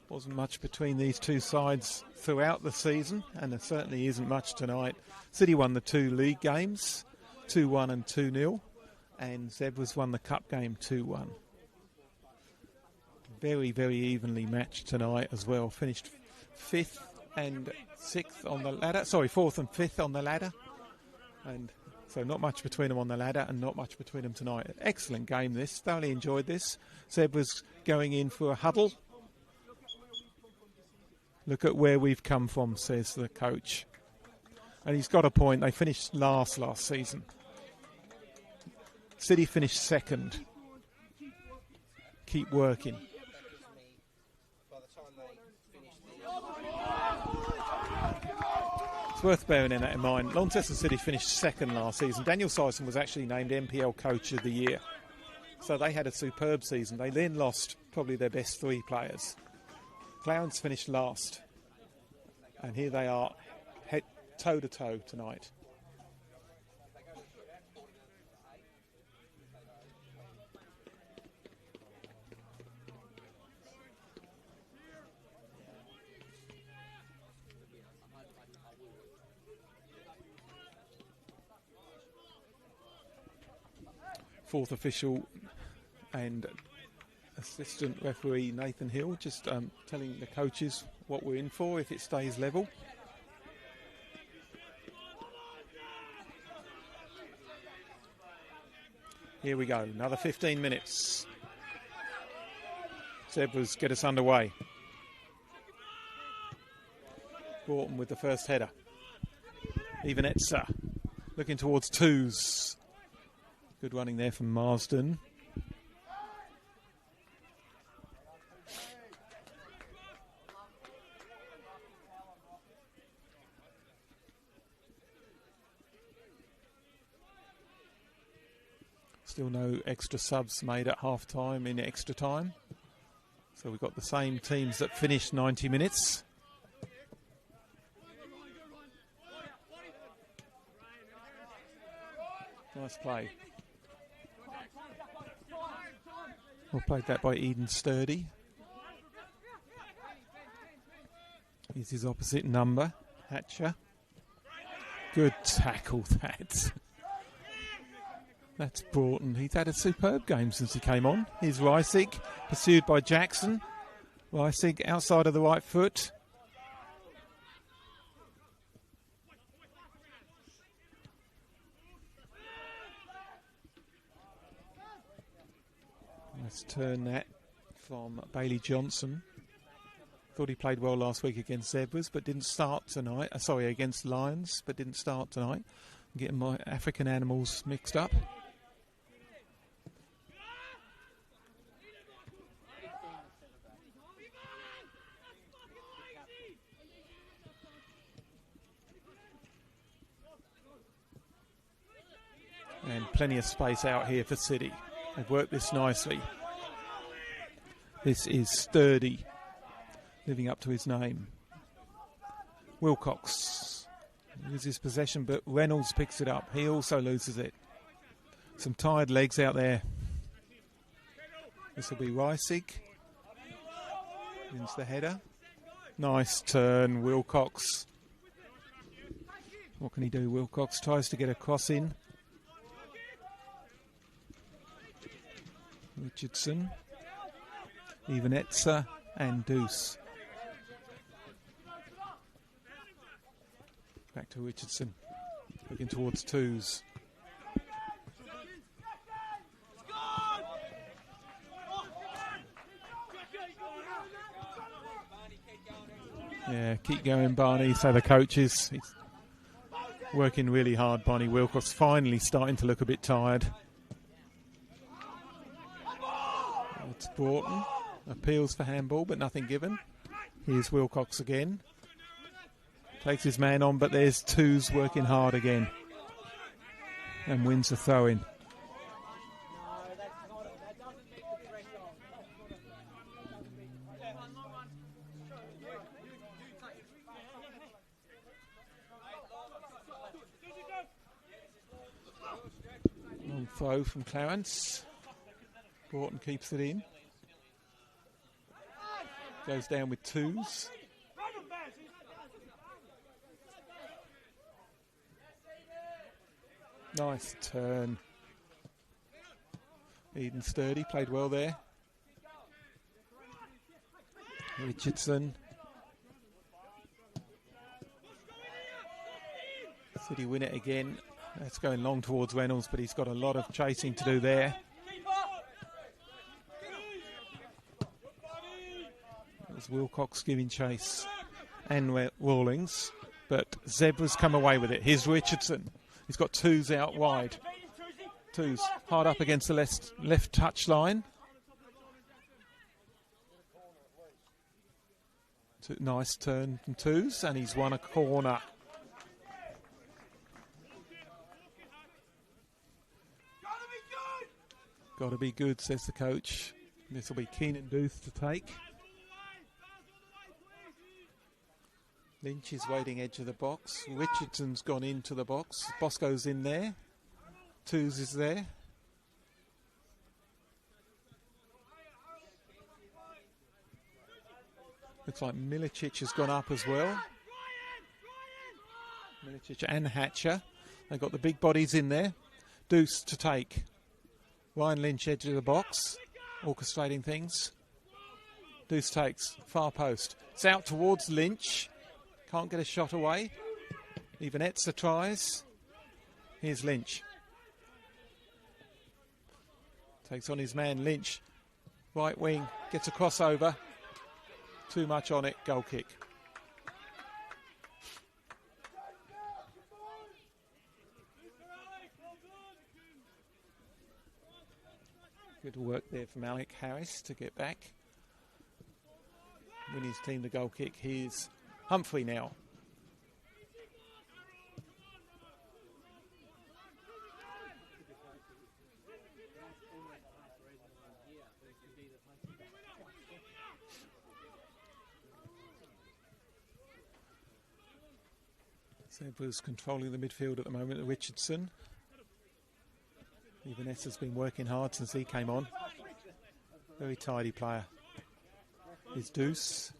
Wasn't much between these two sides throughout the season, and there certainly isn't much tonight. City won the two league games, 2-1 and 2-0, and Zebras won the cup game 2-1. Very, very evenly matched tonight as well. Finished 5th and 6th on the ladder. Sorry, 4th and 5th on the ladder. And so not much between them on the ladder and not much between them tonight. Excellent game this. Thoroughly enjoyed this. Zebras going in for a huddle. Look at where we've come from, says the coach. And he's got a point. They finished last season. City finished second. Keep working. It's worth bearing that in mind. Launceston City finished second last season. Daniel Sison was actually named NPL Coach of the Year. So they had a superb season. They then lost probably their best 3 players. Clarence finished last, and here they are, head toe-to-toe tonight. Fourth official and assistant referee Nathan Hill just telling the coaches what we're in for if it stays level. Here we go, another 15 minutes. Zebras get us underway. Gorton with the first header. Even Etzer looking towards twos. Good running there from Marsden. Still no extra subs made at half time in extra time. So we've got the same teams that finished 90 minutes. Nice play. Well played that by Eden Sturdy. He's his opposite number, Hatcher. Good tackle, that. That's Broughton. He's had a superb game since he came on. Here's Reisig, pursued by Jackson. Reisig outside of the right foot. Let's turn that from Bailey Johnson. Thought he played well last week against Zebras, but didn't start tonight. Against Lions, but didn't start tonight. I'm getting my African animals mixed up. And plenty of space out here for City. They've worked this nicely. This is Sturdy, living up to his name. Wilcox loses possession, but Reynolds picks it up. He also loses it. Some tired legs out there. This will be Reisig. Wins the header. Nice turn, Wilcox. What can he do? Wilcox tries to get a cross in. Richardson, even Etzer and Deuce. Back to Richardson, looking towards twos. Yeah, keep going, Barney, say the coaches. He's working really hard, Barney Wilcox, finally starting to look a bit tired. It's Broughton. Appeals for handball, but nothing given. Here's Wilcox again. Takes his man on, but there's twos working hard again. And wins the throw-in. Long throw from Clarence. Broughton keeps it in. Goes down with twos. Nice turn. Eden Sturdy played well there. Richardson. City win it again. That's going long towards Reynolds, but he's got a lot of chasing to do there. There's Wilcox giving chase and Rawlings, but Zebras come away with it. Here's Richardson. He's got twos out wide. Twos hard up against the left touch line. Nice turn from twos, and he's won a corner. Got to be good, says the coach. This will be Keenan Booth to take. Lynch is waiting edge of the box. Richardson's gone into the box. Bosco's in there. Twos is there. Looks like Milicic has gone up as well. Milicic and Hatcher. They've got the big bodies in there. Deuce to take. Ryan Lynch edge of the box. Orchestrating things. Deuce takes. Far post. It's out towards Lynch. Can't get a shot away. Even Etzer tries. Here's Lynch. Takes on his man Lynch. Right wing, gets a crossover. Too much on it, goal kick. Good work there from Alec Harris to get back. Win his team the goal kick. Here's Humphrey now. Zebras controlling the midfield at the moment. Richardson. Vanessa's been working hard since he came on. Very tidy player. Is Deuce.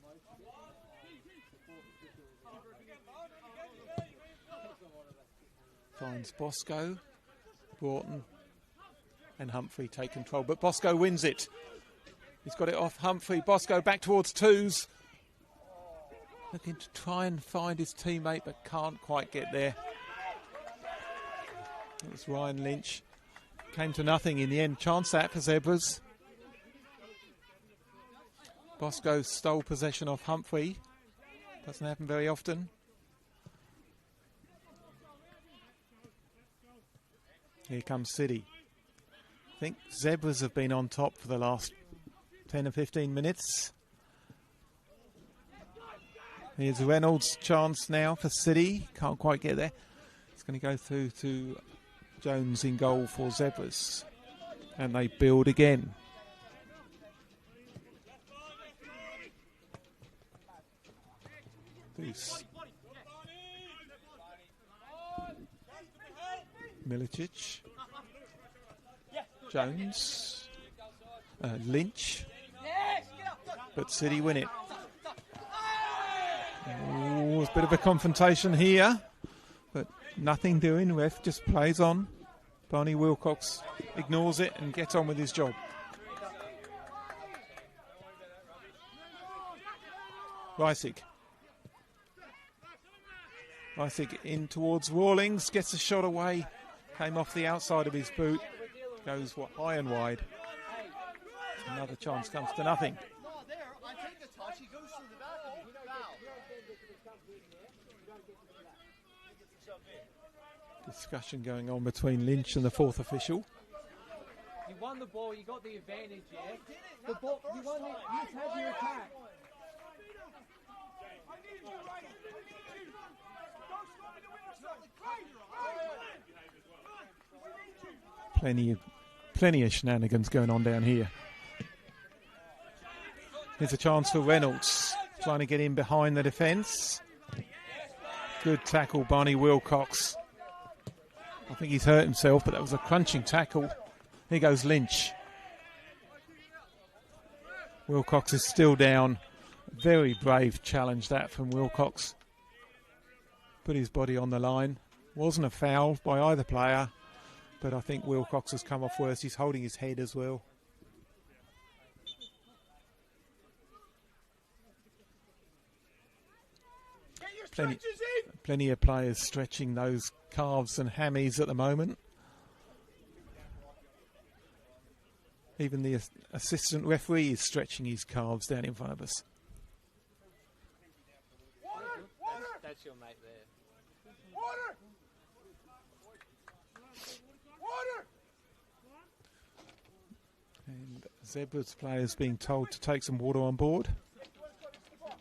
Finds Bosco. Broughton and Humphrey take control, but Bosco wins it. He's got it off Humphrey. Bosco back towards twos. Looking to try and find his teammate, but can't quite get there. It was Ryan Lynch. Came to nothing in the end. Chance that for Zebras. Bosco stole possession off Humphrey. Doesn't happen very often. Here comes City. I think Zebras have been on top for the last 10 or 15 minutes. Here's Reynolds' chance now for City. Can't quite get there. It's going to go through to Jones in goal for Zebras. And they build again. Deuce. Milicic. Jones. Lynch. But City win it. Oh, it's a bit of a confrontation here, but nothing doing. Ref just plays on. Barney Wilcox ignores it and gets on with his job. Reisig in towards Rawlings, gets a shot away, came off the outside of his boot, goes high and wide. Another chance comes to nothing. Discussion going on between Lynch and the fourth official. You won the ball, you got the advantage, yeah? The ball, you won it, you just had your attack. Plenty of shenanigans going on down here. Here's a chance for Reynolds, trying to get in behind the defence. Good tackle, Barney Wilcox. I think he's hurt himself, but that was a crunching tackle. Here goes Lynch. Wilcox is still down. Very brave challenge that from Wilcox. Put his body on the line. Wasn't a foul by either player, but I think Wilcox has come off worse. He's holding his head as well. Plenty of players stretching those calves and hammies at the moment. Even the assistant referee is stretching his calves down in front of us. That's your mate there. And Zebras players being told to take some water on board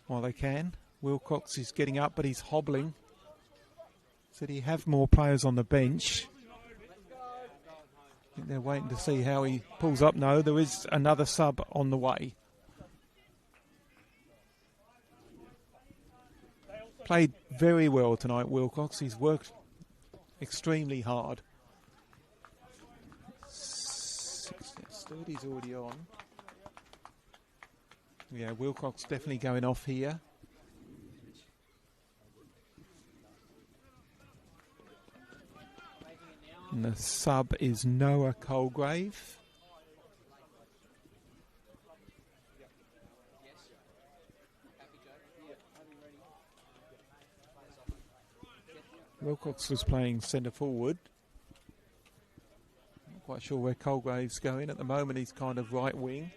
while they can. Wilcox is getting up, but he's hobbling. Said he have more players on the bench. I think they're waiting to see how he pulls up. No, there is another sub on the way. Played very well tonight, Wilcox. He's worked extremely hard. Sturdy's already on. Yeah, Wilcox definitely going off here. And the sub is Noah Colgrave. Wilcox was playing centre forward. Not quite sure where Colgrave's going at the moment. He's kind of right wing.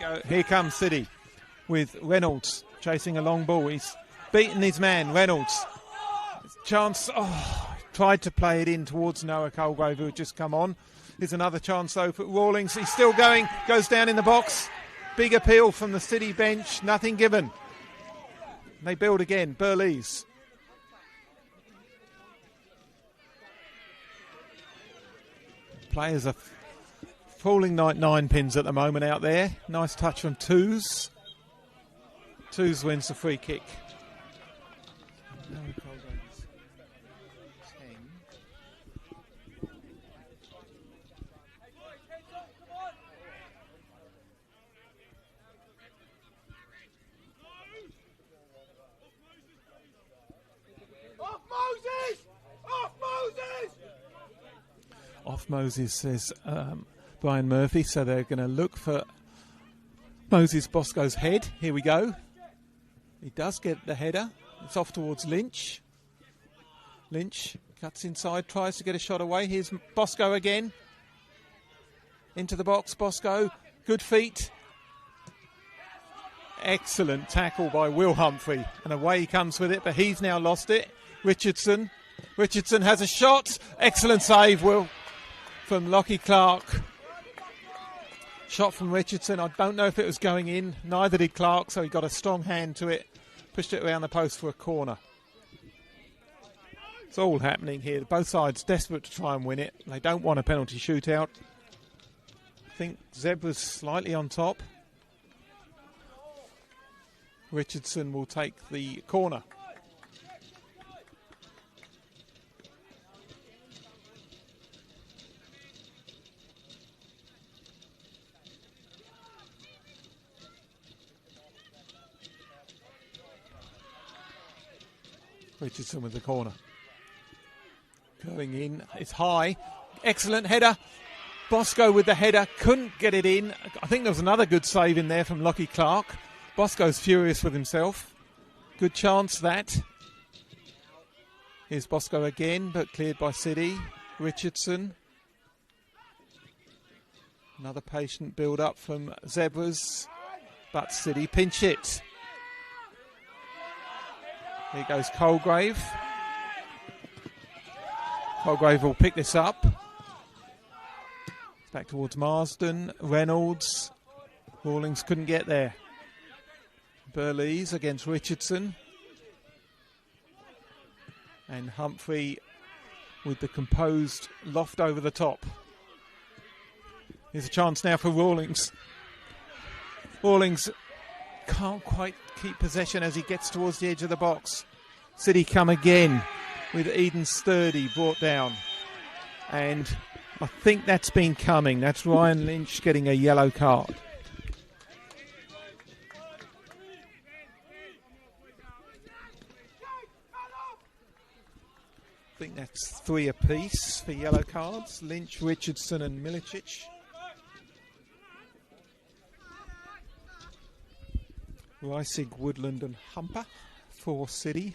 And here comes City with Reynolds chasing a long ball. He's beaten his man, Reynolds. Chance, tried to play it in towards Noah Colgrave, who had just come on. Here's another chance though for Rawlings. He's still going, goes down in the box. Big appeal from the City bench, nothing given. They build again, Burlees. Players are falling like 9 pins at the moment out there. Nice touch from Twos. Twos wins the free kick. Off Moses, says Brian Murphy, so they're going to look for Moses Bosco's head. Here we go. He does get the header. It's off towards Lynch. Lynch cuts inside, tries to get a shot away. Here's Bosco again. Into the box, Bosco. Good feet. Excellent tackle by Will Humphrey. And away he comes with it, but he's now lost it. Richardson. Richardson has a shot. Excellent save, Will, from Lockie Clark. Shot from Richardson. I don't know if it was going in. Neither did Clark, so he got a strong hand to it. Pushed it around the post for a corner. It's all happening here. Both sides desperate to try and win it. They don't want a penalty shootout. I think Zebra's slightly on top. Richardson will take the corner. Richardson with the corner. Going in, it's high. Excellent header. Bosco with the header, couldn't get it in. I think there was another good save in there from Lockie Clark. Bosco's furious with himself. Good chance that. Here's Bosco again, but cleared by City. Richardson. Another patient build-up from Zebras, but City pinch it. Here goes Colgrave. Colgrave will pick this up. Back towards Marsden. Reynolds. Rawlings couldn't get there. Burlees against Richardson. And Humphrey with the composed loft over the top. Here's a chance now for Rawlings. Rawlings can't quite keep possession as he gets towards the edge of the box. City come again with Eden Sturdy brought down. And I think that's been coming. That's Ryan Lynch getting a yellow card. I think that's 3 apiece for yellow cards. Lynch, Richardson and Milicic. Reisig, Woodland and Humper for City.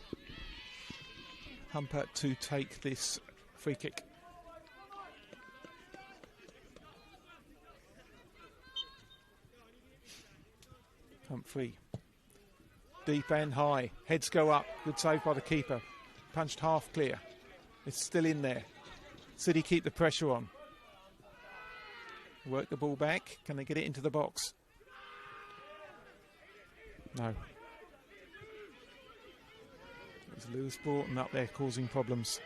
Humper to take this free kick. Humphrey. Deep and high. Heads go up. Good save by the keeper. Punched half clear. It's still in there. City keep the pressure on. Work the ball back. Can they get it into the box? No. There's Lewis Broughton up there causing problems.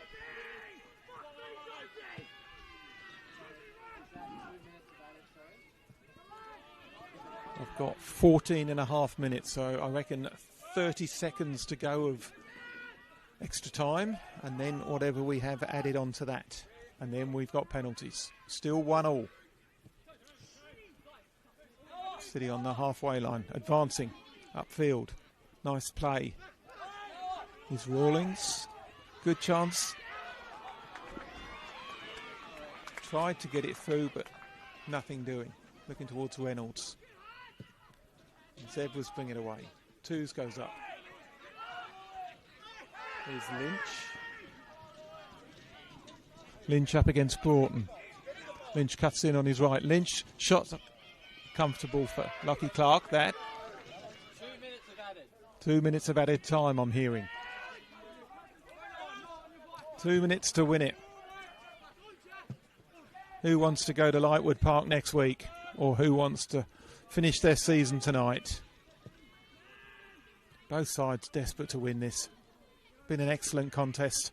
I've got 14 and a half minutes, so I reckon 30 seconds to go of extra time, and then whatever we have added on to that. And then we've got penalties. Still 1-1. City on the halfway line, advancing upfield. Nice play. Here's Rawlings. Good chance. Tried to get it through, but nothing doing. looking towards Reynolds. Zebras bring it away. Twos goes up. Here's Lynch. Lynch up against Broughton. Lynch cuts in on his right. Lynch, shots comfortable for Lucky Clark. That. 2 minutes of added. 2 minutes of added time, I'm hearing. 2 minutes to win it. Who wants to go to Lightwood Park next week? Or who wants to finish their season tonight? Both sides desperate to win this. Been an excellent contest.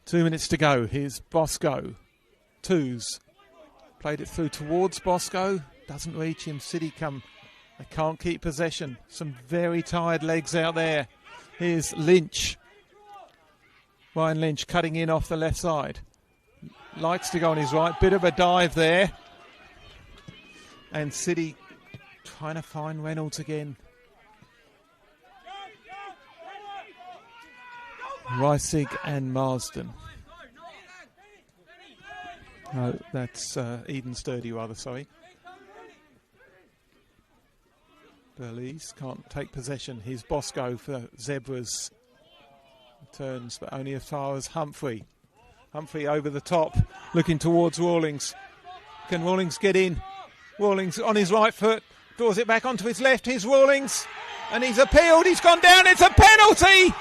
2 minutes to go. Here's Bosco. Twos. Played it through towards Bosco. Doesn't reach him. City come. They can't keep possession. Some very tired legs out there. Here's Lynch. Ryan Lynch cutting in off the left side. Likes to go on his right. Bit of a dive there. And City trying to find Reynolds again. Reisig and Marsden. No, that's Eden Sturdy rather, sorry. Burleys can't take possession. Here's Bosco for Zebras. Turns, but only as far as Humphrey. Humphrey over the top, looking towards Rawlings. Can Rawlings get in? Rawlings on his right foot, draws it back onto his left. Here's Rawlings, and he's appealed. He's gone down. It's a penalty.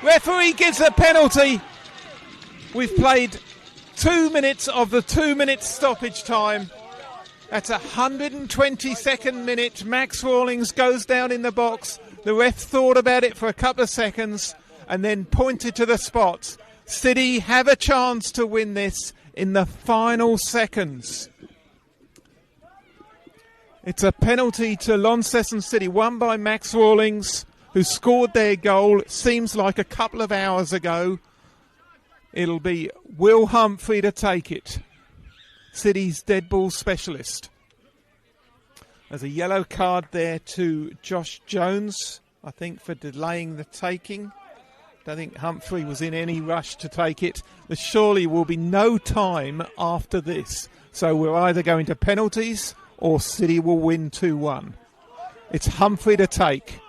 Referee gives a penalty. We've played 2 minutes of the 2 minute stoppage time. That's 122nd minute. Max Rawlings goes down in the box. The ref thought about it for a couple of seconds and then pointed to the spot. City have a chance to win this in the final seconds. It's a penalty to Launceston City, won by Max Rawlings, who scored their goal, it seems like a couple of hours ago. It'll be Will Humphrey to take it. City's dead ball specialist. There's a yellow card there to Josh Jones, I think, for delaying the taking. Don't think Humphrey was in any rush to take it. There surely will be no time after this. So we're either going to penalties or City will win 2-1. It's Humphrey to take.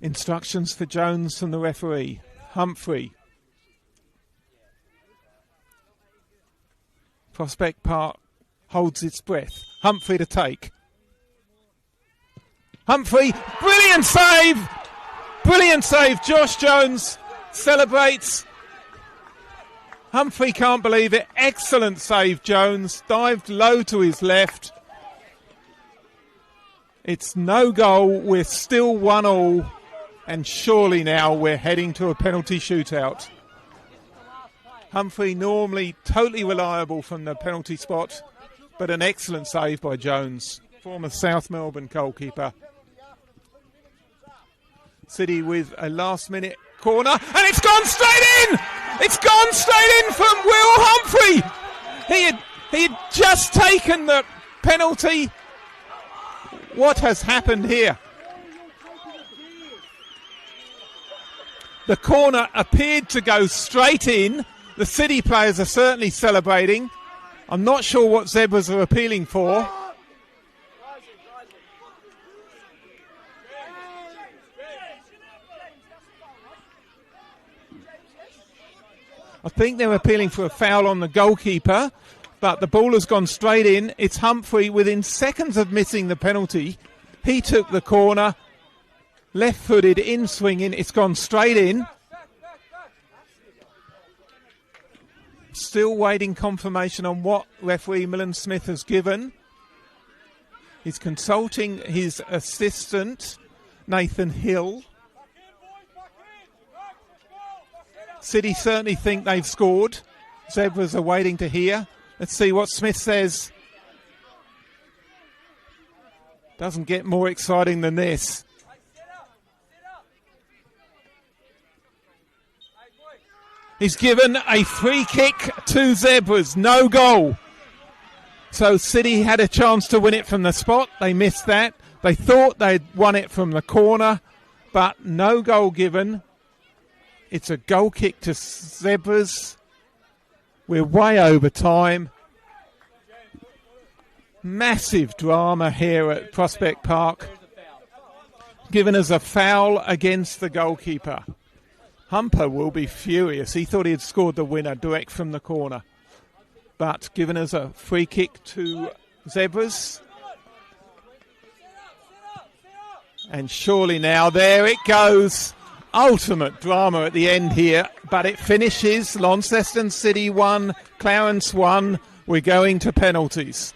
Instructions for Jones from the referee. Humphrey. Prospect Park holds its breath. Humphrey to take. Humphrey, brilliant save! Brilliant save. Josh Jones celebrates. Humphrey can't believe it. Excellent save, Jones. Dived low to his left. It's no goal. We're still 1-1. And surely now we're heading to a penalty shootout. Humphrey normally totally reliable from the penalty spot, but an excellent save by Jones, former South Melbourne goalkeeper. City with a last-minute corner, and it's gone straight in! It's gone straight in from Will Humphrey! He had just taken the penalty. What has happened here? The corner appeared to go straight in. The City players are certainly celebrating. I'm not sure what Zebras are appealing for. I think they're appealing for a foul on the goalkeeper, but the ball has gone straight in. It's Humphrey within seconds of missing the penalty. He took the corner, left-footed, in swinging. It's gone straight in. Still waiting confirmation on what referee Millen Smith has given. He's consulting his assistant, Nathan Hill. City certainly think they've scored. Zebras are waiting to hear. Let's see what Smith says. Doesn't get more exciting than this. He's given a free kick to Zebras. No goal. So City had a chance to win it from the spot. They missed that. They thought they'd won it from the corner, but no goal given. It's a goal kick to Zebras. We're way over time. Massive drama here at Prospect Park, giving us a foul against the goalkeeper. Humper will be furious. He thought he had scored the winner direct from the corner. But giving us a free kick to Zebras. And surely now, there it goes. Ultimate drama at the end here. But it finishes. Launceston City 1, Clarence 1. We're going to penalties.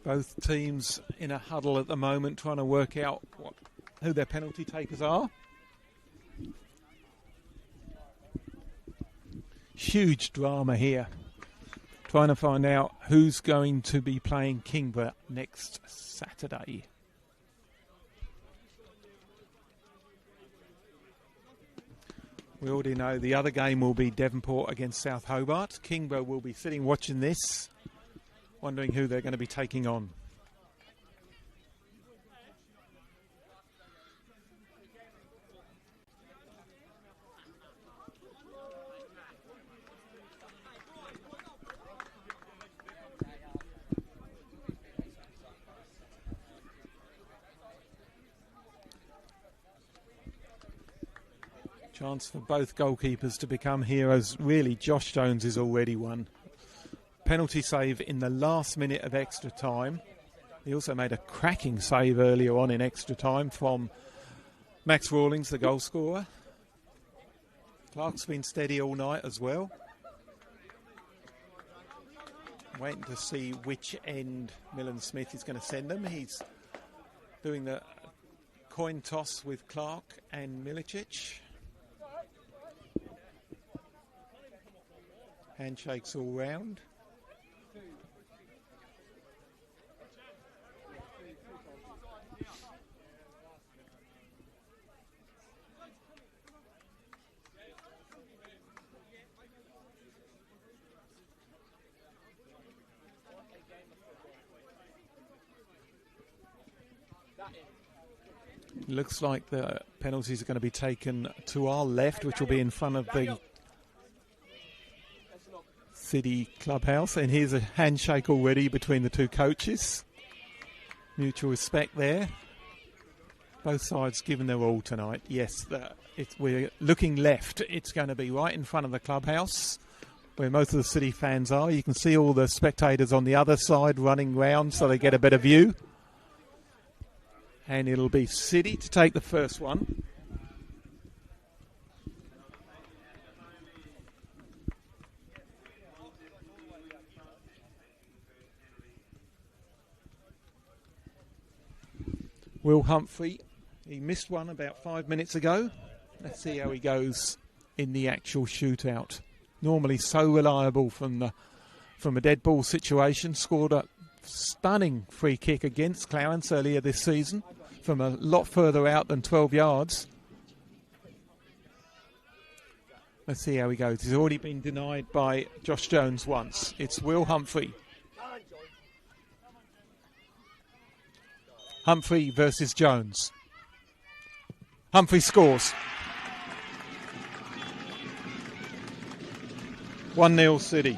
Both teams in a huddle at the moment trying to work out who their penalty takers are. Huge drama here. Trying to find out who's going to be playing Kingborough next Saturday. We already know the other game will be Devonport against South Hobart. Kingborough will be sitting watching this, wondering who they're going to be taking on. Chance for both goalkeepers to become heroes. Really, Josh Jones is already one. Penalty save in the last minute of extra time. He also made a cracking save earlier on in extra time from Max Rawlings, the goal scorer. Clark's been steady all night as well. Waiting to see which end Millen Smith is going to send them. He's doing the coin toss with Clark and Milicic. Handshakes all round. Looks like the penalties are going to be taken to our left, which will be in front of the City clubhouse. And here's a handshake already between the two coaches. Mutual respect there. Both sides giving their all tonight. Yes, we're looking left. It's going to be right in front of the clubhouse where most of the City fans are. You can see all the spectators on the other side running round so they get a better view. And it'll be City to take the first one. Will Humphrey, he missed one about 5 minutes ago. Let's see how he goes in the actual shootout. Normally so reliable from a dead ball situation. Scored a stunning free kick against Clarence earlier this season from a lot further out than 12 yards. Let's see how he goes. He's already been denied by Josh Jones once. It's Will Humphrey. Humphrey versus Jones. Humphrey scores. 1-0 City.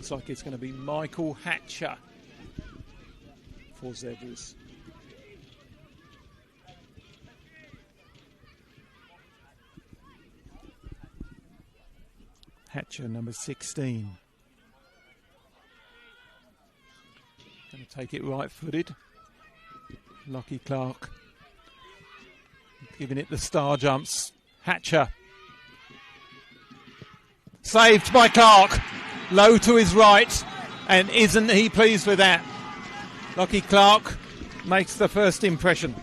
Looks like it's going to be Michael Hatcher for Zebras. Hatcher, number 16. Going to take it right-footed. Lockie Clark giving it the star jumps. Hatcher. Saved by Clark. Low to his right. And isn't he pleased with that? Lockie Clark makes the first impression.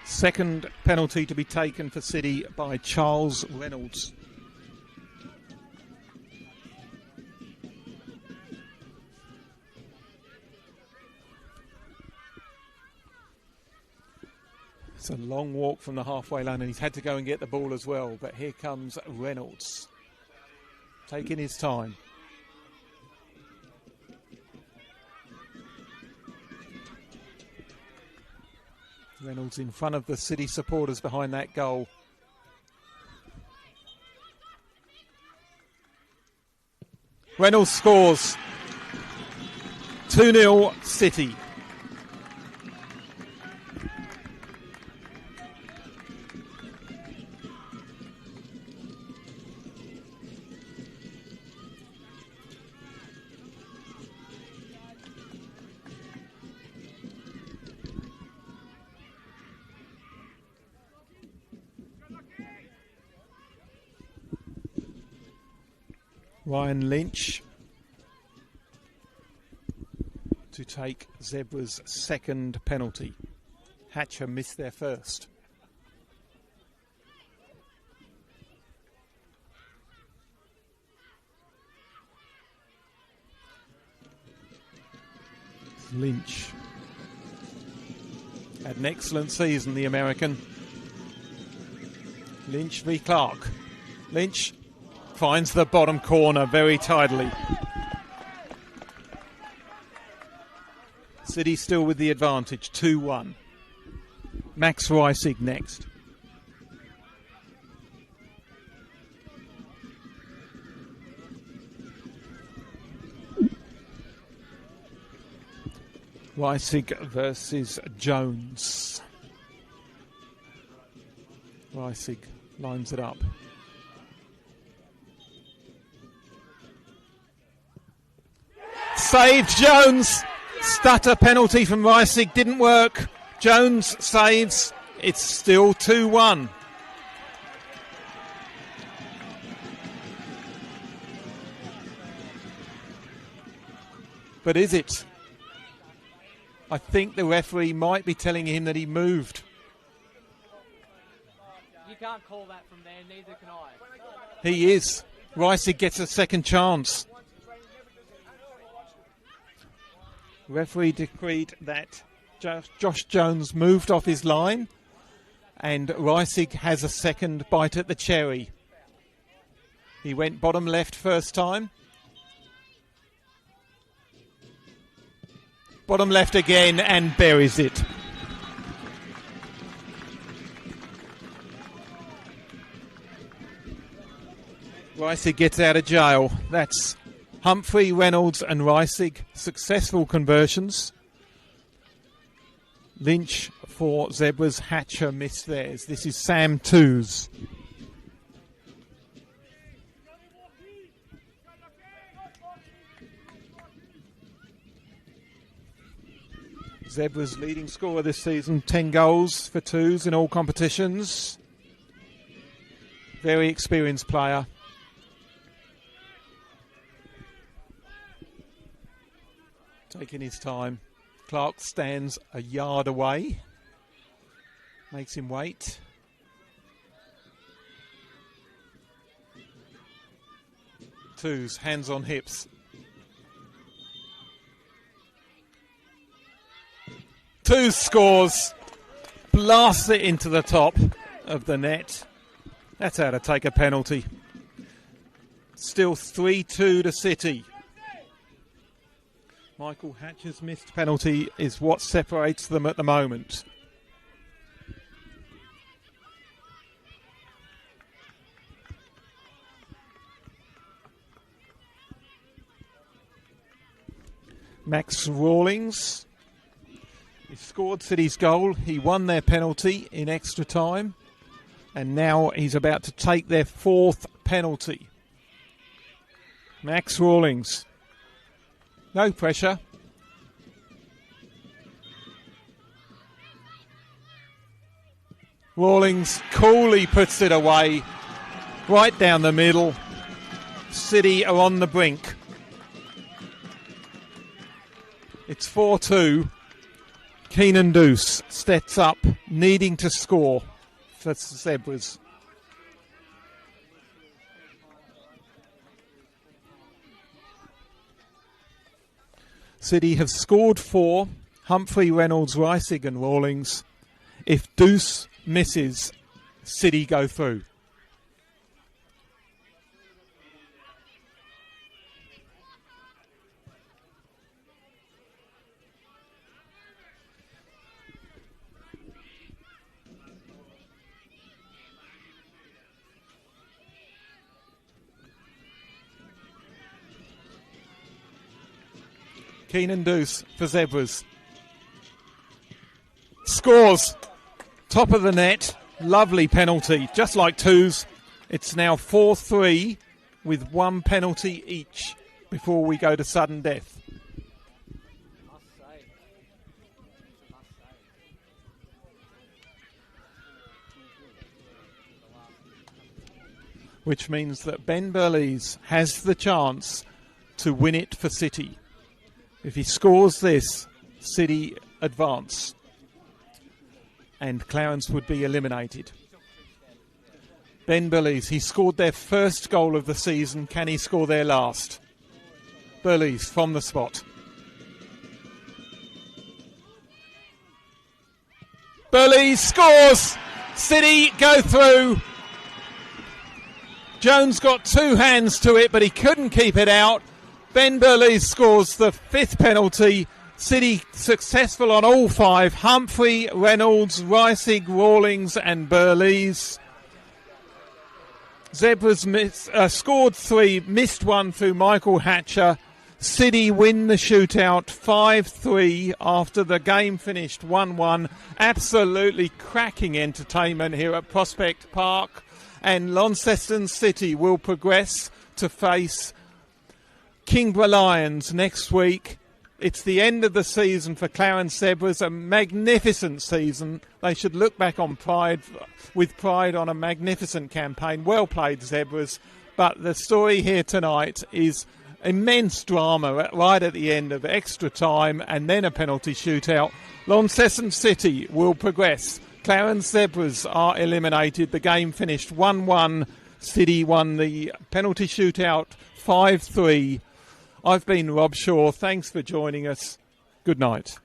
Second penalty to be taken for City by Charles Reynolds. It's a long walk from the halfway line and he's had to go and get the ball as well. But here comes Reynolds, taking his time. Reynolds in front of the City supporters behind that goal. Reynolds scores. 2-0 City. Ryan Lynch to take Zebra's second penalty. Hatcher missed their first. Lynch had an excellent season, the American. Lynch v Clark. Lynch finds the bottom corner very tidily. City still with the advantage, 2-1. Max Reisig next. Reisig versus Jones. Reisig lines it up. Saved Jones. Stutter penalty from Reisig didn't work. Jones saves. It's still 2-1. But is it? I think the referee might be telling him that he moved. You can't call that from there, neither can I. He is. Reisig gets a second chance. Referee decreed that Josh Jones moved off his line and Reisig has a second bite at the cherry. He went bottom left first time. Bottom left again and buries it. Reisig gets out of jail. That's Humphrey, Reynolds and Reisig, successful conversions. Lynch for Zebras, Hatcher missed theirs. This is Sam Twos. Zebras leading scorer this season, 10 goals for Twos in all competitions. Very experienced player. Taking his time. Clark stands a yard away. Makes him wait. Twos, hands on hips. Twos scores. Blasts it into the top of the net. That's how to take a penalty. Still 3-2 to City. Michael Hatcher's missed penalty is what separates them at the moment. Max Rawlings. He scored City's goal. He won their penalty in extra time. And now he's about to take their fourth penalty. Max Rawlings. No pressure. Rawlings coolly puts it away. Right down the middle. City are on the brink. It's 4-2. Keenan Deuce steps up, needing to score for Zebras. City have scored 4. Humphrey, Reynolds, Reisig and Rawlings. If Deuce misses, City go through. Keenan Deuce for Zebras. Scores. Top of the net. Lovely penalty. Just like twos. It's now 4-3 with one penalty each before we go to sudden death. Which means that Ben Burlees has the chance to win it for City. If he scores this, City advance. And Clarence would be eliminated. Ben Burlees, he scored their first goal of the season. Can he score their last? Burlees from the spot. Burlees scores! City go through. Jones got two hands to it, but he couldn't keep it out. Ben Burlees scores the fifth penalty. City successful on all 5. Humphrey, Reynolds, Reisig, Rawlings and Burlees. Zebras scored 3, missed 1 through Michael Hatcher. City win the shootout 5-3 after the game finished 1-1. Absolutely cracking entertainment here at Prospect Park. And Launceston City will progress to face Kingborough Lions next week. It's the end of the season for Clarence Zebras, a magnificent season. They should look back on with pride on a magnificent campaign. Well played, Zebras. But the story here tonight is immense drama right at the end of extra time and then a penalty shootout. Launceston City will progress. Clarence Zebras are eliminated. The game finished 1-1. City won the penalty shootout 5-3. I've been Rob Shaw. Thanks for joining us. Good night.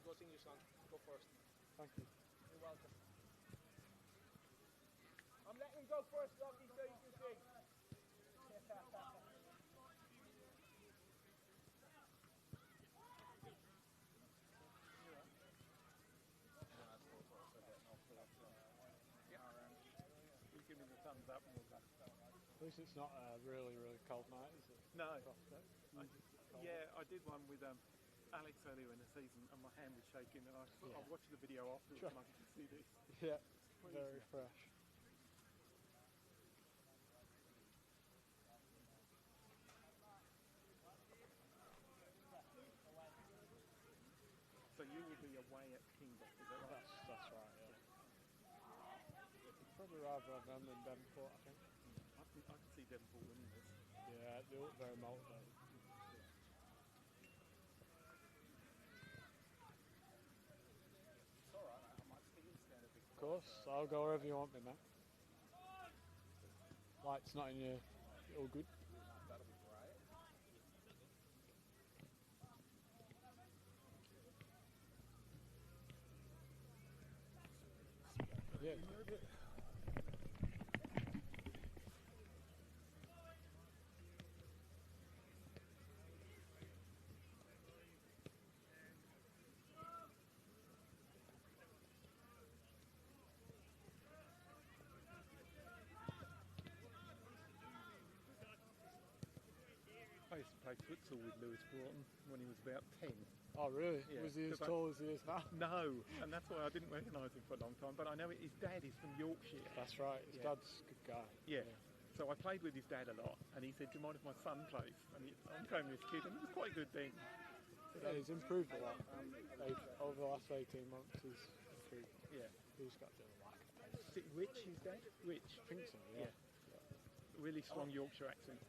go sing your song. Go first. Thank you. You're welcome. I'm letting him go first, Lockie, so you can sing. You give me the thumbs up and we'll go. At least it's not a really, really cold night, is it? No. Prospect. Yeah, I did one with Alex earlier in the season and my hand was shaking and I watched the video afterwards and I could see this. Yeah, very fresh. So you will be away at Kingdom, is that right? That's right, yeah. Probably rather have them than Devonport, I think. I can see Devonport winning this. Yeah, they look very motivated. It's alright, I might see you stand a bit. Of course, I'll go wherever you want me, mate. Light's not in you, all good. That'll be great. Yeah. I used to play futsal with Lewis Broughton when he was about 10. Oh, really? Yeah, Was he as 'cause tall as he is now? No, and that's why I didn't recognise him for a long time, but I know his dad is from Yorkshire. That's right, his dad's a good guy. Yeah. So I played with his dad a lot, and he said, "Do you mind if my son plays?" And I'm playing with this kid, and he was quite good then. Yeah, he's improved a lot. Over the last 18 months, he's improved. Yeah. He's got to do a lot. Is it Rich, his dad? Rich. I think so, yeah. Really strong Yorkshire accent.